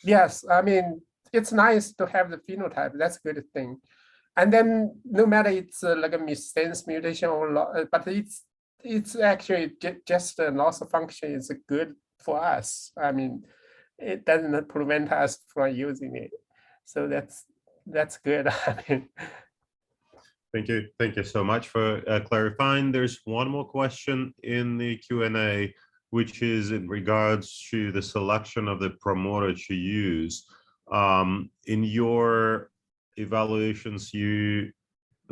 Yes, I mean, it's nice to have the phenotype. That's a good thing. And then no matter it's like a missense mutation or but it's actually just a loss of function is good for us. I mean, it doesn't prevent us from using it. So that's good. I mean, Thank you so much for clarifying. There's one more question in the Q&A, which is in regards to the selection of the promoter to use. In your evaluations, you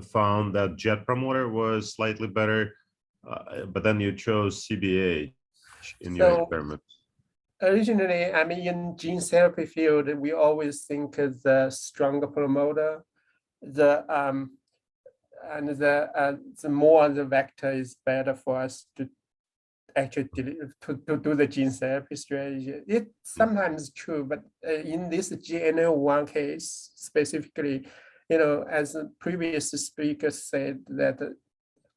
found that jet promoter was slightly better, but then you chose CBH in your experiment. Originally, I mean, in gene therapy field, we always think of the stronger promoter, the more the vector is better for us to actually to do the gene therapy strategy. It's sometimes true, but in this GNAO1 case specifically, as the previous speaker said, that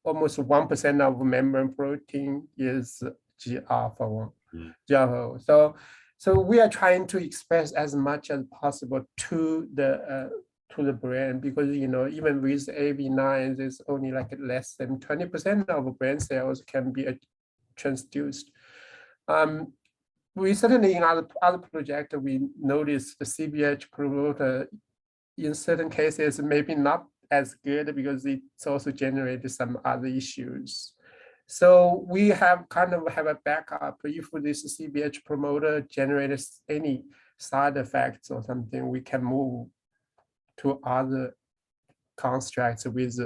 almost 1% of membrane protein is G-alpha1. So we are trying to express as much as possible to the brain, because even with AAV9, there's only like less than 20% of brain cells can be transduced. We certainly in other projects we noticed the CBH promoter in certain cases maybe not as good because it's also generated some other issues. So we have a backup. If this CBH promoter generates any side effects or something, we can move to other constructs with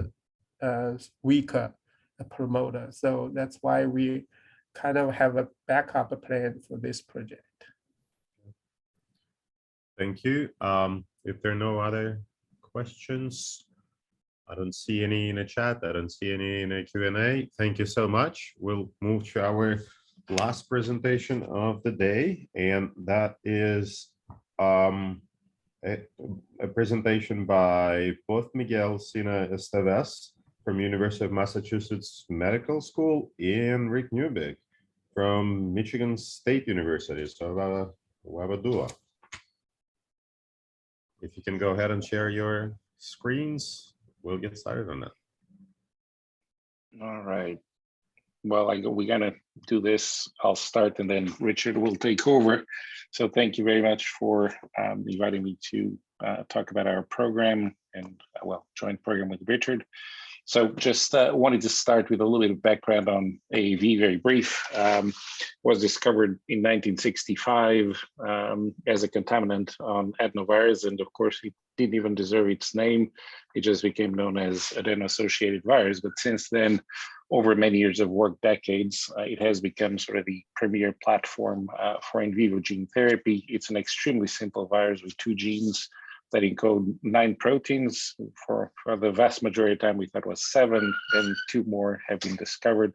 weaker promoter. So that's why we have a backup plan for this project. Thank you. If there are no other questions, I don't see any in the chat. I don't see any in the Q&A. Thank you so much. We'll move to our last presentation of the day, and that is a presentation by both Miguel Sina Esteves from University of Massachusetts Medical School and Rick Newbeck from Michigan State University. So Wabadua. If you can go ahead and share your screens, we'll get started on that. All right. Well, we're gonna do this. I'll start and then Richard will take over. So thank you very much for inviting me to talk about our program and joint program with Richard. So just wanted to start with a little bit of background on AAV, very brief. Was discovered in 1965 as a contaminant on adenovirus, and of course it didn't even deserve its name. It just became known as adeno-associated virus. But since then, over many years of work, decades, it has become sort of the premier platform for in vivo gene therapy. It's an extremely simple virus with 2 genes that encode 9 proteins. For the vast majority of time, we thought it was 7, and 2 more have been discovered.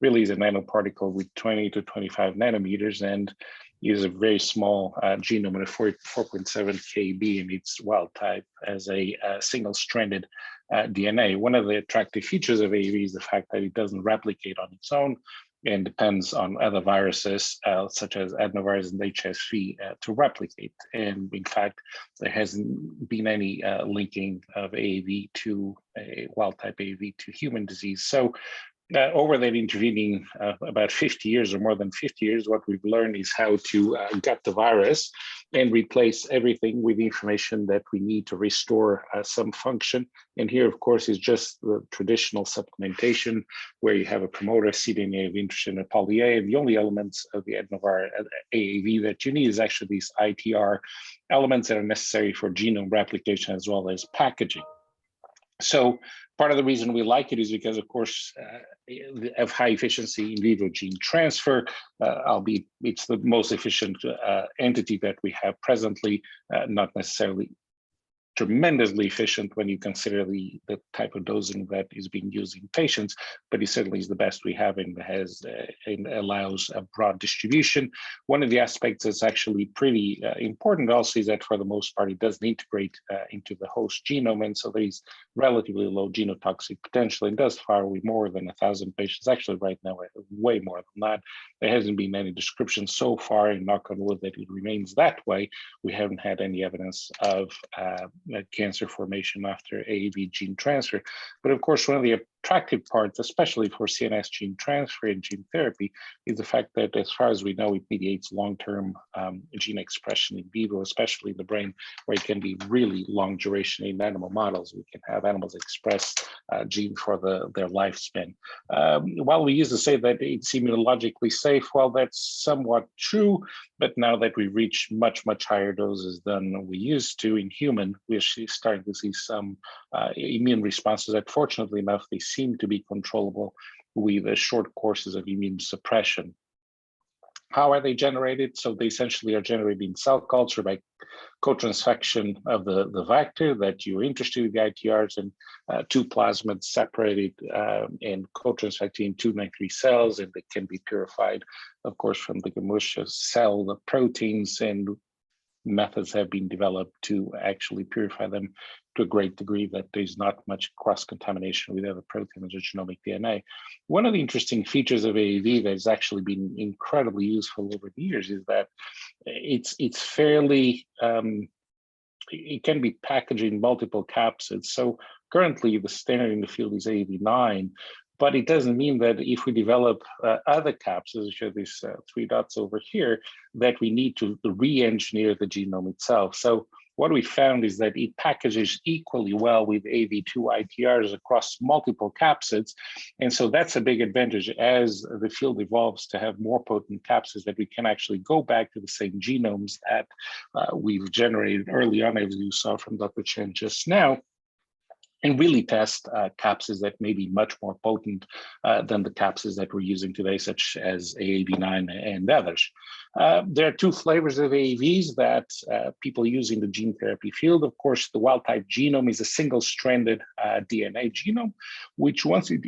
Really is a nanoparticle with 20 to 25 nanometers and uses a very small genome of 4.7 kb, and it's wild type as a single-stranded DNA. One of the attractive features of AAV is the fact that it doesn't replicate on its own and depends on other viruses, such as adenovirus and HSV, to replicate. And in fact, there hasn't been any linking of AAV to wild type AAV to human disease. So over that intervening about 50 years or more than 50 years, what we've learned is how to gut the virus and replace everything with information that we need to restore some function. And here, of course, is just the traditional supplementation where you have a promoter, cDNA of interest, and a poly-A. And the only elements of the adenovirus AAV that you need is actually these ITR elements that are necessary for genome replication as well as packaging. So part of the reason we like it is because, of course, of high efficiency in vivo gene transfer, albeit it's the most efficient entity that we have presently, not necessarily tremendously efficient when you consider the type of dosing that is being used in patients, but it certainly is the best we have and has and allows a broad distribution. One of the aspects that's actually pretty important also is that for the most part, it doesn't integrate into the host genome, and so there is relatively low genotoxic potential and does far with more than 1,000 patients. Actually, right now, way more than that. There hasn't been any description so far, and knock on wood that it remains that way. We haven't had any evidence of cancer formation after AAV gene transfer. But of course, one of the attractive parts, especially for CNS gene transfer and gene therapy, is the fact that as far as we know, it mediates long-term gene expression in vivo, especially in the brain, where it can be really long duration in animal models. We can have animals express gene for their lifespan. While we used to say that it's immunologically safe, well, that's somewhat true, but now that we reach much higher doses than we used to in human, we're starting to see some immune responses that, fortunately enough, they seem to be controllable with short courses of immune suppression. How are they generated? So they essentially are generated in cell culture by co-transfection of the vector that you're interested in, the ITRs, and 2 plasmids separated and co-transfected in 293 cells, and they can be purified, of course, from the gamush cell, the proteins, and methods have been developed to actually purify them to a great degree that there's not much cross-contamination with other proteins or genomic DNA. One of the interesting features of AAV that has actually been incredibly useful over the years is that it's fairly, it can be packaged in multiple capsids. So currently the standard in the field is AAV9, but it doesn't mean that if we develop other capsids, which are these 3 dots over here, that we need to re-engineer the genome itself. So what we found is that it packages equally well with AAV2 ITRs across multiple capsids. And so that's a big advantage as the field evolves to have more potent capsids, that we can actually go back to the same genomes that we've generated early on, as you saw from Dr. Chen just now, and really test capsids that may be much more potent than the capsids that we're using today, such as AAV9 and others. There are two flavors of AAVs that people use in the gene therapy field. Of course, the wild-type genome is a single-stranded DNA genome, which once you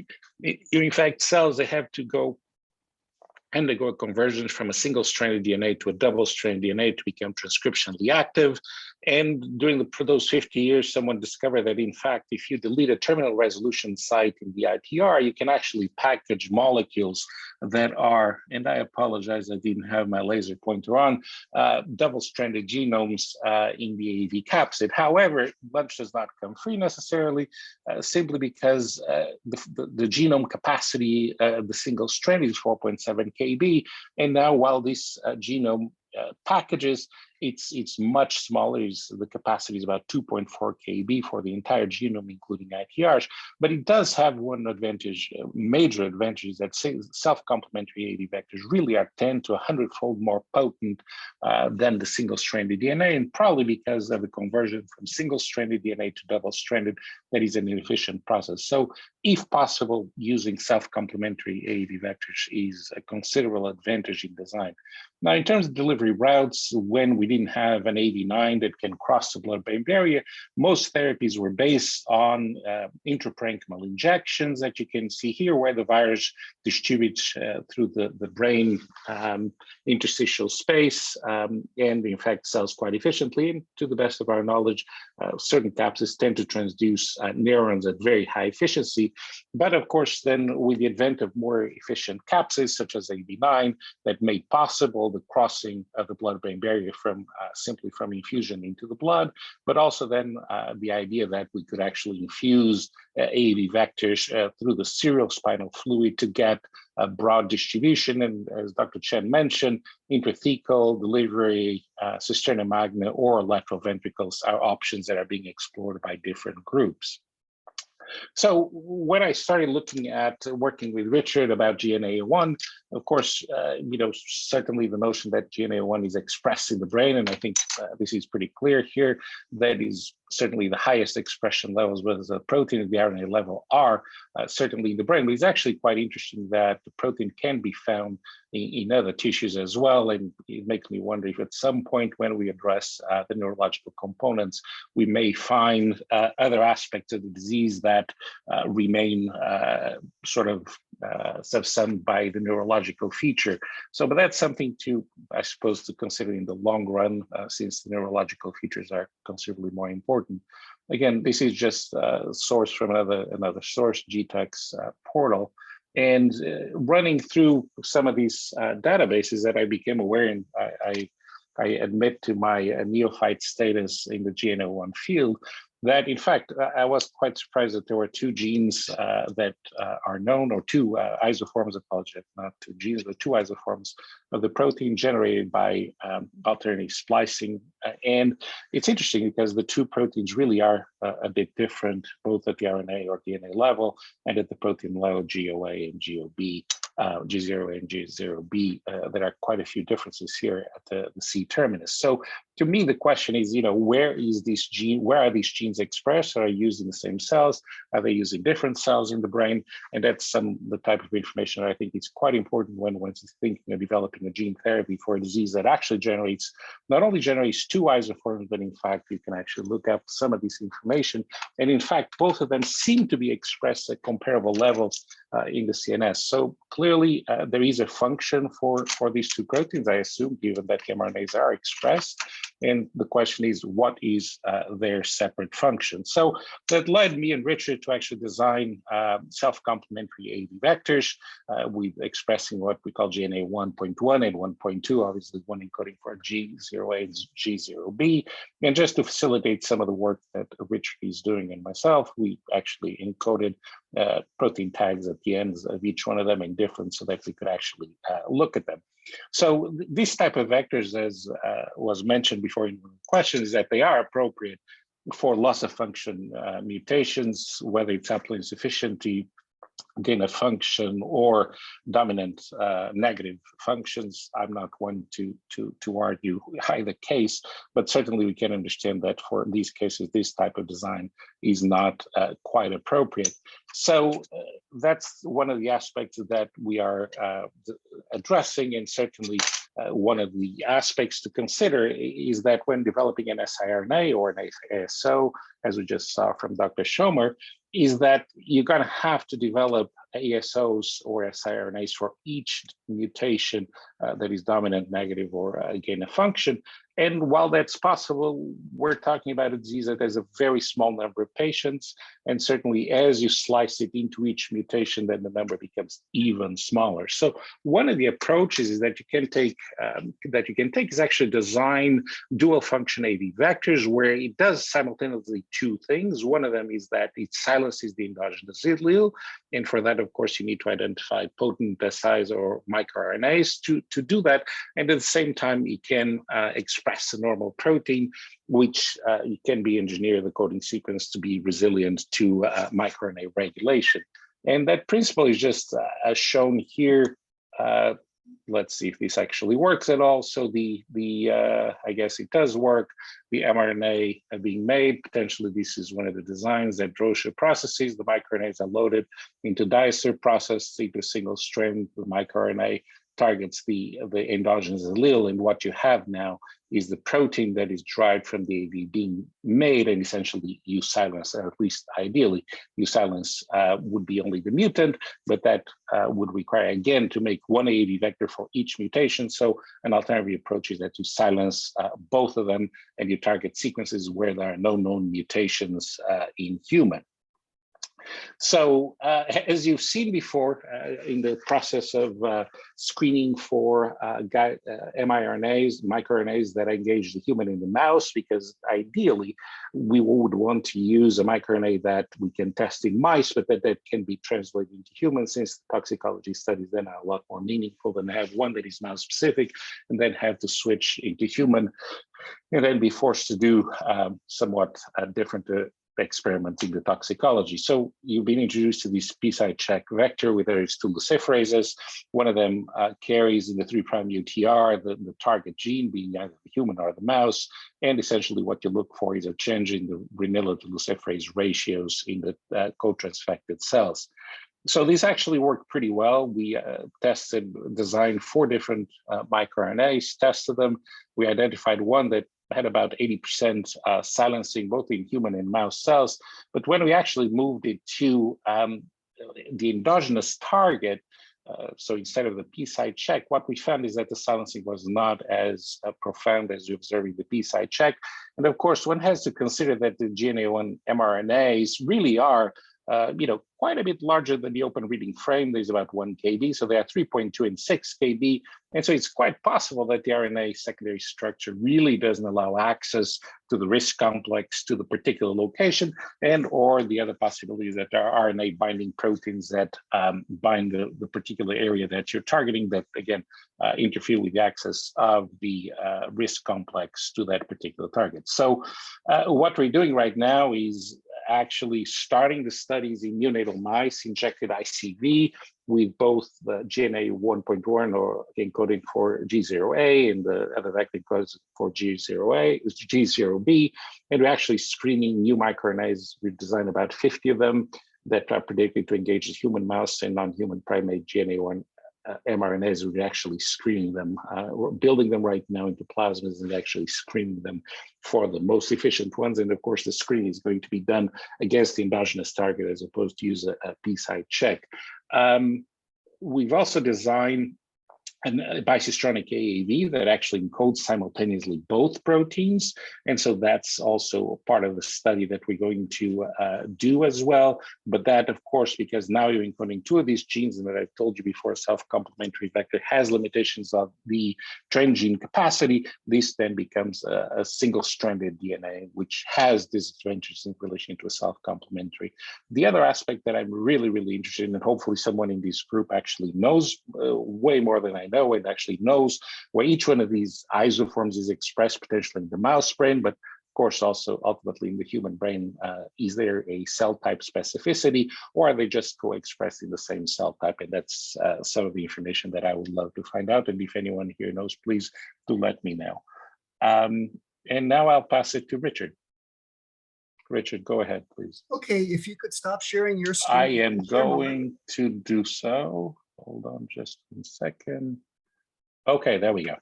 infect cells, they have to undergo a conversion from a single-stranded DNA to a double-stranded DNA to become transcriptionally active. And during those 50 years, someone discovered that, in fact, if you delete a terminal resolution site in the ITR, you can actually package molecules that are, and I apologize, I didn't have my laser pointer on, double-stranded genomes in the AAV capsid. However, bunch does not come free necessarily, simply because the genome capacity, the single strand is 4.7 kb. And now while this genome packages, it's much smaller. The capacity is about 2.4 kb for the entire genome, including ITRs. But it does have one advantage, major advantage, that self-complementary AAV vectors really are 10 to 100-fold more potent than the single-stranded DNA, and probably because of the conversion from single-stranded DNA to double-stranded, that is an inefficient process. So if possible, using self-complementary AAV vectors is a considerable advantage in design. Now, in terms of delivery routes, when we didn't have an AAV9 that can cross the blood-brain barrier, most therapies were based on intraparenchymal injections that you can see here, where the virus distributes through the brain interstitial space and infects cells quite efficiently. And to the best of our knowledge, certain capsids tend to transduce neurons at very high efficiency. But of course, then with the advent of more efficient capsids, such as AAV9, that made possible the crossing of the blood-brain barrier simply from infusion into the blood, but also then the idea that we could actually infuse AAV vectors through the cerebrospinal fluid to get a broad distribution. And as Dr. Chen mentioned, intrathecal delivery, cisterna magna, or lateral ventricles are options that are being explored by different groups. So when I started looking at working with Richard about GNAO1, of course, certainly the notion that GNAO1 is expressed in the brain, and I think this is pretty clear here, that is certainly the highest expression levels, whether the protein at the RNA level are certainly in the brain. But it's actually quite interesting that the protein can be found in other tissues as well. And it makes me wonder if at some point when we address the neurological components, we may find other aspects of the disease that remain sort of subsumed by the neurological feature. So, but that's something to, I suppose, to consider in the long run, since the neurological features are considerably more important. Again, this is just a source from another source, GTEx portal. And running through some of these databases that I became aware, and I admit to my neophyte status in the GNAO1 field, that in fact, I was quite surprised that there were two genes that are known, or two isoforms, apologize, not two genes, but two isoforms of the protein generated by alternating splicing. And it's interesting because the two proteins really are a bit different, both at the RNA or DNA level and at the protein level, GOA and GOB. G0 and G0B, there are quite a few differences here at the C terminus. So to me, the question is, where are these genes expressed? Are they used in the same cells? Are they used in different cells in the brain? And that's the type of information that I think is quite important when one's thinking of developing a gene therapy for a disease that actually not only generates two isoforms, but in fact, you can actually look up some of this information. And in fact, both of them seem to be expressed at comparable levels in the CNS. So clearly, there is a function for these two proteins, I assume, given that mRNAs are expressed. And the question is, what is their separate function? So that led me and Richard to actually design self-complementary AAV vectors with expressing what we call GNA 1.1 and 1.2, obviously one encoding for G0A and G0B. And just to facilitate some of the work that Richard is doing and myself, we actually encoded protein tags at the ends of each one of them in different so that we could actually look at them. So this type of vectors, as was mentioned before in the question, is that they are appropriate for loss of function mutations, whether it's haploinsufficiency, gain of function, or dominant negative functions. I'm not one to argue either case, but certainly we can understand that for these cases, this type of design is not quite appropriate. So that's one of the aspects that we are addressing, and certainly one of the aspects to consider is that when developing an siRNA or an ASO, as we just saw from Dr. Shomer, is that you're going to have to develop ASOs or siRNAs for each mutation that is dominant, negative, or gain of function. And while that's possible, we're talking about a disease that has a very small number of patients. And certainly as you slice it into each mutation, then the number becomes even smaller. So one of the approaches is that you can take is actually design dual function AAV vectors where it does simultaneously two things. One of them is that it silences the endogenous allele. And for that, of course, you need to identify potent siRNAs or microRNAs to do that. And at the same time, you can express a normal protein, which you can be engineer the coding sequence to be resilient to microRNA regulation. And that principle is just as shown here. Let's see if this actually works at all. So I guess it does work. The mRNA being made, potentially this is one of the designs that Drosha processes. The microRNAs are loaded into diacer, processed into single strand. The microRNA targets the endogenous allele, and what you have now is the protein that is derived from the AAV being made, and essentially you silence, or at least ideally, you silence would be only the mutant, but that would require, again, to make one AAV vector for each mutation. So an alternative approach is that you silence both of them, and you target sequences where there are no known mutations in human. So as you've seen before in the process of screening for mRNAs, microRNAs that engage the human in the mouse, because ideally we would want to use a microRNA that we can test in mice, but that can be translated into humans, since toxicology studies then are a lot more meaningful than have one that is mouse specific and then have to switch into human and then be forced to do somewhat different experiment in the toxicology. So you've been introduced to this PSI check vector with various two luciferases. One of them carries in the 3' UTR the target gene, being either the human or the mouse. And essentially what you look for is a change in the renilla to luciferase ratios in the co-transfected cells. So these actually work pretty well. We designed 4 different microRNAs, tested them. We identified one that had about 80% silencing both in human and mouse cells. But when we actually moved it to the endogenous target, so instead of the PSI check, what we found is that the silencing was not as profound as you observe in the PSI check. And of course, one has to consider that the GNAO1 mRNAs really are quite a bit larger than the open reading frame. There's about 1 kb, so they are 3.2 and 6 kb. And so it's quite possible that the RNA secondary structure really doesn't allow access to the RISC complex to the particular location, and or the other possibility is that there are RNA binding proteins that bind the particular area that you're targeting that, again, interfere with the access of the RISC complex to that particular target. So what we're doing right now is actually starting the studies in neonatal mice, injected ICV with both the GNAO1 or encoding for G0A and the other vector encodes for G0B. And we're actually screening new microRNAs. We've designed about 50 of them that are predicted to engage the human mouse and non-human primate GNAO1 mRNAs. We're actually screening them. We're building them right now into plasmids and actually screening them for the most efficient ones. And of course, the screening is going to be done against the endogenous target as opposed to use a PSI check. We've also designed a bicistronic AAV that actually encodes simultaneously both proteins. And so that's also part of the study that we're going to do as well. But that, of course, because now you're encoding two of these genes, and that I've told you before, self-complementary vector has limitations of the transgene capacity, this then becomes a single-stranded DNA, which has disadvantages in relation to a self-complementary. The other aspect that I'm really, really interested in, and hopefully someone in this group actually knows way more than I know, and actually knows where each one of these isoforms is expressed potentially in the mouse brain, but of course also ultimately in the human brain. Is there a cell type specificity, or are they just co-expressed in the same cell type? And that's some of the information that I would love to find out. And if anyone here knows, please do let me know. And now I'll pass it to Richard. Richard, go ahead, please. Okay, if you could stop sharing your screen. I am going to do so. Hold on just 1 second. Okay, there we go.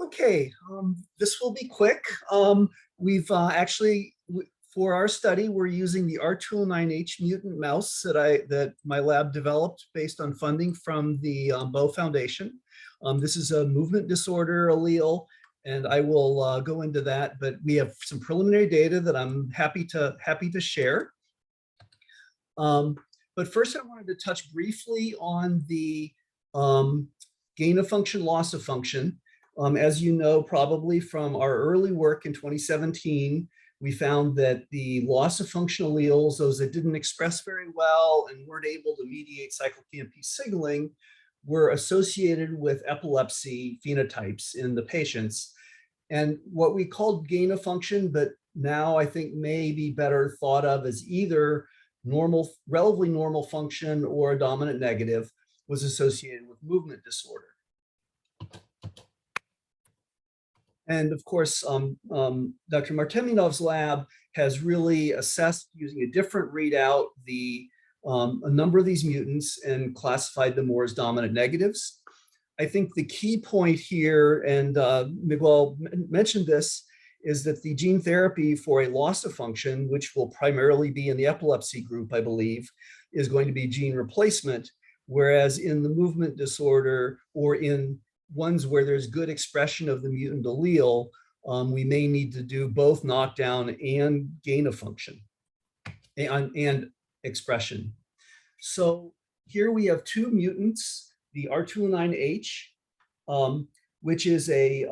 Okay, this will be quick. We've actually, for our study, we're using the R209H mutant mouse that my lab developed based on funding from the Bow Foundation. This is a movement disorder allele, and I will go into that, but we have some preliminary data that I'm happy to share. But first I wanted to touch briefly on the gain of function, loss of function. As you know, probably from our early work in 2017, we found that the loss of function alleles, those that didn't express very well and weren't able to mediate cyclo-TMP signaling, were associated with epilepsy phenotypes in the patients. And what we called gain of function, but now I think may be better thought of as either normal, relatively normal function or a dominant negative, was associated with movement disorder. And of course, Dr. Martemyanov's lab has really assessed, using a different readout, a number of these mutants and classified them more as dominant negatives. I think the key point here, and Miguel mentioned this, is that the gene therapy for a loss of function, which will primarily be in the epilepsy group, I believe, is going to be gene replacement, whereas in the movement disorder or in ones where there's good expression of the mutant allele, we may need to do both knockdown and gain of function and expression. So here we have two mutants, the R209H, which is a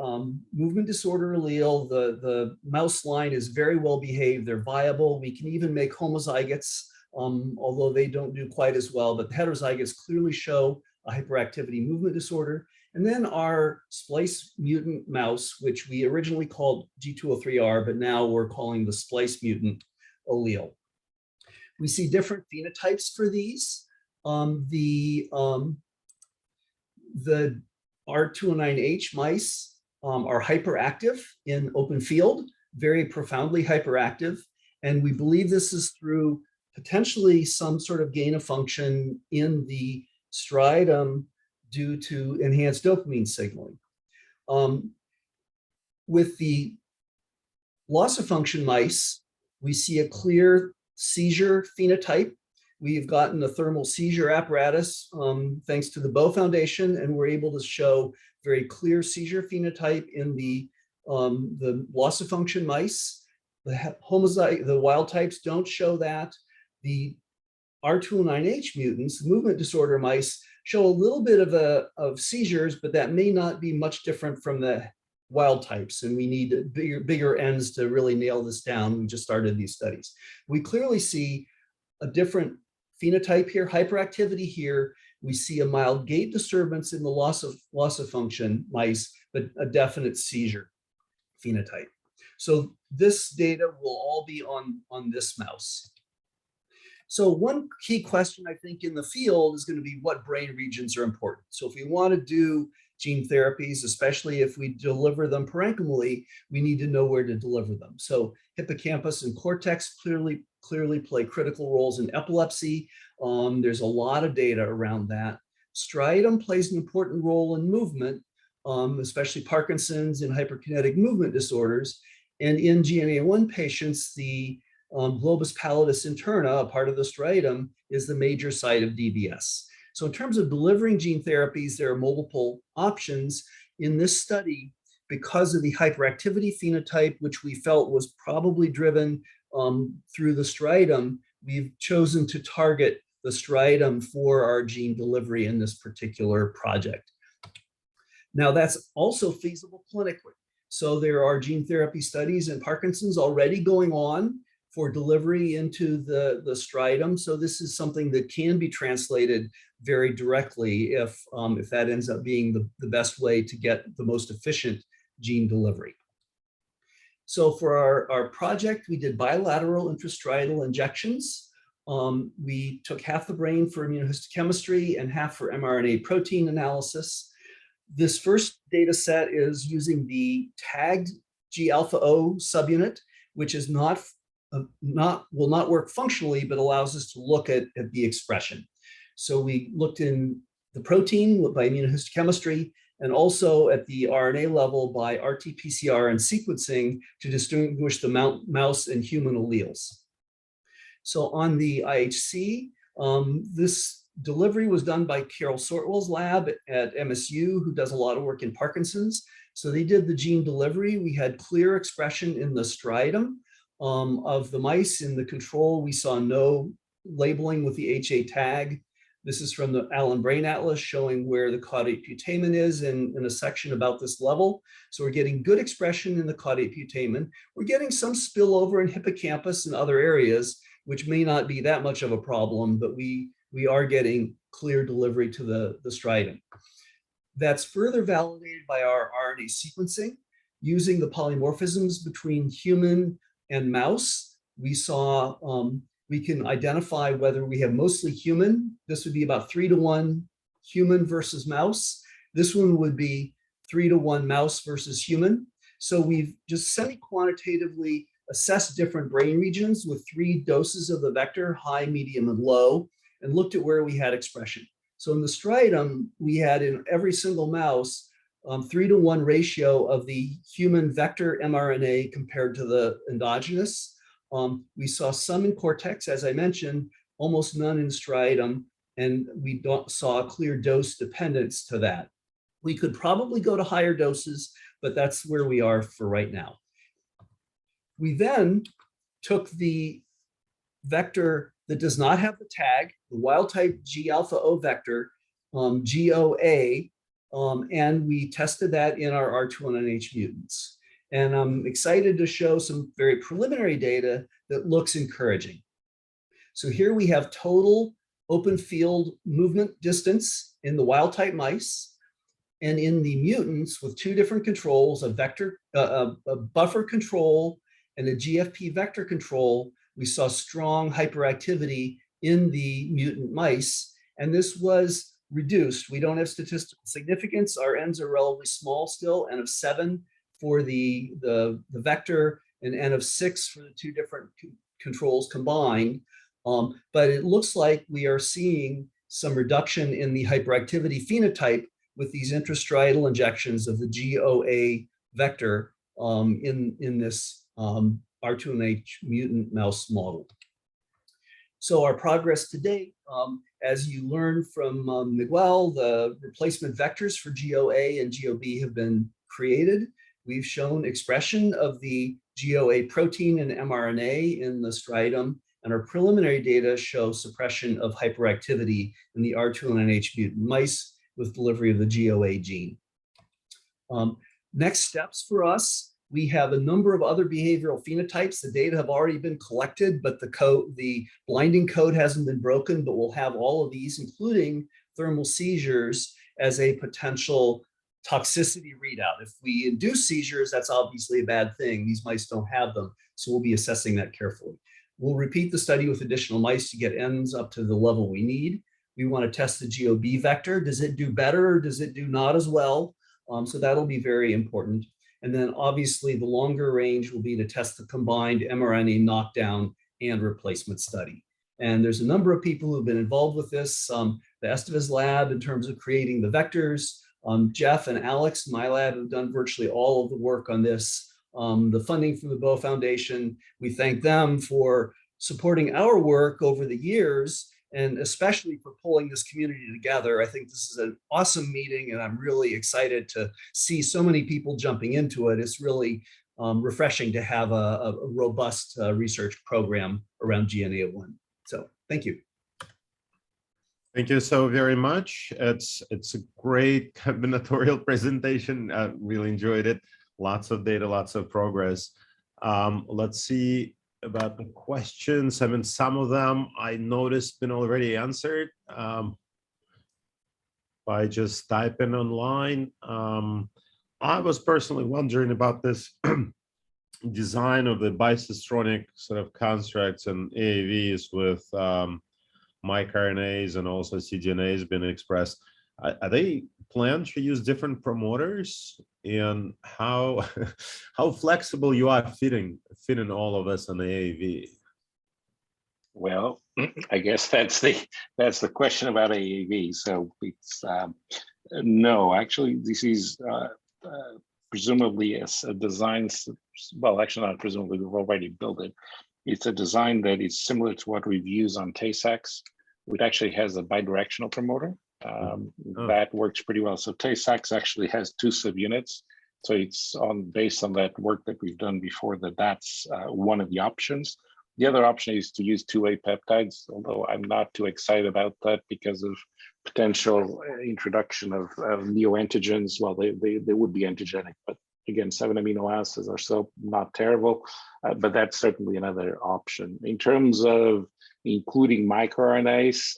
movement disorder allele. The mouse line is very well behaved. They're viable. We can even make homozygotes, although they don't do quite as well, but the heterozygotes clearly show a hyperactivity movement disorder. And then our splice mutant mouse, which we originally called G203R, but now we're calling the splice mutant allele. We see different phenotypes for these. The R209H mice are hyperactive in open field, very profoundly hyperactive. And we believe this is through potentially some sort of gain of function in the striatum due to enhanced dopamine signaling. With the loss of function mice, we see a clear seizure phenotype. We've gotten a thermal seizure apparatus thanks to the Bow Foundation, and we're able to show very clear seizure phenotype in the loss of function mice. The wild types don't show that. The R209H mutants, the movement disorder mice, show a little bit of seizures, but that may not be much different from the wild types, and we need bigger ends to really nail this down. We just started these studies. We clearly see a different phenotype here, hyperactivity here. We see a mild gait disturbance in the loss of function mice, but a definite seizure phenotype. So this data will all be on this mouse. So one key question I think in the field is going to be what brain regions are important. So if we want to do gene therapies, especially if we deliver them parenchymally, we need to know where to deliver them. So hippocampus and cortex clearly play critical roles in epilepsy. There's a lot of data around that. Striatum plays an important role in movement, especially Parkinson's and hyperkinetic movement disorders. And in GNAO1 patients, the globus pallidus interna, a part of the striatum, is the major site of DBS. So in terms of delivering gene therapies, there are multiple options in this study because of the hyperactivity phenotype, which we felt was probably driven through the striatum. We've chosen to target the striatum for our gene delivery in this particular project. Now that's also feasible clinically. So there are gene therapy studies in Parkinson's already going on for delivery into the striatum. So this is something that can be translated very directly if that ends up being the best way to get the most efficient gene delivery. So for our project, we did bilateral intrastriatal injections. We took half the brain for immunohistochemistry and half for mRNA protein analysis. This first data set is using the tagged G-alpha-O subunit, which is will not work functionally, but allows us to look at the expression. So we looked in the protein by immunohistochemistry and also at the RNA level by RT-PCR and sequencing to distinguish the mouse and human alleles. So on the IHC, this delivery was done by Carol Sortwell's lab at MSU, who does a lot of work in Parkinson's. So they did the gene delivery. We had clear expression in the striatum of the mice. In the control, we saw no labeling with the HA tag. This is from the Allen Brain Atlas showing where the caudate putamen is in a section about this level. So we're getting good expression in the caudate putamen. We're getting some spillover in hippocampus and other areas, which may not be that much of a problem, but we are getting clear delivery to the striatum. That's further validated by our RNA sequencing. Using the polymorphisms between human and mouse, we saw we can identify whether we have mostly human. This would be about 3-to-1 human versus mouse. This one would be 3-to-1 mouse versus human. So we've just semi-quantitatively assessed different brain regions with 3 doses of the vector, high, medium, and low, and looked at where we had expression. So in the striatum, we had in every single mouse 3-to-1 ratio of the human vector mRNA compared to the endogenous. We saw some in cortex, as I mentioned, almost none in striatum, and we saw a clear dose dependence to that. We could probably go to higher doses, but that's where we are for right now. We then took the vector that does not have the tag, the wild type G-alpha-O vector, GOA, and we tested that in our R209H mutants. And I'm excited to show some very preliminary data that looks encouraging. So here we have total open field movement distance in the wild type mice, and in the mutants with 2 different controls, a buffer control and a GFP vector control, we saw strong hyperactivity in the mutant mice, and this was reduced. We don't have statistical significance. Our n's are relatively small still, n of 7 for the vector and n of 6 for the 2 different controls combined. But it looks like we are seeing some reduction in the hyperactivity phenotype with these intrastriatal injections of the GOA vector in this R209H mutant mouse model. So our progress to date, as you learned from Miguel, the replacement vectors for GOA and GOB have been created. We've shown expression of the GOA protein and mRNA in the striatum, and our preliminary data show suppression of hyperactivity in the R209H mutant mice with delivery of the GOA gene. Next steps for us, we have a number of other behavioral phenotypes. The data have already been collected, but the blinding code hasn't been broken, but we'll have all of these, including thermal seizures, as a potential toxicity readout. If we induce seizures, that's obviously a bad thing. These mice don't have them, so we'll be assessing that carefully. We'll repeat the study with additional mice to get n's up to the level we need. We want to test the GOB vector. Does it do better or does it do not as well? So that'll be very important. And then obviously the longer range will be to test the combined mRNA knockdown and replacement study. And there's a number of people who've been involved with this. The Estevez lab in terms of creating the vectors. Jeff and Alex, my lab, have done virtually all of the work on this. The funding from the Bow Foundation, we thank them for supporting our work over the years. and especially for pulling this community together. I think this is an awesome meeting, and I'm really excited to see so many people jumping into it. It's really refreshing to have a robust research program around GNAO1. So thank you. Thank you so very much. It's a great combinatorial presentation. I really enjoyed it. Lots of data, lots of progress. Let's see about the questions. I mean, some of them I noticed been already answered by just typing online. I was personally wondering about this design of the bicistronic sort of constructs and AAVs with microRNAs and also cDNAs being expressed. Are they planned to use different promoters, and how flexible you are fitting all of this on the AAV? Well, I guess that's the question about AAV. So it's no, actually, this is presumably a design. Well, actually, not presumably. We've already built it. It's a design that is similar to what we've used on Tay-Sachs, which actually has a bidirectional promoter. That works pretty well. So Tay-Sachs actually has 2 subunits. So it's based on that work that we've done before, that's one of the options. The other option is to use 2A peptides, although I'm not too excited about that because of potential introduction of neoantigens. Well, they would be antigenic, but again, 7 amino acids are so not terrible, but that's certainly another option. In terms of including microRNAs,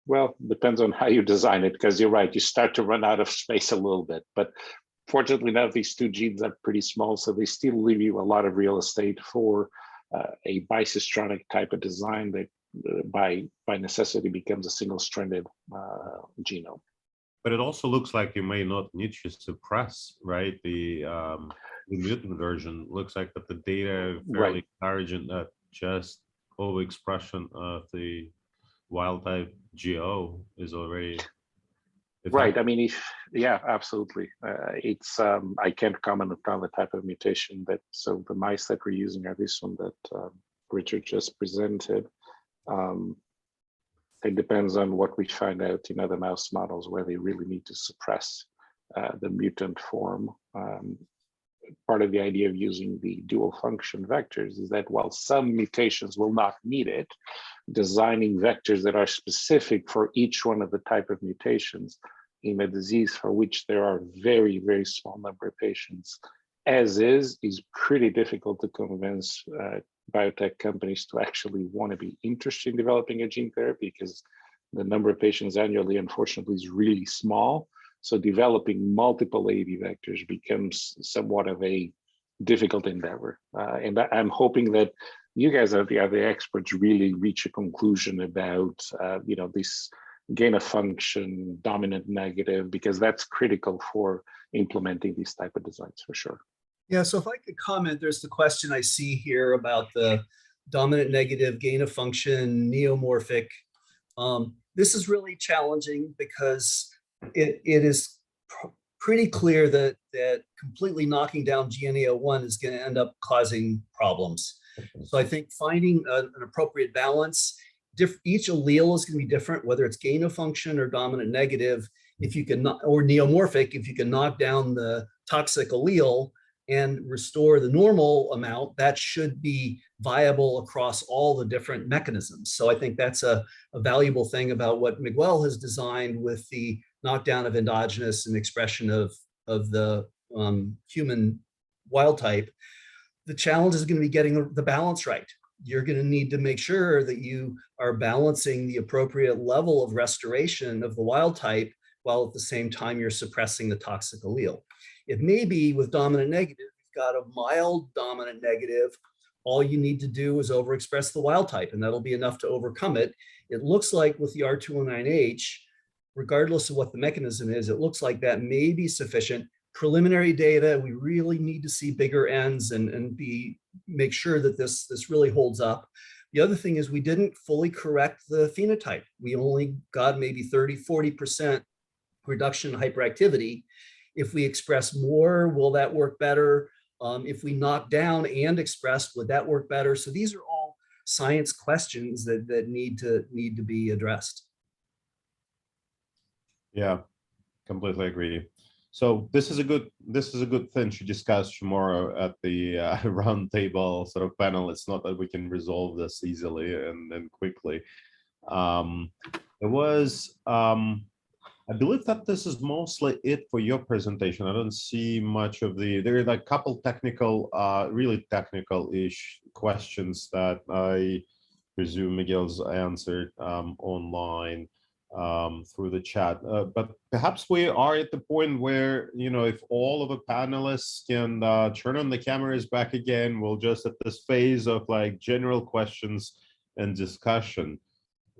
well, depends on how you design it, because you're right, you start to run out of space a little bit. But fortunately enough, these 2 genes are pretty small, so they still leave you a lot of real estate for a bicistronic type of design that by necessity becomes a single-stranded genome. But it also looks like you may not need to suppress, right? The mutant version looks like that the data are fairly encouraging that just overexpression of the wild type GO is already right. I mean, yeah, absolutely. It's I can't comment on the type of mutation that. So the mice that we're using are this one that Richard just presented. It depends on what we find out in other mouse models where they really need to suppress the mutant form. Part of the idea of using the dual function vectors is that while some mutations will not need it, designing vectors that are specific for each one of the type of mutations in a disease for which there are very, very small number of patients, as is pretty difficult to convince biotech companies to actually want to be interested in developing a gene therapy, because the number of patients annually, unfortunately, is really small. So developing multiple AAV vectors becomes somewhat of a difficult endeavor. And I'm hoping that you guys are the experts really reach a conclusion about, this gain of function, dominant negative, because that's critical for implementing these type of designs for sure. Yeah, so if I could comment, there's the question I see here about the dominant negative, gain of function, neomorphic. This is really challenging because it is pretty clear that completely knocking down GNAO1 is going to end up causing problems. So I think finding an appropriate balance, each allele is going to be different, whether it's gain of function or dominant negative, if you can, or neomorphic, if you can knock down the toxic allele and restore the normal amount, that should be viable across all the different mechanisms. So I think that's a valuable thing about what Miguel has designed with the knockdown of endogenous and expression of the human wild type. The challenge is going to be getting the balance right. You're going to need to make sure that you are balancing the appropriate level of restoration of the wild type while at the same time you're suppressing the toxic allele. It may be with dominant negative, you've got a mild dominant negative. All you need to do is overexpress the wild type, and that'll be enough to overcome it. It looks like with the R209H, regardless of what the mechanism is, it looks like that may be sufficient. Preliminary data, we really need to see bigger ends and make sure that this really holds up. The other thing is we didn't fully correct the phenotype. We only got maybe 30–40% reduction in hyperactivity. If we express more, will that work better? If we knock down and express, would that work better? So these are all science questions that need to be addressed. Yeah, completely agree. So this is a good thing to discuss tomorrow at the roundtable sort of panel. It's not that we can resolve this easily and quickly. There was, I believe that this is mostly it for your presentation. I don't see much of there are like a couple technical, really technical-ish questions that I presume Miguel's answered online through the chat. But perhaps we are at the point where, you know, if all of the panelists can turn on the cameras back again, we'll just at this phase of like general questions and discussion.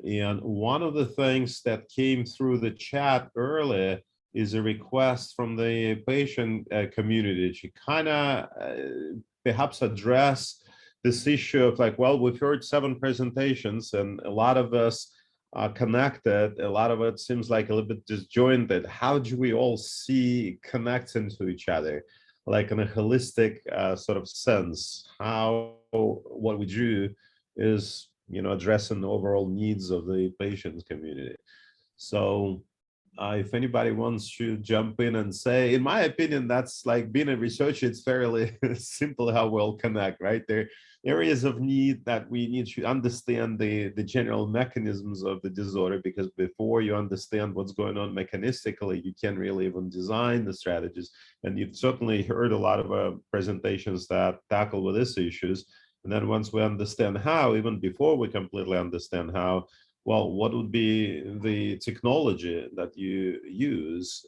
And one of the things that came through the chat earlier is a request from the patient community to kind of perhaps address this issue of like, well, we've heard 7 presentations and a lot of us are connected. A lot of it seems like a little bit disjointed. How do we all see connecting to each other, like in a holistic sort of sense? How what we do is, you know, addressing the overall needs of the patients community. So if anybody wants to jump in and say, in my opinion, that's like being a researcher, it's fairly simple how we'll connect, right? There are areas of need that we need to understand the general mechanisms of the disorder, because before you understand what's going on mechanistically, you can't really even design the strategies. And you've certainly heard a lot of presentations that tackle with these issues. And then once we understand how, even before we completely understand how, well, what would be the technology that you use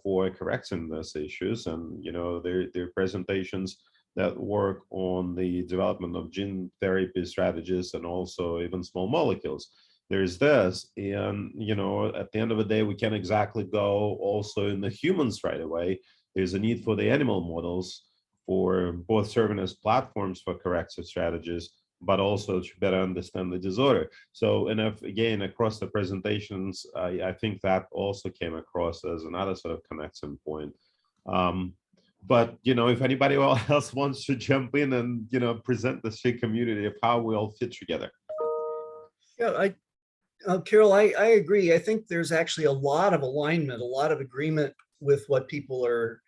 for correcting these issues? And, you know, there are presentations that work on the development of gene therapy strategies and also even small molecules. There's this, and, you know, at the end of the day, we can't exactly go also in the humans right away. There's a need for the animal models for both serving as platforms for corrective strategies, but also to better understand the disorder. So, and if, again, across the presentations, I think that also came across as another sort of connection point. But, you know, if anybody else wants to jump in and, you know, present the SHIG community of how we all fit together. Yeah, Kirill, I agree. I think there's actually a lot of alignment, a lot of agreement with what people are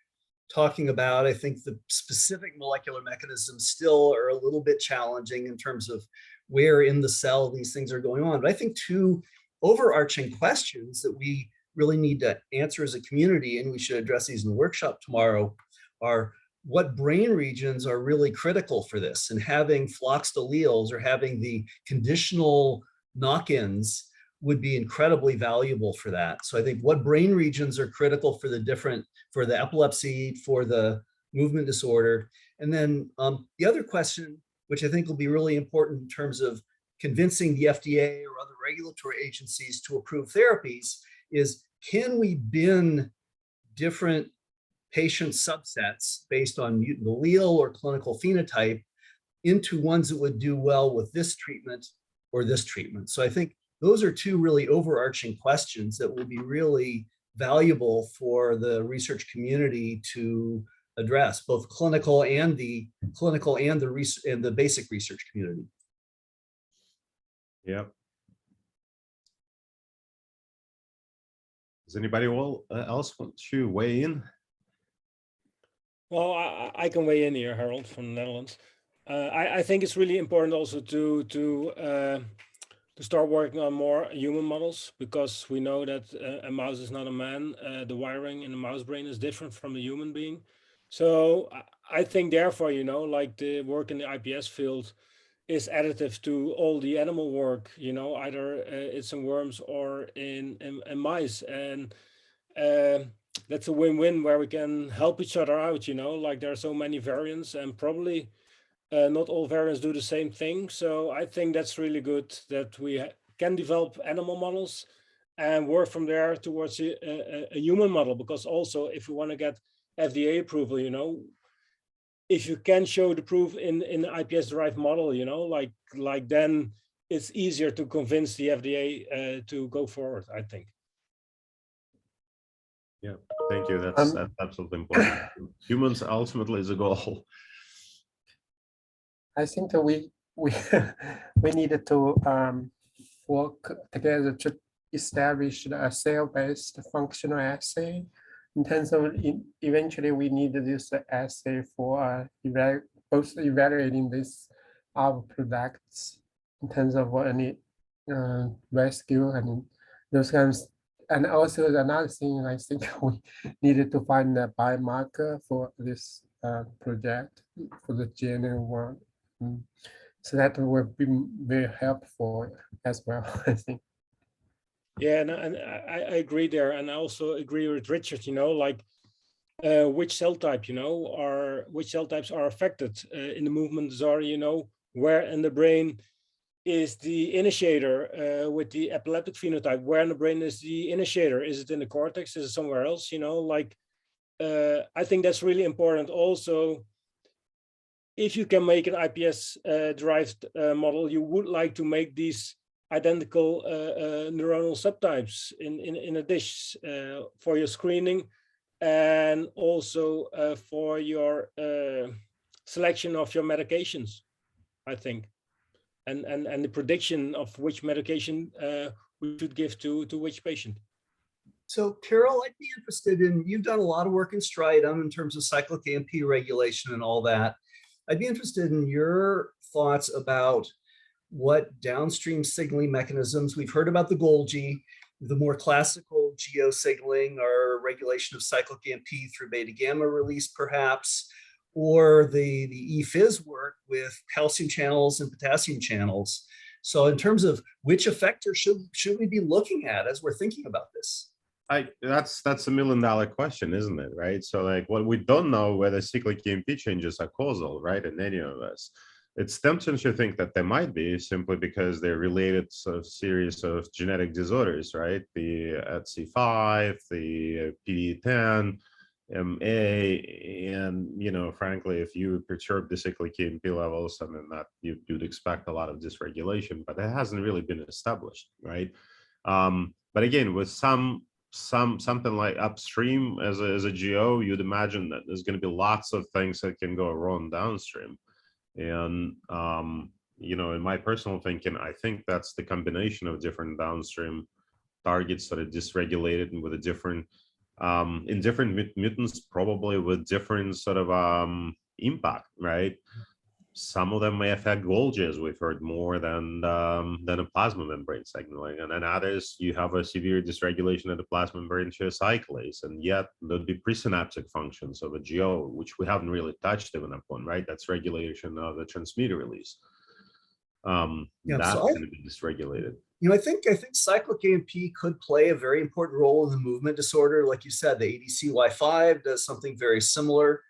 talking about. I think the specific molecular mechanisms still are a little bit challenging in terms of where in the cell these things are going on. But I think 2 overarching questions that we really need to answer as a community, and we should address these in the workshop tomorrow, are what brain regions are really critical for this, and having floxed alleles or having the conditional knock-ins would be incredibly valuable for that. So I think what brain regions are critical for for the epilepsy, for the movement disorder. And then the other question, which I think will be really important in terms of convincing the FDA or other regulatory agencies to approve therapies, is can we bin different patient subsets based on mutant allele or clinical phenotype into ones that would do well with this treatment or this treatment? So I think those are 2 really overarching questions that will be really valuable for the research community to address, both clinical and the basic research community. Yeah. Does anybody else want to weigh in? Well, I can weigh in here, Harold, from the Netherlands. I think it's really important also to start working on more human models, because we know that a mouse is not a man. The wiring in the mouse brain is different from the human being. So I think therefore, you know, like the work in the IPS field is additive to all the animal work, you know, either it's in worms or in mice. And that's a win-win where we can help each other out, you know, like there are so many variants, and probably not all variants do the same thing. So I think that's really good that we can develop animal models and work from there towards a human model, because also if we want to get FDA approval, you know, if you can show the proof in an IPS-derived model, you know, like then it's easier to convince the FDA to go forward, I think. Yeah, thank you. That's absolutely important. Humans ultimately is a goal. I think that we we we needed to work together to establish a cell-based functional assay. In terms of eventually we needed this assay for both evaluating this our products in terms of any rescue and those kinds. And also another thing, I think we needed to find a biomarker for this project for the GNAO1. So that will be very helpful as well, I think. Yeah, and I agree there, and I also agree with Richard. You know, like which cell type, which cell types are affected in the movement disorder. You know, where in the brain is the initiator with the epileptic phenotype? Where in the brain is the initiator? Is it in the cortex? Is it somewhere else? You know, like I think that's really important. Also, if you can make an IPS derived model, you would like to make these identical neuronal subtypes in a dish for your screening, and also for your selection of your medications, I think, and the prediction of which medication we should give to which patient. So Kirill, I'd be interested in, you've done a lot of work in striatum in terms of cyclic AMP regulation and all that. I'd be interested in your thoughts about what downstream signaling mechanisms, we've heard about the Golgi, the more classical geo signaling or regulation of cyclic AMP through beta gamma release perhaps, or the ePhys work with calcium channels and potassium channels. So in terms of which effector should we be looking at as we're thinking about this? That's $1 million question, isn't it? Right. So like what we don't know whether cyclic AMP changes are causal, right? In any of us. It's tempting to think that they might be simply because they're related to a series of genetic disorders, right? The ATC5, the PDE10, MA, and frankly, if you perturb the cyclic AMP levels, I mean that you'd expect a lot of dysregulation, but it hasn't really been established, right? But again, with something like upstream as a GO, you'd imagine that there's going to be lots of things that can go wrong downstream. And, in my personal thinking, I think that's the combination of different downstream targets that are dysregulated and with a different, in different mutants, probably with different sort of impact, right? Some of them may affect Golgi, as we've heard, more than a plasma membrane signaling. And then others, you have a severe dysregulation of the plasma membrane to cyclase, and yet there'd be presynaptic functions of a GO, which we haven't really touched even upon, right? That's regulation of the transmitter release. That's going to be dysregulated. I think cyclic AMP could play a very important role in the movement disorder. Like you said, the ADCY5 does something very similar.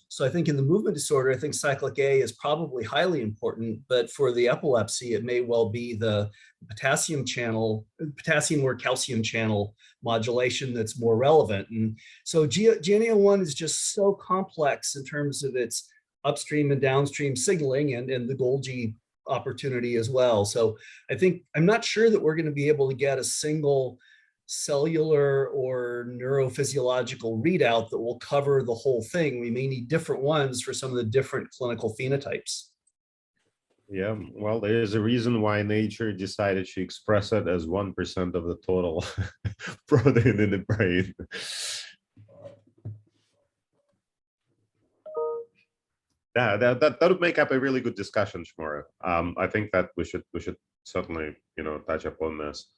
So I think in the movement disorder, I think cyclic A is probably highly important, but for the epilepsy, it may well be the potassium or calcium channel modulation that's more relevant. And so GNAO1 is just so complex in terms of its upstream and downstream signaling and the Golgi opportunity as well. So I think, I'm not sure that we're going to be able to get a single cellular or neurophysiological readout that will cover the whole thing. We may need different ones for some of the different clinical phenotypes. Yeah, well, there's a reason why nature decided to express it as 1% of the total protein in the brain. Yeah, that would make up a really good discussion tomorrow. I think that we should certainly touch upon this.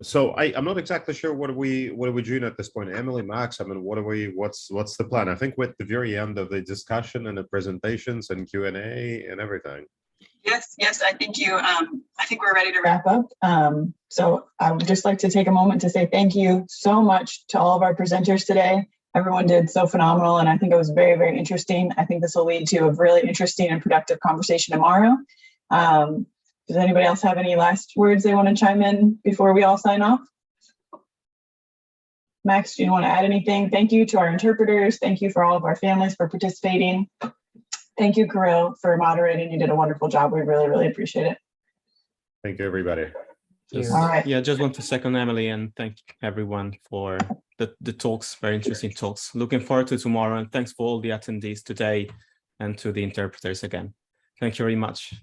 So I'm not exactly sure what are we doing at this point. Emily, Max, I mean, what's the plan? I think we're at the very end of the discussion and the presentations and Q&A and everything. Yes, I think we're ready to wrap up. So I would just like to take a moment to say thank you so much to all of our presenters today. Everyone did so phenomenal, and I think it was very, very interesting. I think this will lead to a really interesting and productive conversation tomorrow. Does anybody else have any last words they want to chime in before we all sign off? Max, do you want to add anything? Thank you to our interpreters. Thank you for all of our families for participating. Thank you, Kirill, for moderating. You did a wonderful job. We really, really appreciate it. Thank you, everybody. All right. Yeah, just want to second Emily and thank everyone for the talks, very interesting talks. Looking forward to tomorrow, and thanks for all the attendees today and to the interpreters again. Thank you very much.